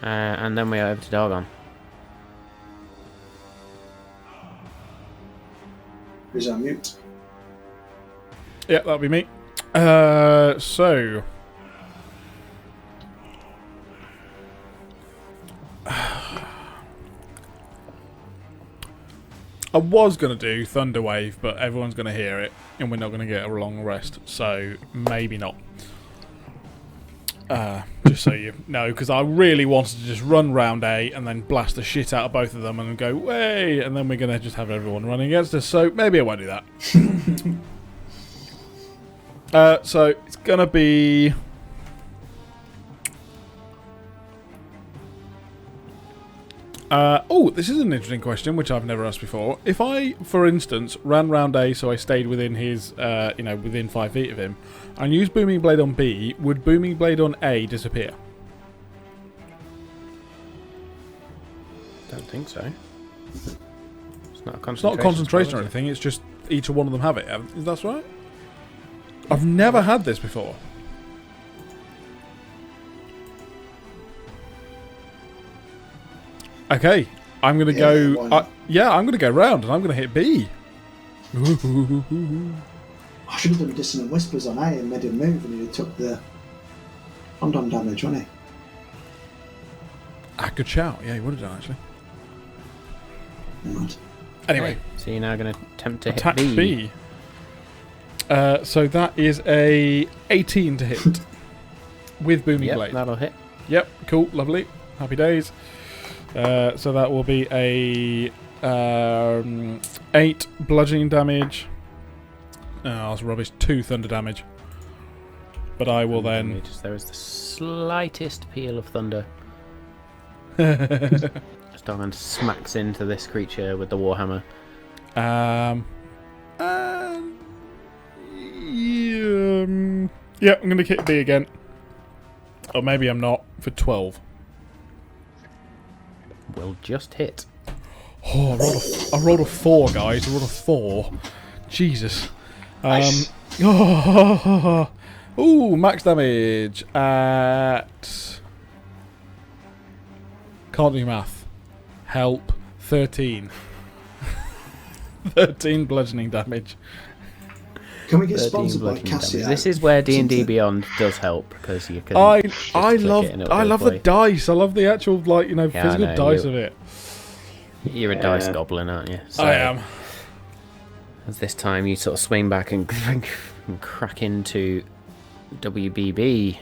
And then we're over to Dargon. Who's on mute? Yeah, that'll be me. So... I was going to do Thunderwave, but everyone's going to hear it, and we're not going to get a long rest, so maybe not. Just so you know, because I really wanted to just run round A and then blast the shit out of both of them and go, way, and then we're going to just have everyone running against us, so maybe I won't do that. So it's going to be... this is an interesting question, which I've never asked before. If I, for instance, ran round A, so I stayed within his, within 5 feet of him, and used Booming Blade on B, would Booming Blade on A disappear? Don't think so. It's not a concentration. It's not a concentration or anything, it's just each one of them have it. Is that right? I've never had this before. Okay, I'm gonna go. I'm gonna go round, and I'm gonna hit B. I should have done Dissonant Whispers on A and made him move, and he took the on damage, wouldn't he? Good shout. Yeah, he would have done actually. Right. Anyway, Okay, so you're now going to attempt to attack hit B. So that is a 18 to hit with Booming Yep, Blade. that'll hit. Yep, cool, lovely, happy days. So that will be a 8 bludgeoning damage. Oh, that's rubbish. 2 thunder damage. But I will then... There is the slightest peal of thunder. Starman smacks into this creature with the warhammer. Yeah, I'm going to kick B again. Or maybe I'm not, for 12. Will just hit. Oh, I rolled a 4, guys. I rolled a 4. Jesus. Nice. Ooh, max damage at... Can't do math. Help. 13. 13 bludgeoning damage. Can we get 13 sponsored by bludgeoning Cassia? damage. This is where D&D Something. Beyond does help, because you can I just click love it and it'll I go love for the you. dice. I love the actual Yeah, I physical know, dice you- of it. You're a dice goblin, aren't you? So, I am. As this time you sort of swing back and crack into WBB.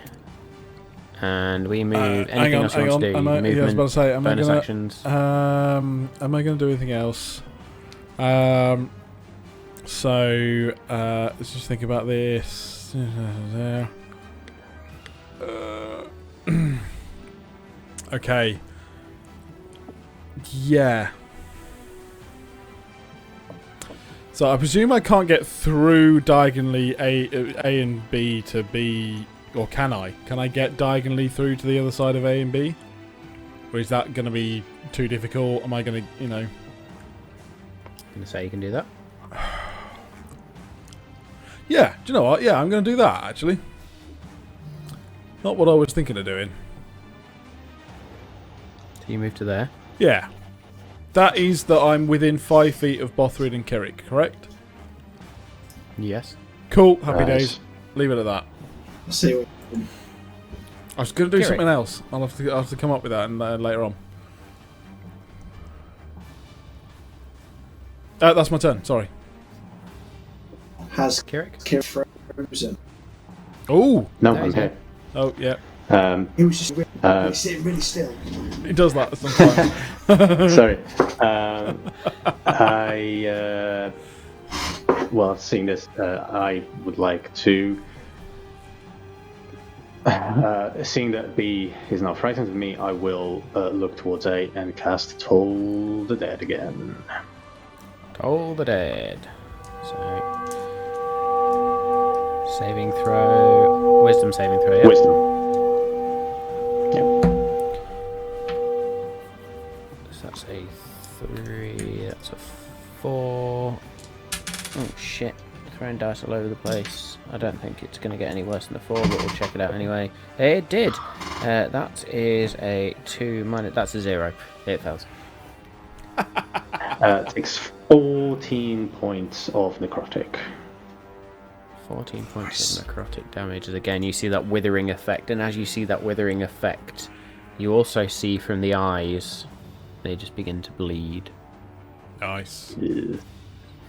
And we move. Anything else you want to do? I was Movement, about to say, am I bonus gonna actions. am I gonna do anything else? So let's just think about this. Okay. Yeah. So I presume I can't get through diagonally A and B to B, or can I? Can I get diagonally through to the other side of A and B? Or is that going to be too difficult? Am I going to, I'm going to say you can do that. Yeah, do you know what? Yeah, I'm going to do that, actually. Not what I was thinking of doing. So you move to there. Yeah. That is that I'm within 5 feet of Bothrid and Kirik, correct? Yes. Cool, happy Nice. days. Leave it at that. I'll see what I was going to do Kirik. something else. I'll have to come up with that later on. That's my turn, sorry. has Kirik? Kirik frozen. Oh! No, There you I'm here. Oh, yeah. He was just really, sitting really still. It does that sometimes. Sorry. Well, seeing this, I would like to. Seeing that B is not frightened of me, I will look towards A and cast Toll the Dead again. Toll the Dead. So Saving throw. Wisdom saving throw, yeah. Wisdom. Yep. So that's a 3, that's a 4. Oh shit. Throwing dice all over the place. I don't think it's going to get any worse than a 4, but we'll check it out anyway. It did! That is a 2 minus... That's a 0. It fails. Takes 14 points of necrotic. 14 points of necrotic damage. And again, you see that withering effect. And as you see that withering effect, you also see from the eyes, they just begin to bleed. Nice. Yeah.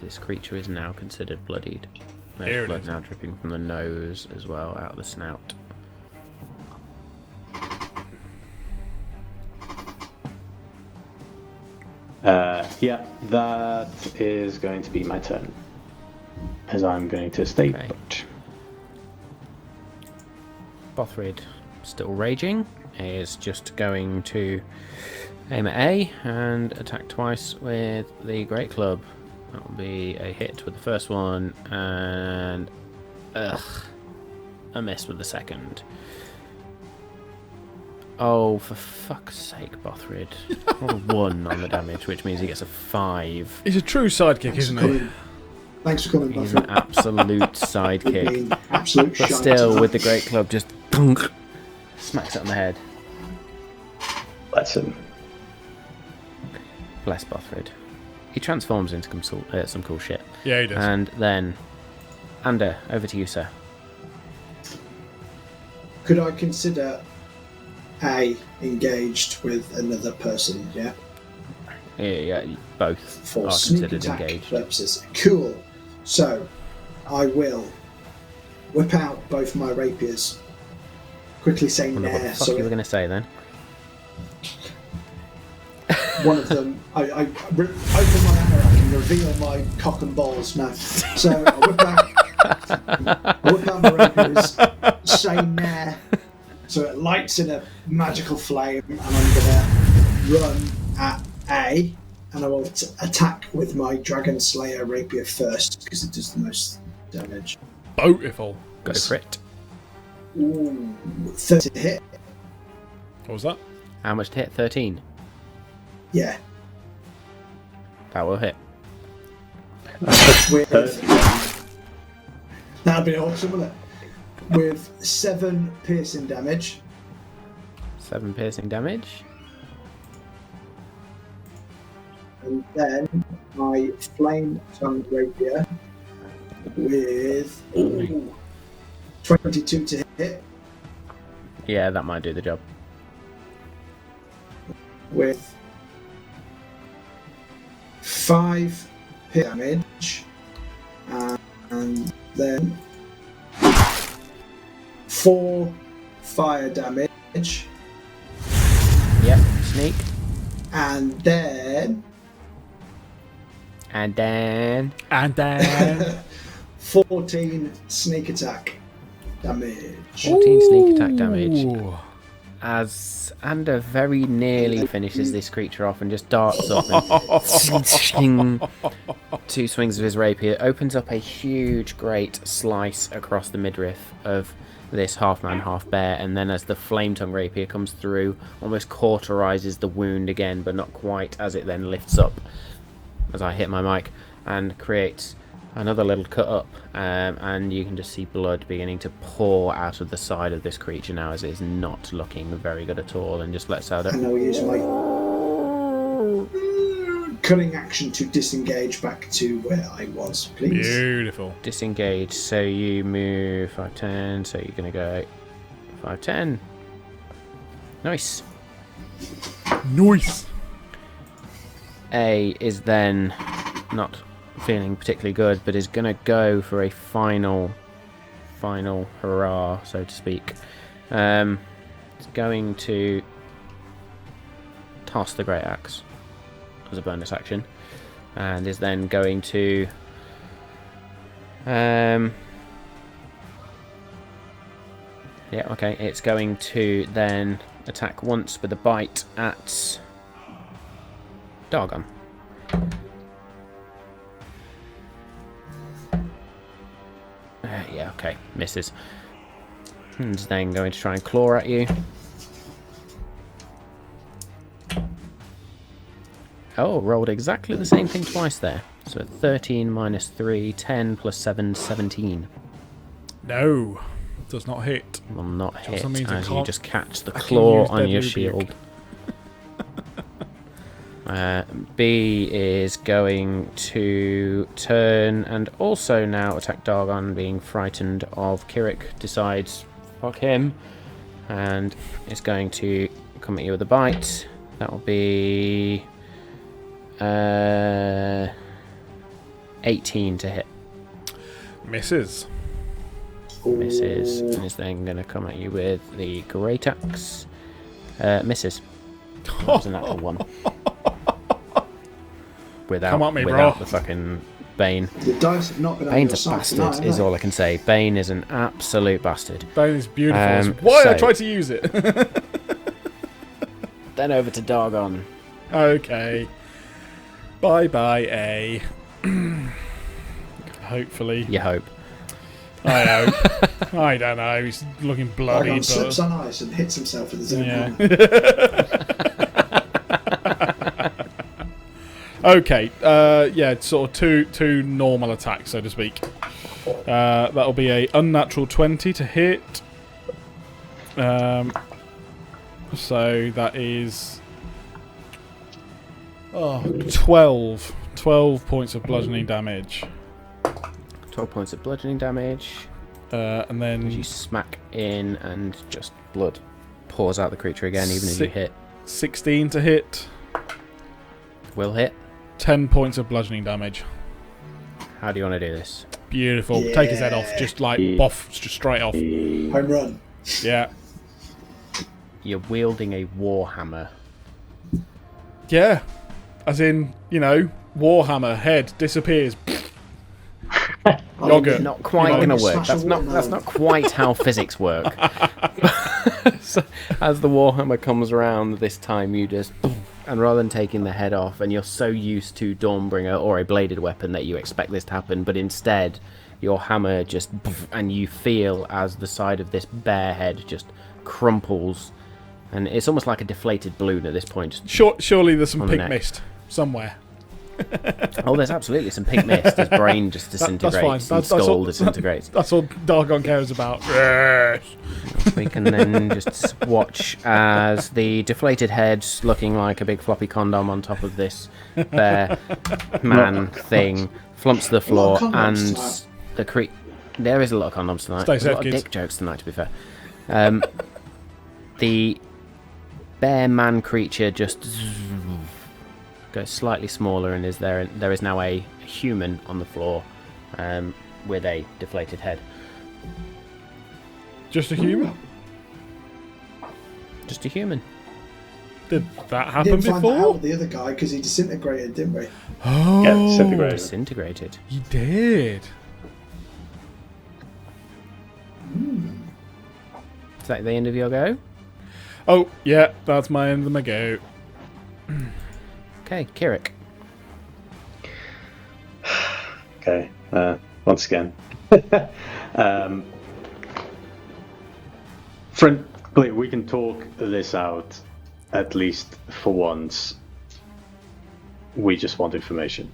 This creature is now considered bloodied. Here There's it blood is. now dripping from the nose as well, out of the snout. Yeah, that is going to be my turn. As I'm going to stay Okay. put. Bothrid, still raging, is just going to aim at A and attack twice with the Great Club. That will be a hit with the first one and a miss with the second. Oh, for fuck's sake, Bothrid. Roll a 1 on the damage, which means he gets a 5. He's a true sidekick, Thanks isn't for he? coming. Thanks for coming, He's an Buffy. absolute sidekick. Being absolute But shite still, tonight. with the Great Club, just thunk, smacks it on the head. Bless him. Bless Bothrid. He transforms into some cool shit. Yeah, he does. And then, Ander, over to you, sir. Could I consider A, engaged with another person, yeah? Yeah, both For are sneak considered attack engaged. purposes. Cool. So, I will whip out both my rapiers. Quickly say Wonder what the nair, fuck so you were going to say then. one of them, I open my anorak and reveal my cock and balls now. So I whip out my rapiers, say nair, so it lights in a magical flame, and I'm gonna run at A, and I will attack with my Dragon Slayer rapier first because it does the most damage. Beautiful. Go for it. Ooh, 30 to hit. What was that? How much to hit? 13. Yeah. That will hit. With that'd be awesome, wouldn't it? With 7 piercing damage. 7 piercing damage. And then my flame tongue rapier with 22 to hit, Yeah, that might do the job. with 5 hit damage, and then 4 fire damage, Yep, sneak. and then And then... And then... 14 sneak attack damage. 14 sneak attack damage. Ooh. As Ander very nearly finishes this creature off and just darts up and 2 swings of his rapier, opens up a huge, great slice across the midriff of this half-man, half-bear, and then as the flame-tongue rapier comes through, almost cauterizes the wound again, but not quite, as it then lifts up as I hit my mic and creates another little cut up, and you can just see blood beginning to pour out of the side of this creature now, as it is not looking very good at all, and just lets out And a... I'll use my cunning action to disengage back to where I was, please. Beautiful. disengage. So you move 5, 10, so you're going to go 5, 10. Nice. Nice. A is then not feeling particularly good, but is going to go for a final hurrah, so to speak. It's going to toss the great axe as a bonus action, and is then going to yeah, okay, it's going to then attack once with a bite at Dargon. Yeah, Okay, misses. And then going to try and claw at you. Oh, rolled exactly the same thing twice there. So 13 minus 3, 10 plus 7, 17. No, does not hit. Will not hit also means I as you can't just catch the fucking claw use on Deadly your Rebuke. shield. B is going to turn and also now attack Dargon, being frightened of Kirik. Decides, fuck him, and is going to come at you with a bite. That will be 18 to hit. Misses. Misses, and is then going to come at you with the Great Axe. Misses. That was a natural one. Come at me, without bro. the fucking Bane. The dice have not been on your Bane's a side bastard, tonight, is have all I can say. Bane is an absolute bastard. Bane is beautiful. That's why I so- tried to use it. Then over to Dargon. Okay. Bye, A. Hopefully. You hope. I hope. I don't know. He's looking they? bloody. Argon But... slips on ice and hits himself with his own Yeah. hand. Okay. Yeah. Sort of two normal attacks, so to speak. That'll be a unnatural 20 to hit. So that is 12 points of bludgeoning damage. 12 points of bludgeoning damage. And then As you smack in and just blood pours out the creature again, even as you hit. 16 to hit. Will hit. 10 points of bludgeoning damage. How do you want to do this? Beautiful. Take his head off. Just like boff, just straight off. Home run. Yeah. You're wielding a warhammer. Yeah. As in, Warhammer, head disappears. Yogurt. Not quite You know, going to work. smash a That's watermelon. not quite how physics work. So, as the warhammer comes around this time, you just, and rather than taking the head off, and you're so used to Dawnbringer or a bladed weapon that you expect this to happen, but instead your hammer just, and you feel as the side of this bear head just crumples, and it's almost like a deflated balloon at this point. Just, Surely there's some On the pink neck. mist somewhere. oh, there's absolutely some pink mist. His brain just disintegrates. fine. His That's skull all- disintegrates. That's all Dargon cares about. Yes. We can then just watch as the deflated head, looking like a big floppy condom on top of this bear man thing, flumps to the floor, A lot of condoms and tonight. the there is a lot of condoms tonight. Stay There's a safe, lot of kids. dick jokes tonight, to be fair. The bear man creature just goes slightly smaller, and there is now a human on the floor with a deflated head. Just a human? Just a human. Did that We happen didn't find that out before? with the other guy because he disintegrated, didn't we? Oh, Yeah, disintegrated. Disintegrated. he did. Is that the end of your go? Oh, yeah, that's my end of my go. Okay, Kirik. Okay. Once again. Frankly, we can talk this out, at least for once. We just want information.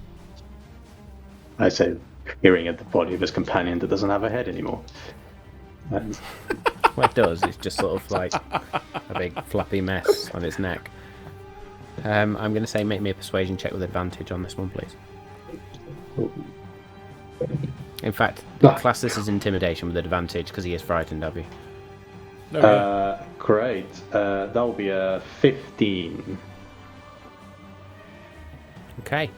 I say, peering at the body of his companion that doesn't have a head anymore. And What it does is just sort of like a big flappy mess on its neck. I'm going to say make me a persuasion check with advantage on this one, please. In fact, class this as intimidation with advantage because he is frightened of you. No, yeah. great. That'll be a 15. Okay.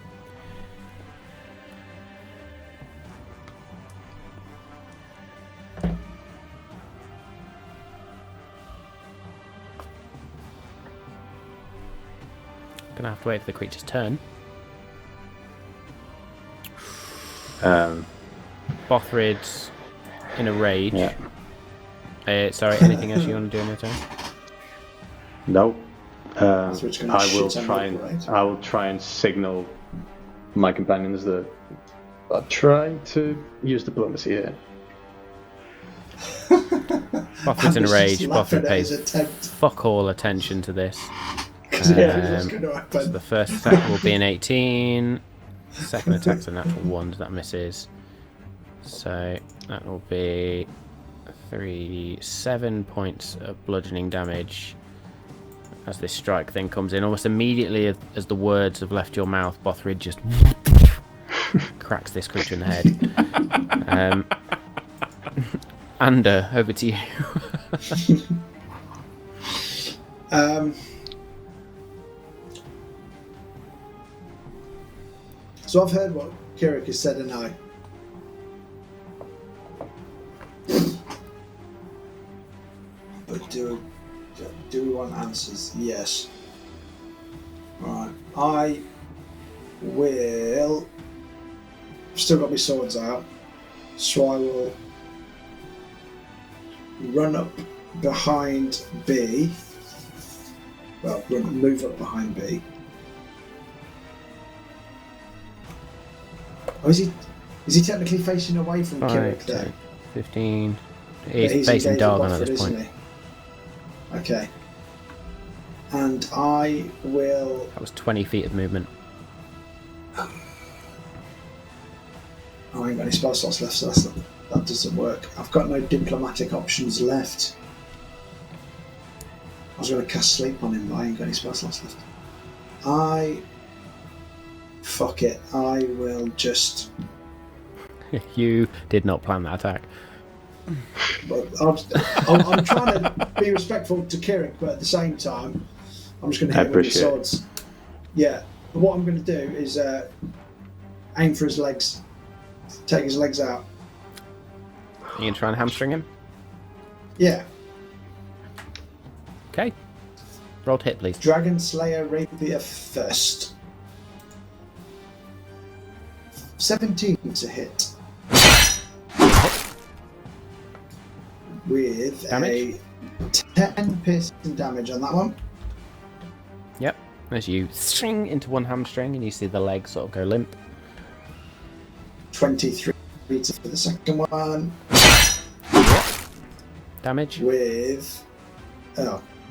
Gonna have to wait for the creature's turn. Bothrid's in a rage. Yeah. Sorry, anything else you want to do on your turn? No. So it's gonna I will shit on try you, and right? I will try and signal my companions that are trying to use diplomacy here. Bothrid's in a rage. Just laughing Bothrid at his pays attempt. fuck all attention to this. Because he knows what's going to So happen. the first attack will be an 18. Second attack's a natural 1, that misses. So that will be 7 points of bludgeoning damage as this strike then comes in. Almost immediately as the words have left your mouth, Bothrid just cracks this creature in the head. Ander, over to you. So I've heard what Kirik has said, and I. But do we want answers? Yes. Right. I will. Still got my swords out, so I will run up behind B. Well, move up behind B. Oh, is he technically facing away from Kirik 5, there? 10, 15. Yeah, He's facing engaged with Dargon at Bothrid, this point. isn't he? Okay. And I will. That was 20 feet of movement. Oh, I ain't got any spell slots left, so that doesn't work. I've got no diplomatic options left. I was going to cast sleep on him, but I ain't got any spell slots left. Fuck it. I will just. You did not plan that attack. But I'm trying to be respectful to Kirik, but at the same time, I'm just going to hit him with the Appreciate it. swords. Yeah. But what I'm going to do is aim for his legs. Take his legs out. You can try and hamstring him? Yeah. Okay. Roll to hit, please. Dragon Slayer Rapier first. 17 to hit. With Damage? a 10 piercing damage on that one. Yep. As you string into one hamstring and you see the leg sort of go limp. 23 for the second one. Damage. With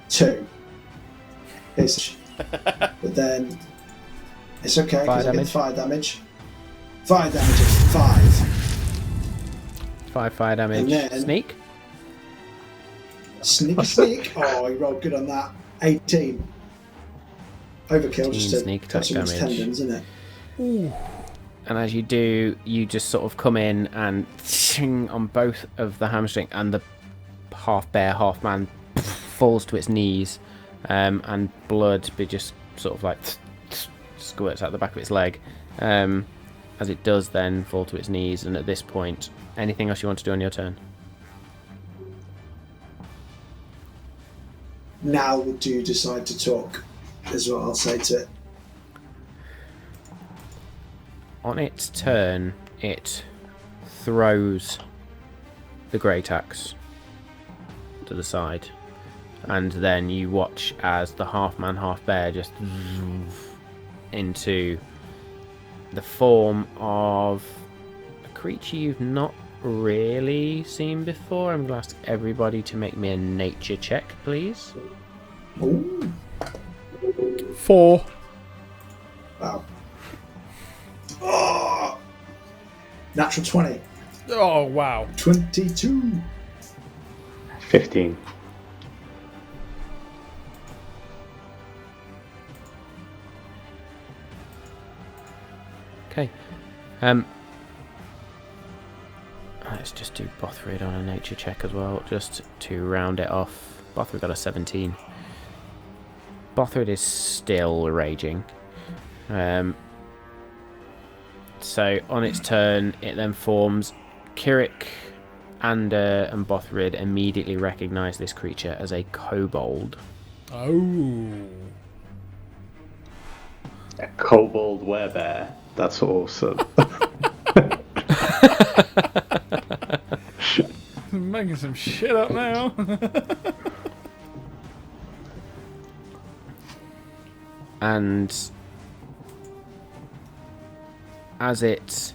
2 piercing. But then it's okay because I get fire damage. Fire damage is 5. 5 fire damage. And then- Sneak. Sneak. Oh, he rolled good on that. 18. Overkill 18 just to sneak touch attack him his damage. tendons, isn't it? And as you do, you just sort of come in and ching on both of the hamstring, and the half bear, half man falls to its knees, and blood be just sort of like squirts out the back of its leg. As it does then fall to its knees, and at this point, anything else you want to do on your turn? Now do you decide to talk, is what I'll say to it. On its turn, it throws the great axe to the side, and then you watch as the half man, half bear just into the form of a creature you've not really seen before. I'm going to ask everybody to make me a nature check, please. Ooh. 4. Wow. Oh! Natural 20. Oh, wow. 22. 15. Okay. Let's just do Bothrid on a nature check as well, just to round it off. Bothrid got a 17. Bothrid is still raging. So on its turn, it then forms. Kirik, Ander, and Bothrid immediately recognise this creature as a kobold. Oh. A kobold werebear. That's awesome. I'm making some shit up now. And as it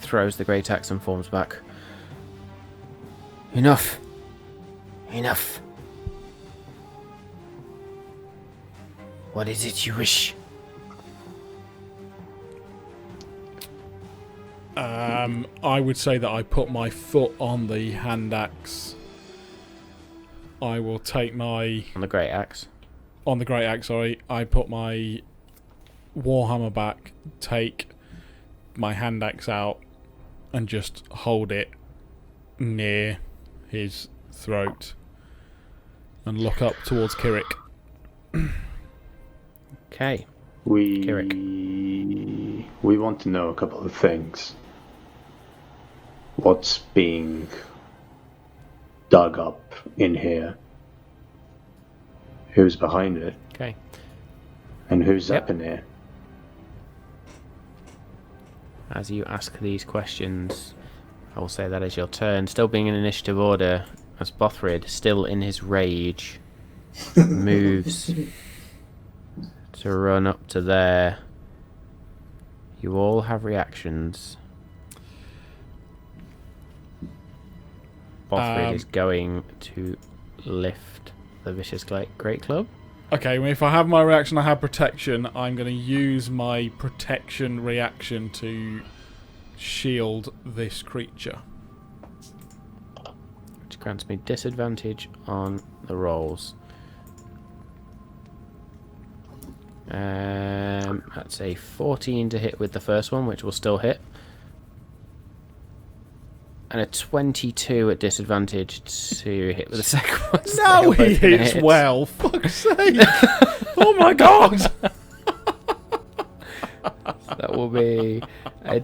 throws the great axe and forms back, enough. Enough. What is it you wish? I would say that I put my foot on the hand axe. I will take my... On the great axe. On the great axe, sorry. I put my warhammer back, take my hand axe out, and just hold it near his throat. And look up towards Kirik. Okay. We want to know a couple of things. What's being dug up in here? Who's behind it? Okay. And who's up in here? As you ask these questions, I will say that is your turn. Still being in initiative order, as Bothrid, still in his rage, moves to run up to there. You all have reactions. Bothrid is going to lift the Vicious Great Club. Okay, well, if I have my reaction, I have protection. I'm going to use my protection reaction to shield this creature. Which grants me disadvantage on the rolls. That's a 14 to hit with the first one, which will still hit. And a 22 at disadvantage to hit with the second one. So No, they he both gonna hits hit. well. Fuck's sake. Oh my god. That will be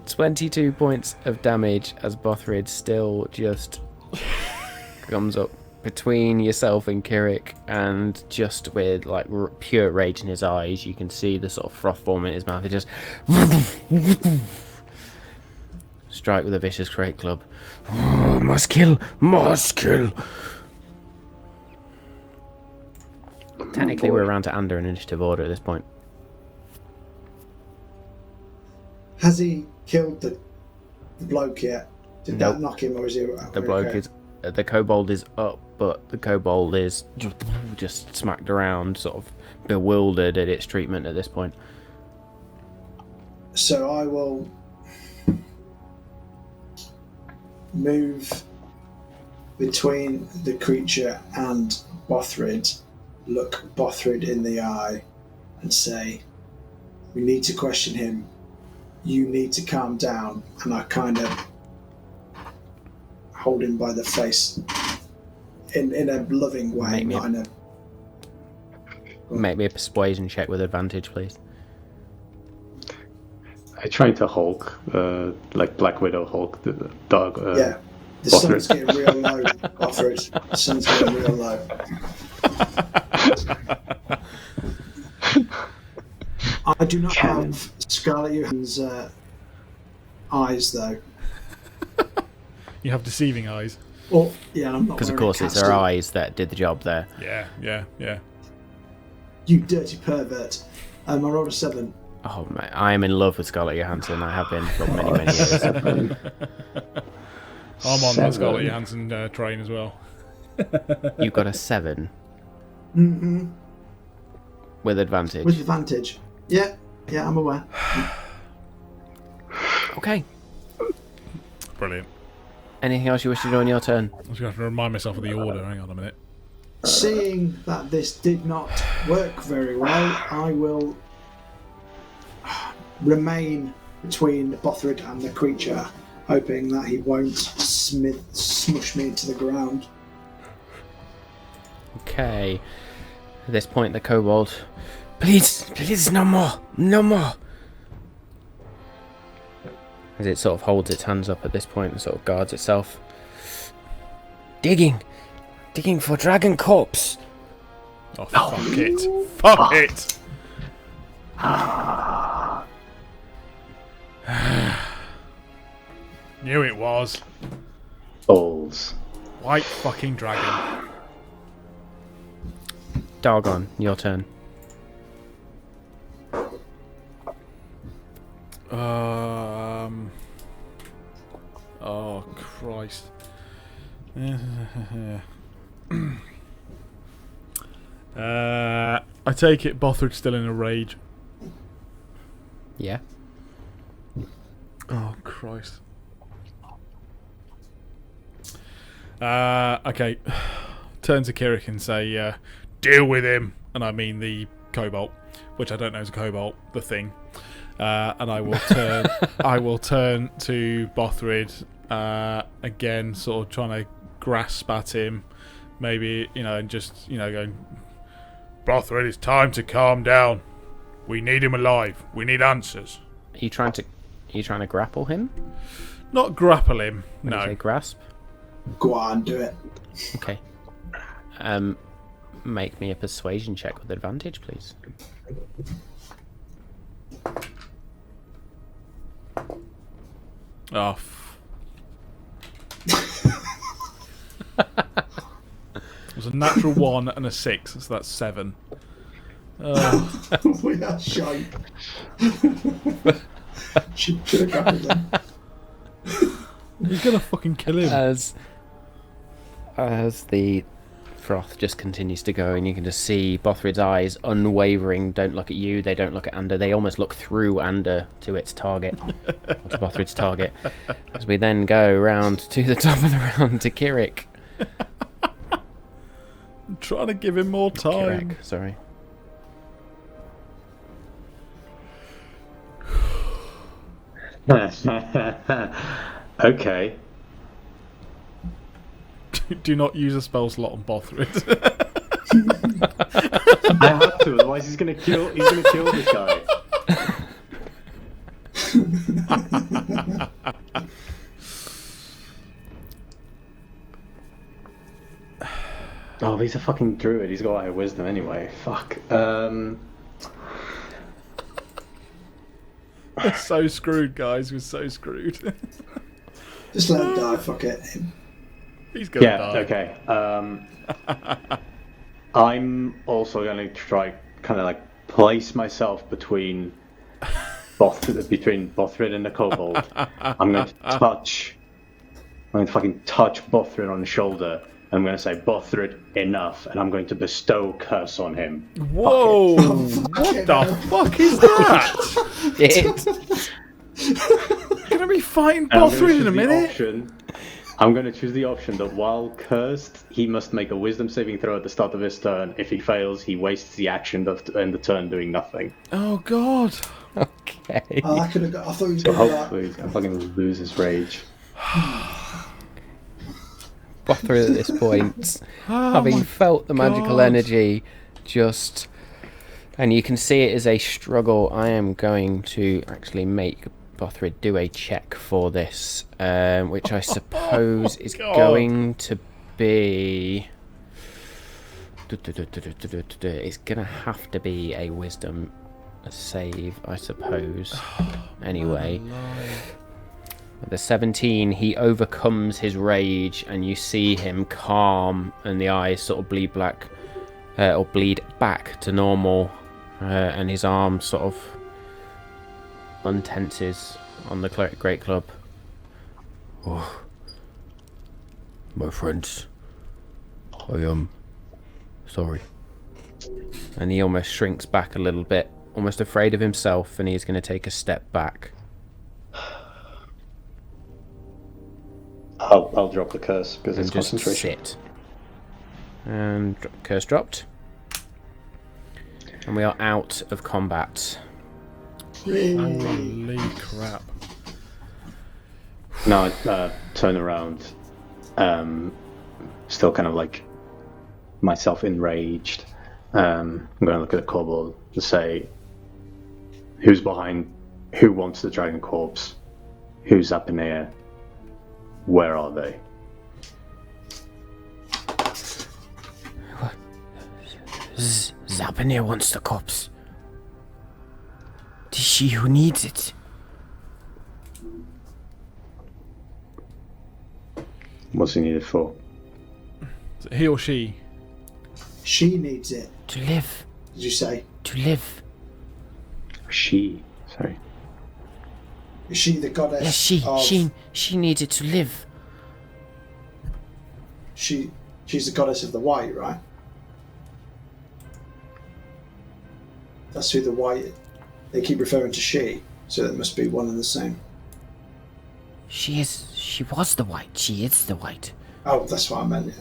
22 points of damage as Bothrid still just comes up between yourself and Kirik, and just with like pure rage in his eyes, you can see the sort of froth form in his mouth. It just strike with a Vicious Great Club. Oh, must kill, must kill. Technically, we're around to under an initiative order at this point. Has he killed the bloke yet? Did Nope. that knock him, or is he? The bloke is, the kobold is up, but the kobold is just smacked around, sort of bewildered at its treatment at this point. So I will move between the creature and Bothrid, look Bothrid in the eye, and say, "We need to question him. You need to calm down." And I kind of hold him by the face in a loving way, Make me not in a. Make me a persuasion check with advantage, please. I try to Hulk, like Black Widow Hulk, the dog. Yeah, the Bothrid. sun's getting real low, Bothrid. The sun's getting real low. I do not have Scarlet Johansson's eyes, though. You have deceiving eyes. Or, yeah, I'm not. Because of wearing course a it's her casket. eyes that did the job there. Yeah. You dirty pervert. I rolled a 7. Oh man, I am in love with Scarlett Johansson. I have been for many years. I'm on the 7. Scarlett Johansson train as well. You've got a 7 Mm-hmm. with advantage. With advantage. Yeah, I'm aware. Okay. Brilliant. Anything else you wish to do on your turn? I'm just going to have to remind myself of the order. Hang on a minute. Seeing that this did not work very well, I will remain between Bothrid and the creature, hoping that he won't smush me into the ground. Okay. At this point, the kobold. Please, no more. As it sort of holds its hands up at this point and sort of guards itself. Digging for dragon corpse. Oh, fuck it. Fuck it. Knew it was. Balls. White fucking dragon. Dargon, your turn. Oh, Christ. I take it Bothrid's still in a rage. Yeah. Oh, Christ. Okay. Turn to Kirik and say, deal with him. And I mean the kobold, which I don't know is a kobold, the thing. And I will turn. I will turn to Bothrid again, sort of trying to grasp at him, maybe and just going. Bothrid, it's time to calm down. We need him alive. We need answers. Are you trying to grapple him? Not grapple him. When you say No. grasp. Go on, do it. Okay. Make me a persuasion check with advantage, please. Oh. It was a natural 1 and a 6, so that's 7. We are shite. Should have grappled him. You're gonna fucking kill him. As the froth just continues to go, and you can just see Bothrid's eyes unwavering. Don't look at you. They don't look at Ander. They almost look through Ander to its target, or to Bothrid's target. As we then go round to the top of the round to Kirik. I'm trying to give him more time. Kirik, sorry. Okay. Do not use a spell slot on Bothrid. I have to, otherwise he's gonna kill this guy. Oh, he's a fucking druid. He's got higher wisdom anyway. Fuck. We're so screwed, guys. We're so screwed. Just let him die, fuck it. He's gonna Yeah. die. Okay. I'm also gonna try kind of like place myself between Bothrid and the kobold. I'm going to fucking touch Bothrid on the shoulder. I'm going to say, Bothrid, enough, and I'm going to bestow curse on him. Whoa! What the fuck is that? Gonna be fighting And I'm gonna Bothrid in choose a the minute. I'm going to choose the option that while cursed, he must make a wisdom saving throw at the start of his turn. If he fails, he wastes the action and the turn doing nothing. Oh god. Okay. I could have got. I thought he was So going to that. hopefully he's going to fucking lose his rage. Bothrid at this point, having felt the magical God. energy, just, and you can see it is a struggle. I am going to actually make Bothrid do a check for this, which I suppose is God. going to be. It's gonna have to be a wisdom save, I suppose. Anyway. With the 17, he overcomes his rage, and you see him calm, and the eyes sort of bleed black, or bleed back to normal, and his arm sort of untenses on the Great Club. Oh, my friends, I am sorry. And he almost shrinks back a little bit, almost afraid of himself, and he's going to take a step back. I'll drop the curse because it's And just concentration. sit. And curse dropped. And we are out of combat. Holy crap. Now I turn around, still kind of like myself enraged. I'm going to look at the kobold and say, who wants the dragon corpse? Who's up in the air? Where are they? Zapanir wants the corpse. It is she who needs it. What's he needed for? Is it he or she? She needs it. To live. Did you say? To live. She. Sorry. Is she the goddess? Yes, of, she needs it to live. She. She's the goddess of the white, right? That's who the white... They keep referring to she, so that must be one and the same. She was the white. She is the white. Oh, that's what I meant, yeah.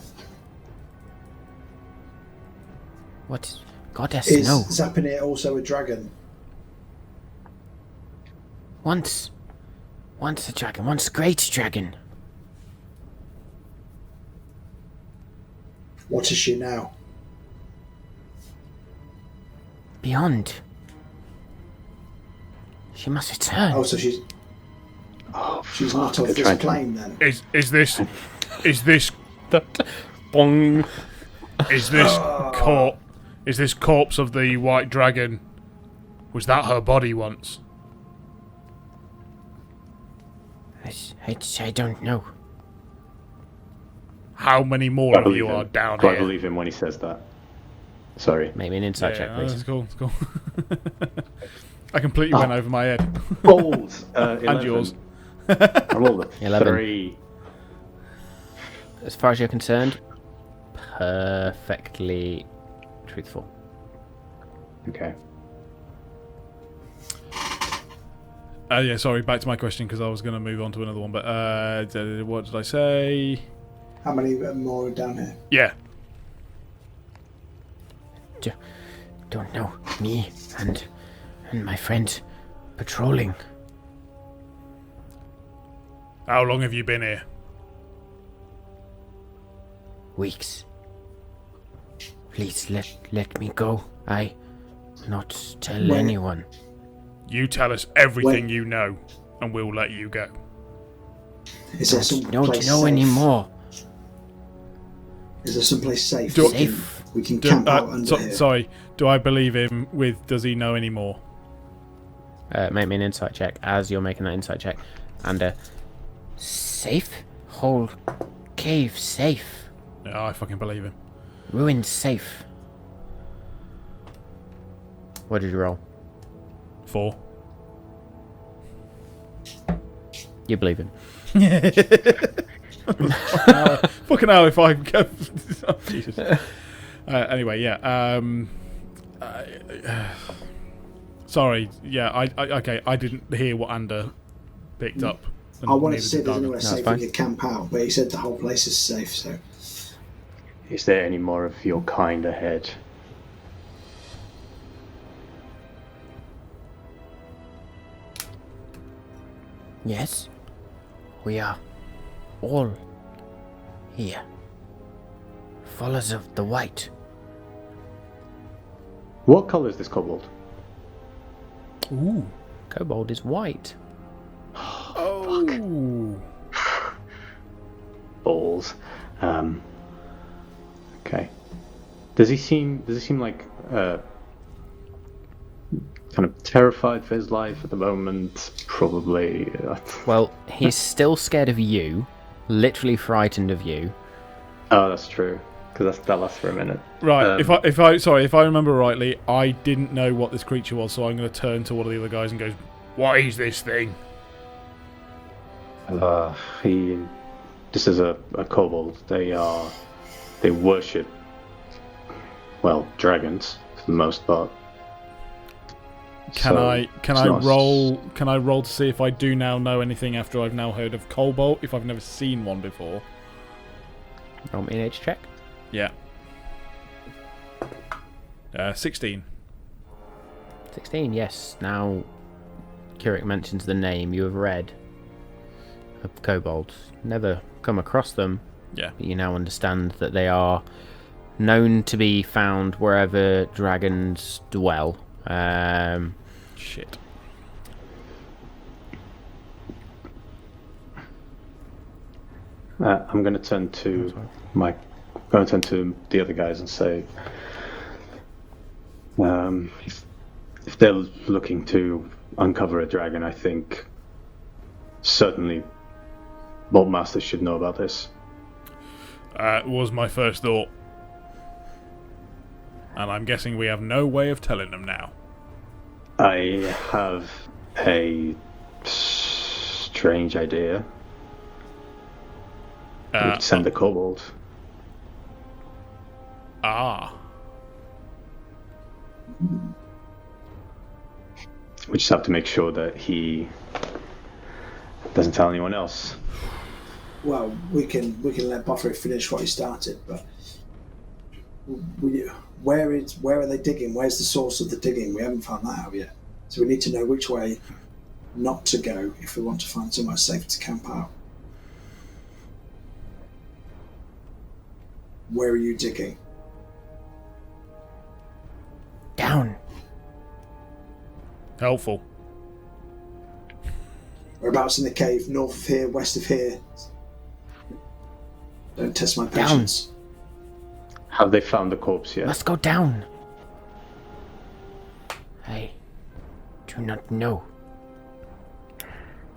What? Goddess, Is no. Zapanir also a dragon? Once a dragon, once a great dragon. What is she now? Beyond. She must return. Oh, so she's not of this plane then. Is this Bong. is this corpse of the white dragon? Was that her body once? I don't know. How many more of you are down here? I believe him when he says that. Sorry. Maybe an insight check, please. That's cool. That's cool. I completely went over my head. Balls! And yours. I rolled a 11. 3. As far as you're concerned, perfectly truthful. Okay. Yeah, sorry, back to my question because I was going to move on to another one, but what did I say? How many more are down here? Yeah. Don't know. Me and my friend patrolling. How long have you been here? Weeks. Please let me go. I not tell When- anyone. You tell us everything you know, and we'll let you go. Is there some Don't place know safe? anymore. Is there someplace safe? Do- Safe. We can camp out under here. Sorry, do I believe him with does he know anymore? Make me an insight check as you're making that insight check. And safe? Whole cave safe. Yeah, I fucking believe him. Ruined safe. What did you roll? 4. You believe him. Fucking hell, if I go. Oh, Jesus. Anyway, yeah. Sorry. Yeah. Okay. I didn't hear what Ander picked up. and I wanted needed to see if there's dive anywhere it's safe fine. we could camp out, but he said the whole place is safe, so... Is there any more of your kind ahead? Yes. We are all here. Followers of the white. What colour is this kobold? Ooh. Kobold is white. Oh. Balls. Okay. Does he seem like kind of terrified for his life at the moment? Probably. Well, he's still scared of you. Literally frightened of you. Oh, that's true. Because that lasts for a minute. Right. If I remember rightly, I didn't know what this creature was, so I'm going to turn to one of the other guys and go, "What is this thing?" This is a kobold. They worship, well, dragons for the most part. Can So, I it's not- roll? Can I roll to see if I do now know anything after I've now heard of kobold? If I've never seen one before. Roll me an age check. Yeah. 16. 16, yes. Now, Kirik mentions the name. You have read of kobolds. Never come across them. Yeah. But you now understand that they are known to be found wherever dragons dwell. Shit. I'm going to turn to the other guys and say, if they're looking to uncover a dragon, I think certainly Malt Masters should know about this. Was my first thought. And I'm guessing we have no way of telling them now. I have a strange idea. We could send a kobold. Ah. We just have to make sure that he doesn't tell anyone else. Well, we can let Bothrick finish what he started, but where are they digging? Where's the source of the digging? We haven't found that out yet. So we need to know which way not to go if we want to find somewhere safe to camp out. Where are you digging? Down. Helpful. Whereabouts in the cave? North of here, west of here? Don't test my patience. Have they found the corpse yet? Must go down. I do not know.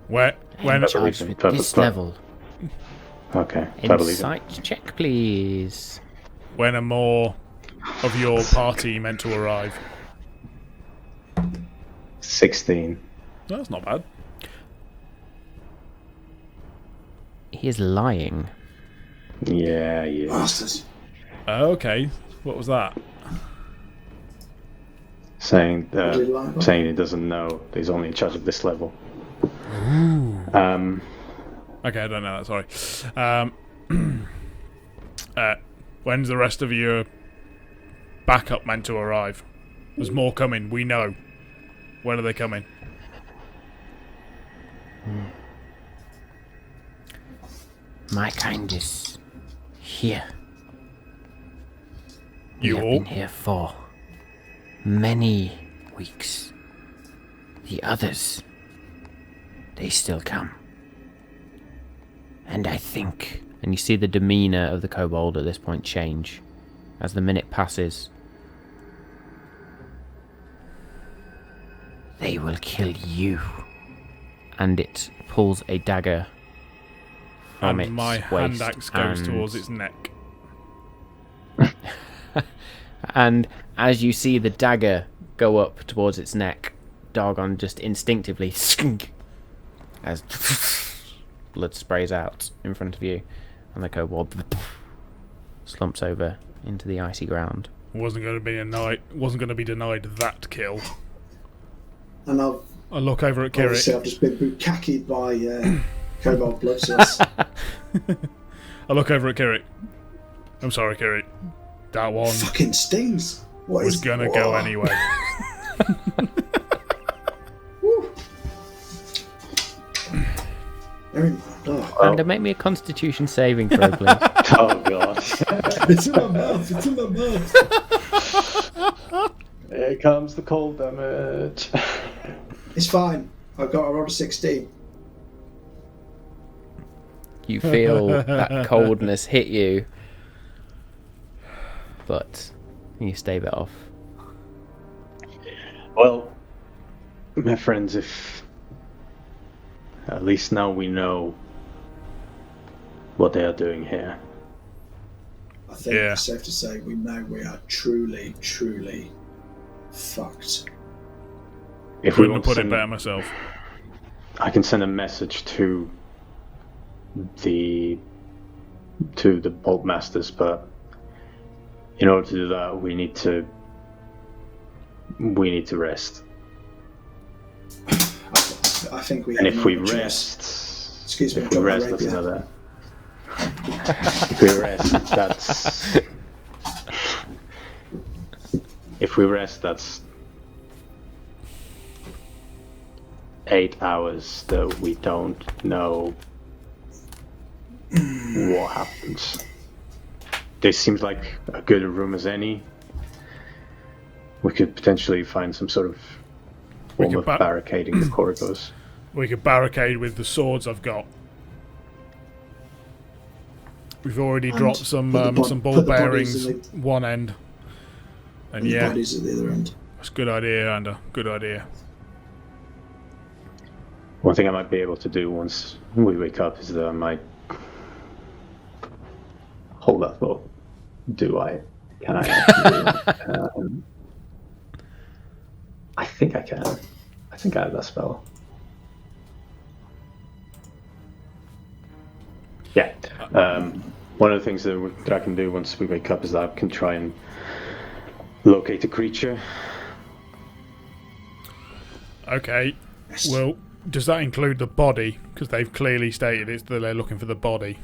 Where? I am When? charged with this level. Okay, I believe it. Insight check, please. When are more of your party meant to arrive? 16. No, that's not bad. He is lying. Yeah, yeah. Bastards. Okay. What was that? Saying Did he lie? he doesn't know that he's only in charge of this level. Okay, I don't know that. Sorry. When's the rest of your backup meant to arrive? There's more coming. We know. When are they coming? My kind is here. We You have all? been here for many weeks. The others, they still come. And I think... And you see the demeanour of the kobold at this point change as the minute passes. They will kill you. And it pulls a dagger from its And my waist hand axe goes and- towards its neck. And as you see the dagger go up towards its neck, Dargon just instinctively as blood sprays out in front of you, and the kobold slumps over into the icy ground. Wasn't going to be denied that kill. And I look over at obviously Kirik. I've just been bukakied by Kobold blood, so that's... I look over at Kirik. I'm sorry, Kirik. That one fucking stings. What was is gonna go anyway. Woo. Very mind. Oh. And make me a Constitution saving throw, please. Oh god. It's in my mouth. It's in my mouth. Here comes the cold damage. It's fine. I rolled a 16. You feel that coldness hit you, but you stave it off. Well, my friends, if at least now we know what they are doing here. I think Yeah. it's safe to say we know we are truly, truly fucked. If we Couldn't want have to put it send, better myself. I can send a message to the Bolt Masters, but in order to do that, we need to rest. I think we. And have if no we other choice. rest, Excuse me. if we I've got rest, my that's rapier. another. If we rest, that's. If we rest, that's 8 hours that we don't know what happens. This seems like a good room as any. We could potentially find some sort of form could of ba- barricading the corridors. We could barricade with the swords I've got. We've already And dropped some put the some ball put the bodies bearings in one end. And the yeah, bodies at the other end. that's a good idea, Ander. Good idea. One thing I might be able to do once we wake up is that I might hold that thought. Do I? Can I actually do that? I think I can. I think I have that spell. Yeah. one of the things that I can do once we wake up is that I can try and locate a creature. Okay. Yes. Well, does that include the body? Because they've clearly stated it's that they're looking for the body.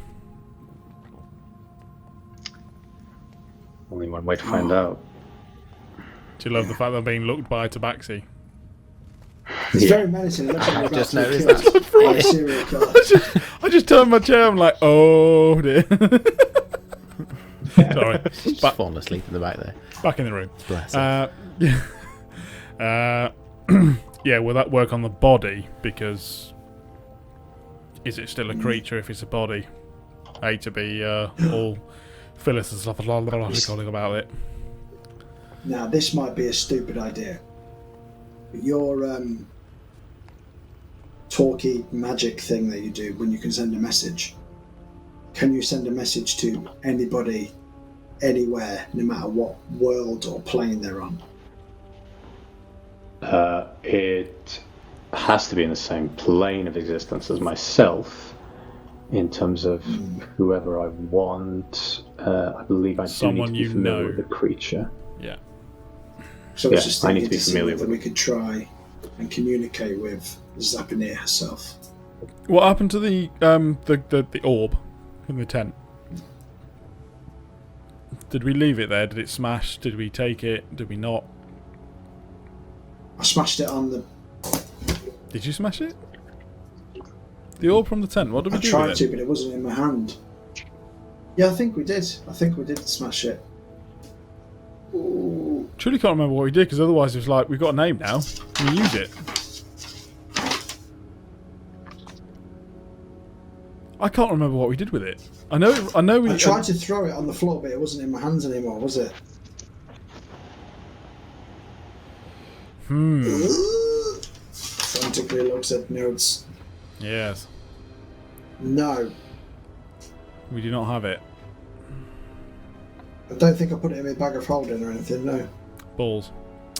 Only one way to find out. Do you love the fact they're being looked by a tabaxi? It's very menacing. It looks like we're Just about to be noticed killed that. by a serial killer. I just turned my chair. I'm like, oh dear. Sorry. Just falling asleep in the back there. Back in the room. Bless her. Yeah, will that work on the body? Because is it still a creature if it's a body? I hate to be all philosophical about it. Now, this might be a stupid idea, but your talky magic thing that you do when you can send a message, can you send a message to anybody, anywhere, no matter what world or plane they're on? It has to be in the same plane of existence as myself, in terms of whoever I want. I believe I do Someone need to be you familiar know. with the creature. Yeah. So Yeah, it's just I need thinking to be to see familiar whether with we could try and communicate with Zapanir herself. What happened to the orb in the tent? Did we leave it there? Did it smash? Did we take it? Did we not? I smashed it on the. Did you smash it? The orb from the tent. What did we I do tried with to, it? but it wasn't in my hand. Yeah, I think we did. I think we did smash it. Ooh. Truly can't remember what we did because otherwise it was like we've got a name now. Can we use it? I can't remember what we did with it. I know we. I tried to throw it on the floor, but it wasn't in my hands anymore, was it? Frantically looks at notes. Yes. No, We do not have it. I don't think I put it in my bag of holding or anything. No, Balls.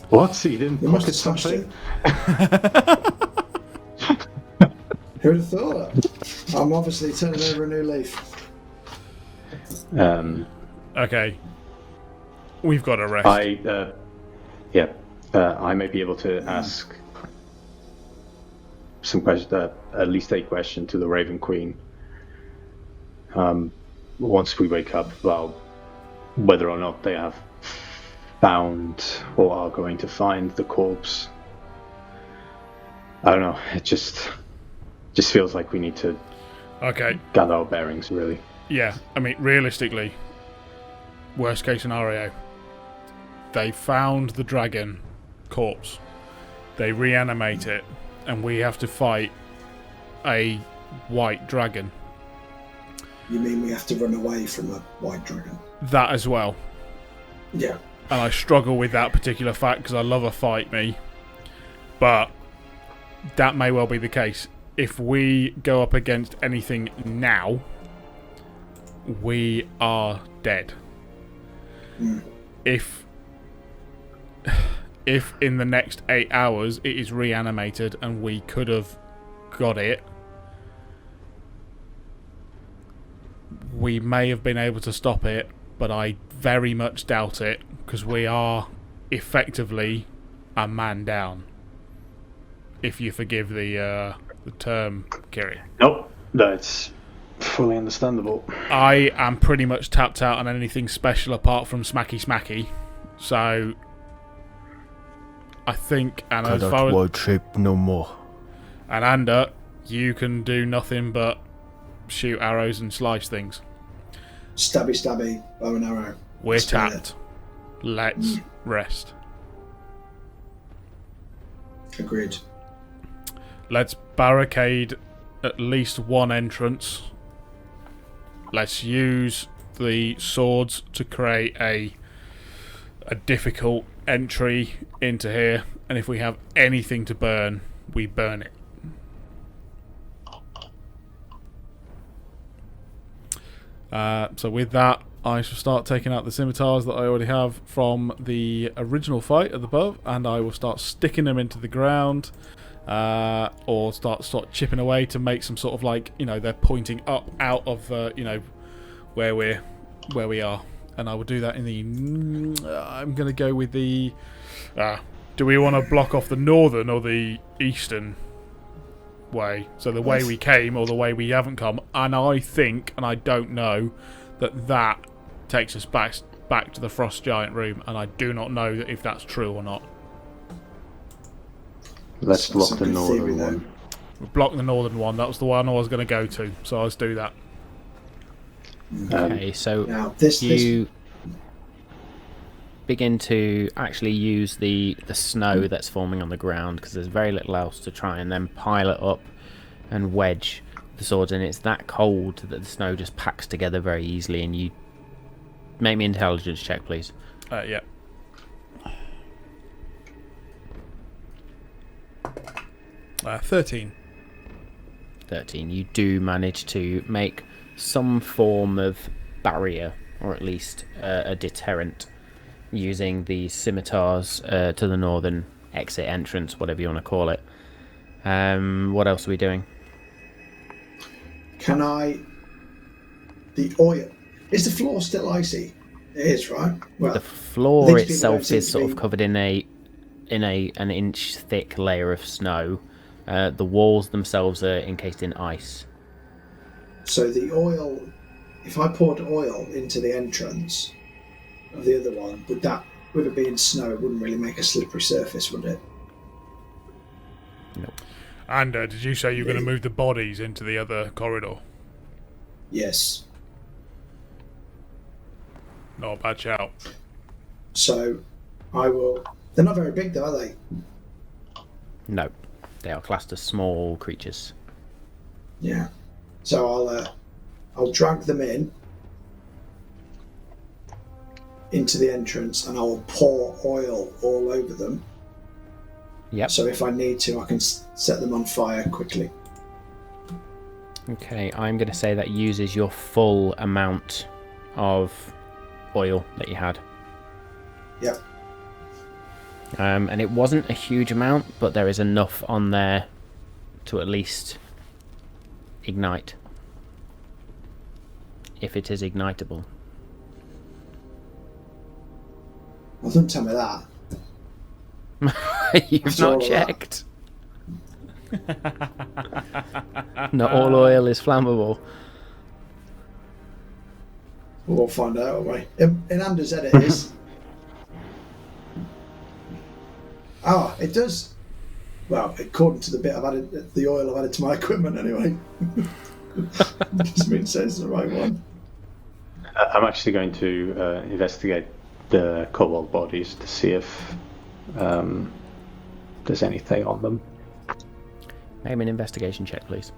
What? So you didn't we must pocket have smashed something? it. Who'd have thought? I'm obviously turning over a new leaf. Okay. We've got a rest. I may be able to ask some question, at least a question to the Raven Queen. Once we wake up, about whether or not they have found or are going to find the corpse. I don't know. It just feels like we need to Okay. gather our bearings, really. Yeah. I mean, realistically, worst case scenario, they found the dragon corpse. They reanimate it, and we have to fight a white dragon. You mean we have to run away from a white dragon? That as well. Yeah. And I struggle with that particular fact because I love a fight, me. But that may well be the case. If we go up against anything now, we are dead. If in the next 8 hours it is reanimated and we could have got it, we may have been able to stop it, but I very much doubt it because we are effectively a man down. If you forgive the term, Kiri. Nope, that's fully understandable. I am pretty much tapped out on anything special apart from Smacky Smacky. So I think, and as far as word shape no more. and Ander, you can do nothing but shoot arrows and slice things. Stabby, stabby, bow and arrow. We're Spare it. tapped. Let's rest. Agreed. Let's barricade at least one entrance. Let's use the swords to create a difficult entry into here, and if we have anything to burn, we burn it. So with that, I shall start taking out the scimitars that I already have from the original fight at the above, and I will start sticking them into the ground, or start chipping away to make some sort of, like, they're pointing up out of where we are, and I will do that in the. I'm going to go with the. Do we want to block off the northern or the eastern way? So the way we came or the way we haven't come? And I think, and I don't know, that takes us back to the Frost Giant room, and I do not know if that's true or not. Let's block the northern one. We'll block the northern one. That was the one I was going to go to, so let's do that. Okay, so Now, you begin to actually use the snow that's forming on the ground, because there's very little else to try and then pile it up and wedge the swords in. It's that cold that the snow just packs together very easily, and you make me an intelligence check, please. Yeah. Uh, 13. 13. You do manage to make some form of barrier, or at least a deterrent, using the scimitars to the northern exit entrance, whatever you want to call it. What else are we doing? Can I... The oil... Is the floor still icy? It is, right? Well, The floor these people itself don't seem is to sort be- of covered in an inch thick layer of snow. The walls themselves are encased in ice. So the oil... If I poured oil into the entrance of the other one, would it be in snow? It wouldn't really make a slippery surface, would it? Nope. And did you say you were going to move the bodies into the other corridor? Yes. Not a bad shout. So I will... They're not very big though, are they? No, they are classed as small creatures. Yeah. So I'll drag them into the entrance, and I'll pour oil all over them. Yep. So if I need to, I can set them on fire quickly. Okay, I'm going to say that uses your full amount of oil that you had. Yep. And it wasn't a huge amount, but there is enough on there to at least ignite. If it is ignitable. Well, don't tell me that. You've After all not of checked. Not all oil is flammable. We'll find out, won't we? In Anders' head it is. Oh, it does. Well, according to the bit I've added, the oil I've added to my equipment anyway. Doesn't mean say it's the right one. I'm actually going to investigate the cobalt bodies to see if there's anything on them. Make me an investigation check, please.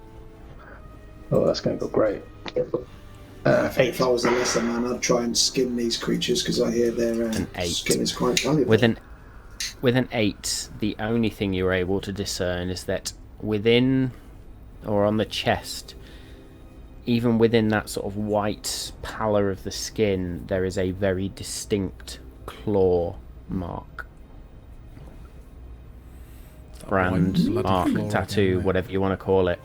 Oh, that's going to go great. If I was a lesser man, I'd try and skin these creatures because I hear their An 8. skin is quite valuable. With an 8, the only thing you're able to discern is that within, or on the chest, even within that sort of white pallor of the skin, there is a very distinct claw mark. Brand, white bloody mark, claw tattoo, again, mate. whatever you want to call it.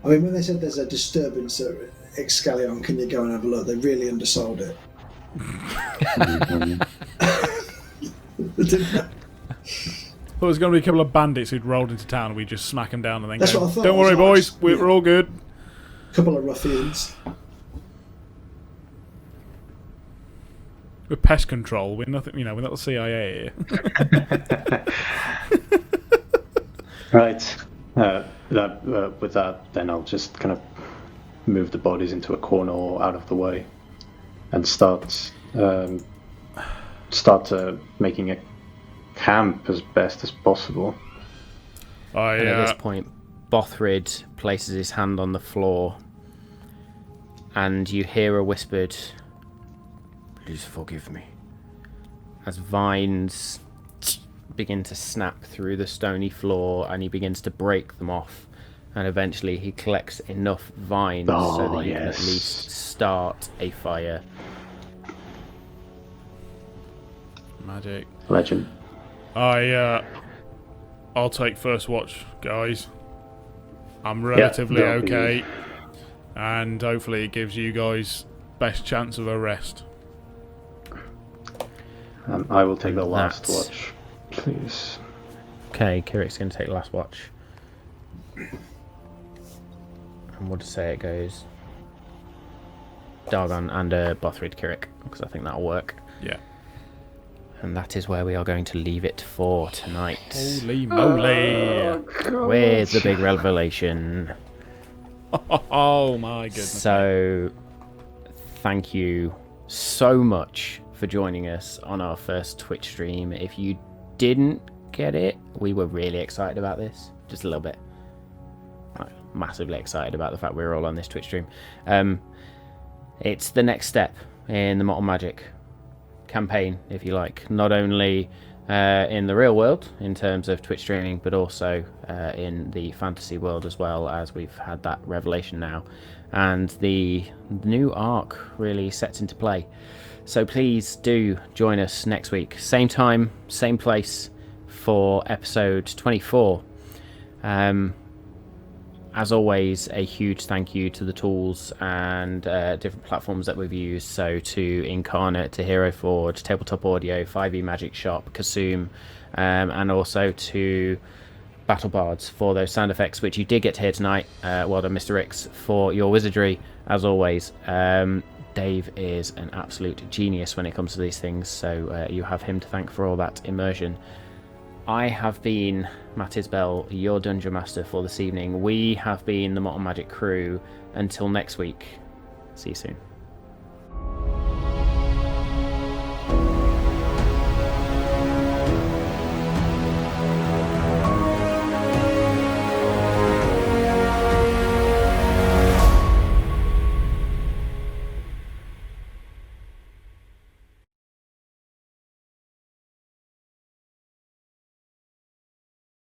I mean, when they said there's a disturbance at Excalion, can you go and have a look? They really undersold it. Didn't they? Well, there's going to be a couple of bandits who'd rolled into town and we just smack them down and then That's go, what I thought. don't worry, boys, we're all good. Couple of ruffians. We're pest control. We're nothing, we're not the CIA here. Right. With that, then I'll just kind of move the bodies into a corner or out of the way, and start making a camp as best as possible. And at this point, Bothrid places his hand on the floor, and you hear a whispered, "Please forgive me," as vines begin to snap through the stony floor, and he begins to break them off, and eventually he collects enough vines so that you can at least start a fire. Magic. Legend. I I'll take first watch, guys. I'm relatively that'll be- okay, and hopefully it gives you guys best chance of a rest. I will take the last That's- watch, please. Okay, Kirik's going to take the last watch. And we'll just say it goes Dargon and Bothrid Kirik, because I think that'll work. Yeah. And that is where we are going to leave it for tonight. Holy moly! With the big revelation. Oh my goodness. So, thank you so much for joining us on our first Twitch stream. If you didn't get it, we were really excited about this. Just a little bit. Like, massively excited about the fact we were all on this Twitch stream. It's the next step in the Malt Magic campaign, if you like. Not only in the real world, in terms of Twitch streaming, but also in the fantasy world as well, as we've had that revelation now. And the new arc really sets into play. So please do join us next week. Same time, same place for episode 24. As always, a huge thank you to the tools and different platforms that we've used. So to Incarnate, to Hero Forge, Tabletop Audio, 5e Magic Shop, Kasum, and also to Battle Bards for those sound effects, which you did get to hear tonight. Well done, Mr. Rix, for your wizardry, as always. Dave is an absolute genius when it comes to these things, so you have him to thank for all that immersion. I have been Matt Isbell, your Dungeon Master for this evening. We have been the Malt and Magic crew. Until next week, see you soon.